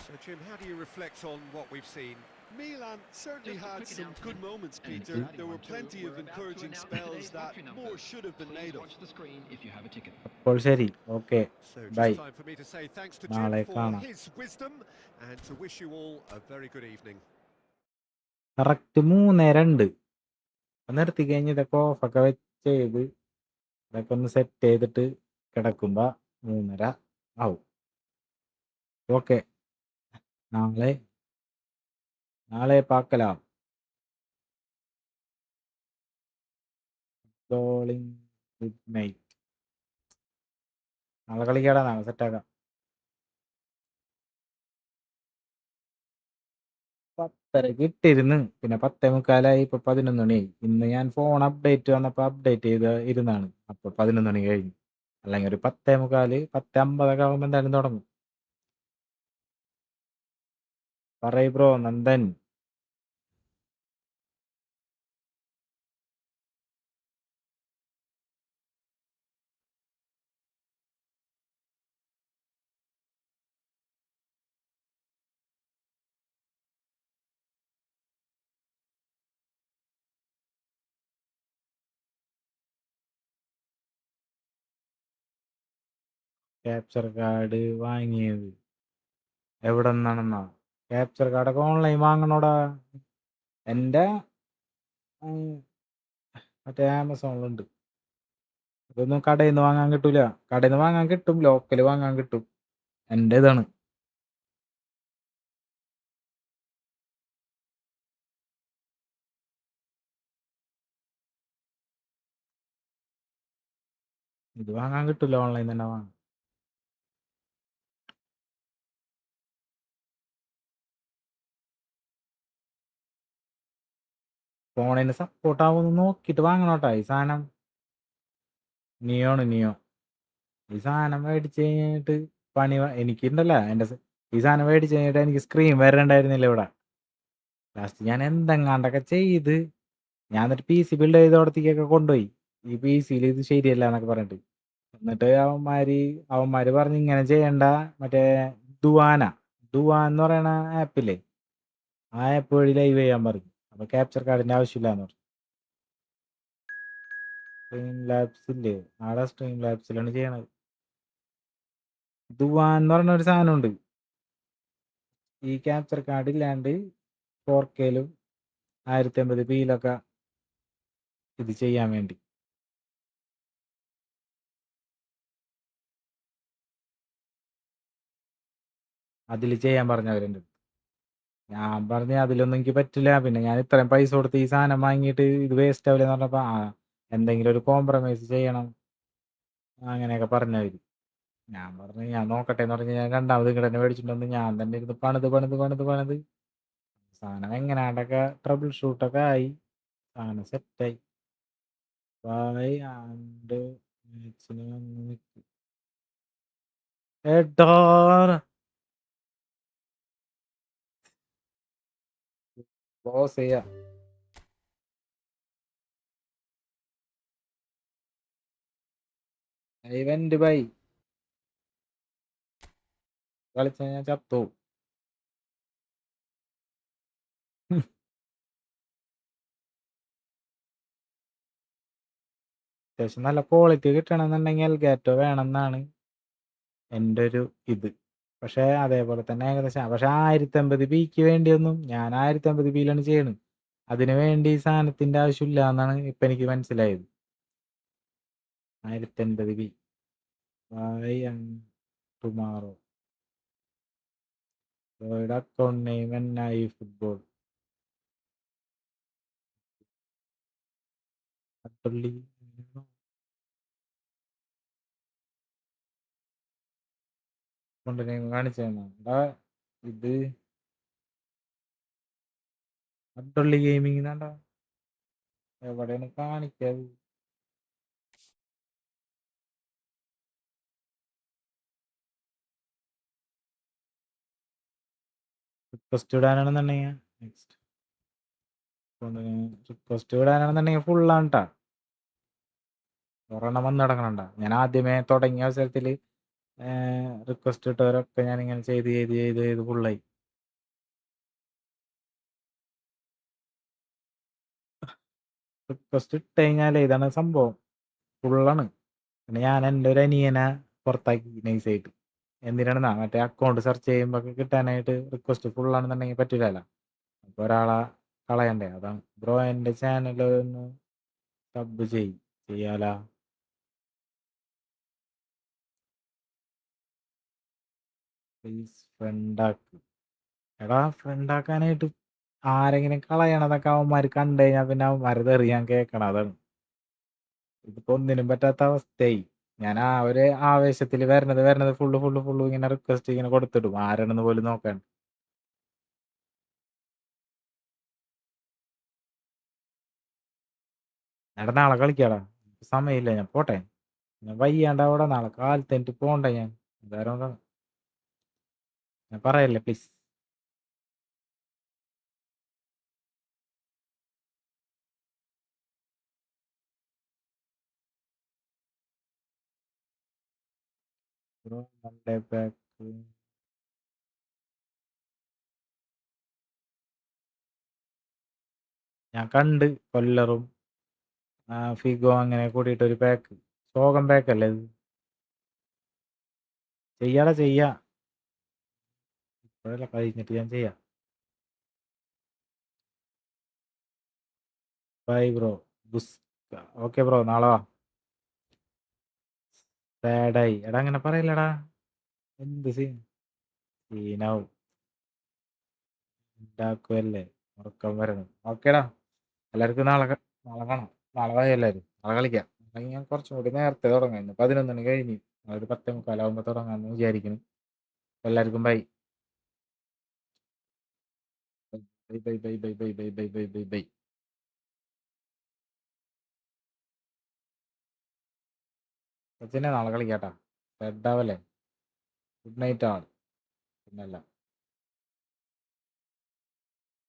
So, Jim, how do you reflect on what we've seen? Milan certainly Just a had quick some good announcement. moments, And Peter. exciting There were one too. plenty We're of about to encouraging announce spells today's that lottery numbers. more should have been Please made of. watch the screen if you have a ticket. അപ്പോൾ ശരി, okay, So, bye. just time for me to say thanks to Jim നാളെ for കാണാം. his wisdom and to wish you all a very good evening. Correct 3-2 നിർത്തി കഴിഞ്ഞ് ഇതൊക്കെ ഓഫൊക്കെ വെച്ച് ചെയ്ത് ഇതൊക്കെ ഒന്ന് സെറ്റ് ചെയ്തിട്ട് കിടക്കുമ്പോൾ 3:30 ആവും. ഓക്കെ, നാളെ നാളെ പാക്കലാം. Bowling good night. നാളെ കളിക്കാടാ, നാളെ സെറ്റാക്കാം. 10:30 ഇട്ടിരുന്ന്, പിന്നെ 10:45 ഇപ്പൊ 11 മണിയായി. ഇന്ന് ഞാൻ ഫോൺ അപ്ഡേറ്റ് വന്നപ്പോ അപ്ഡേറ്റ് ചെയ്ത് ഇരുന്നാണ്, അപ്പൊ 11 മണി കഴിഞ്ഞു. അല്ലെങ്കിൽ ഒരു 10:45 10:50 ആകുമ്പോ എന്തായാലും തുടങ്ങും. പറയ് ബ്രോ നന്ദൻ. ക്യാപ്ചർ കാർഡ് വാങ്ങിയത് എവിടെ നിന്നാണെന്നാ? Capture കാർഡൊക്കെ online വാങ്ങണോടാ. എൻ്റെ മറ്റേ ആമസോണിലുണ്ട്. ഇതൊന്നും കടയിൽ നിന്ന് വാങ്ങാൻ കിട്ടൂല. കടയിൽ നിന്ന് വാങ്ങാൻ കിട്ടും, ലോക്കൽ വാങ്ങാൻ കിട്ടും. എൻ്റെ ഇതാണ്. ഇത് വാങ്ങാൻ കിട്ടില്ല, ഓൺലൈൻ തന്നെ വാങ്ങാം. ഫോണിന് സപ്പോർട്ട് ആവുമെന്ന് നോക്കിയിട്ട് വാങ്ങണോട്ടാ ഈ സാധനം. നിയോ ഈ സാധനം മേടിച്ച് കഴിഞ്ഞിട്ട് എനിക്കുണ്ടല്ല ഈ സാധനം മേടിച്ച് കഴിഞ്ഞിട്ട് എനിക്ക് സ്ക്രീൻ വരണ്ടായിരുന്നില്ല ഇവിടെ. ലാസ്റ്റ് ഞാൻ എന്തെങ്ങാണ്ടൊക്കെ ചെയ്ത് ഞാൻ എന്നിട്ട് PC ബിൽഡ് ചെയ്തോടത്തേക്കൊക്കെ കൊണ്ടുപോയി. ഈ PC ഇത് ശരിയല്ല എന്നൊക്കെ പറഞ്ഞിട്ട്. എന്നിട്ട് അവന്മാര് പറഞ്ഞ് ഇങ്ങനെ ചെയ്യണ്ട, മറ്റേ ദുവാൻ എന്ന് പറയുന്ന ആപ്പില്ലേ, ആ ആപ്പ് വഴി ലൈവ് ചെയ്യാൻ പറഞ്ഞു. അപ്പൊ ക്യാപ്ചർ കാർഡിന്റെ ആവശ്യമില്ല എന്ന് പറഞ്ഞു. സ്ട്രീം ലാബ്സ് ഇല്ലേ, നാളെ സ്ട്രീം ലാബ്സിലാണ് ചെയ്യണത്. ദുവാൻ എന്ന് പറഞ്ഞ ഒരു സാധനമുണ്ട്, ഈ ക്യാപ്ചർ കാർഡ് ഇല്ലാണ്ട് 4Kയിലും 1080p ഇത് ചെയ്യാൻ വേണ്ടി. അതിൽ ചെയ്യാൻ പറഞ്ഞവരുണ്ട്. ഞാൻ പറഞ്ഞ അതിലൊന്നും എനിക്ക് പറ്റില്ല, പിന്നെ ഞാൻ ഇത്രയും പൈസ കൊടുത്ത് ഈ സാധനം വാങ്ങിയിട്ട് ഇത് വേസ്റ്റ് ആവില്ലെന്ന് പറഞ്ഞപ്പോ എന്തെങ്കിലും ഒരു കോംപ്രമൈസ് ചെയ്യണം അങ്ങനെയൊക്കെ പറഞ്ഞവര്. ഞാൻ പറഞ്ഞു ഞാൻ നോക്കട്ടെ എന്ന് പറഞ്ഞ് ഞാൻ രണ്ടാമത് ഇങ്ങോട്ട് തന്നെ മേടിച്ചിട്ടുണ്ട്. ഞാൻ തന്നെ ഇരുന്ന് പണിത് സാധനം എങ്ങനെയാണ്ടൊക്കെ ട്രബിൾ ഷൂട്ടൊക്കെ ആയി, സാധനം സെറ്റായി. എടാ ക്ലോസ് ചെയ്യാം. ഇവന്റ് ബൈ കളിച്ച ഞാൻ ചത്തു. അത്യാവശ്യം നല്ല ക്വാളിറ്റി കിട്ടണമെന്നുണ്ടെങ്കിൽ എൽഗാറ്റോ വേണമെന്നാണ് എൻ്റെ ഒരു ഇത്. പക്ഷേ അതേപോലെ തന്നെ ഏകദേശം 1080pക്ക് വേണ്ടിയൊന്നും ഞാൻ 1080pയിലാണ് ചെയ്യണത്. അതിനു വേണ്ടി ഈ സാധനത്തിന്റെ ആവശ്യമില്ല എന്നാണ് ഇപ്പൊ എനിക്ക് മനസ്സിലായത്. 1080p bye tomorrow. Account name Efootball. Account name കാണിച്ചു തന്നാ ഇത് അഡ്ഡള്ളി ഗെയിമിംഗ് എന്നാണ്ടാ എവിടെയാണ് കാണിക്കാത്? റിക്വസ്റ്റ് ഇടാനാണെന്നുണ്ടെങ്കിൽ നെക്സ്റ്റ് റിക്വസ്റ്റ് ഇടാനാണെന്നുണ്ടെങ്കിൽ ഫുള്ളാണ് കേട്ടാ. ഒരെണ്ണം വന്ന് കിടക്കണണ്ട. ഞാൻ ആദ്യമേ തുടങ്ങിയ അവസരത്തിൽ റിക്വസ്റ്റ് ഇട്ടവരൊക്കെ ഞാനിങ്ങനെ ചെയ്ത് ഫുള്ളായി. റിക്വസ്റ്റ് ഇട്ട് കഴിഞ്ഞാൽ ഇതാണ് സംഭവം, ഫുള്ളാണ്. പിന്നെ ഞാൻ എൻ്റെ ഒരു അനിയനെ പുറത്താക്കി നൈസായിട്ട്. എന്തിനാണെന്നാ മറ്റേ അക്കൗണ്ട് സെർച്ച് ചെയ്യുമ്പോൾ കിട്ടാനായിട്ട് റിക്വസ്റ്റ് ഫുള്ളാണെന്നുണ്ടെങ്കിൽ പറ്റില്ലല്ലോ. അപ്പോൾ ഒരാളെ കളയണ്ടേ, അതാണ്. ബ്രോ എൻ്റെ ചാനൽ ഒന്ന് സബ് ചെയ്യാലാ. പ്ലീസ് ഫ്രണ്ടാക്ക്. എടാ ഫ്രണ്ടാക്കാനായിട്ട് ആരെങ്കിലും കളയണതൊക്കെ അവന്മാർ കണ്ടു കഴിഞ്ഞാൽ പിന്നെ അവന്മാരത് എറിയാൻ കേൾക്കണം. അതാണ് ഇതിപ്പോ ഒന്നിനും പറ്റാത്ത അവസ്ഥയായി. ഞാൻ ആ ഒരു ആവേശത്തിൽ വരണത് ഫുള്ള് ഇങ്ങനെ റിക്വസ്റ്റ് ഇങ്ങനെ കൊടുത്തിടും, ആരാണെന്ന് പോലും നോക്കാൻ. എടാ നാളെ കളിക്കാടാ, സമയമില്ല, ഞാൻ പോട്ടെ. ഞാൻ വയ്യാണ്ട് അവിടെ നാളെ കാലത്ത് പോണ്ടേ ഞാൻ. അതാരം ഞാൻ പറയല്ലേ പ്ലീസ്. Bro Monday back. ഞാൻ കണ്ട് കൊല്ലറും ഫിഗോ അങ്ങനെ കൂടിയിട്ട് ഒരു പാക്ക്, സോകം പാക്കല്ലേ ഇത്. ചെയ്യാടാ ചെയ്യാ, ഇപ്പോഴല്ല കഴിഞ്ഞിട്ട് ഞാൻ ചെയ്യാം. Bye bro. ബുസ്. ഓക്കെ ബ്രോ, നാളെ വാ. സാഡായി എടാ, അങ്ങനെ പറയില്ലടാ. എന്ത് സീനാവും, ഉണ്ടാക്കുമല്ലേ, ഉറക്കം വരണം. ഓക്കേടാ, എല്ലാവർക്കും നാളെ കാണാം. നാളെ വാ എല്ലാവരും, നാളെ കളിക്കാം. അല്ലെങ്കിൽ ഞാൻ കുറച്ചും കൂടി നേരത്തെ തുടങ്ങാം. ഇന്ന് 11 കഴിഞ്ഞ് ഒരു 10:45 തുടങ്ങാമെന്ന് വിചാരിക്കുന്നു. എല്ലാവർക്കും bye bye bye bye bye bye bye bye bye bye bye. സച്ചിനെ നാളെ കളിക്കാട്ടാ. സെഡാവല്ലേ. ഗുഡ് നൈറ്റ് ആണ്. പിന്നല്ല.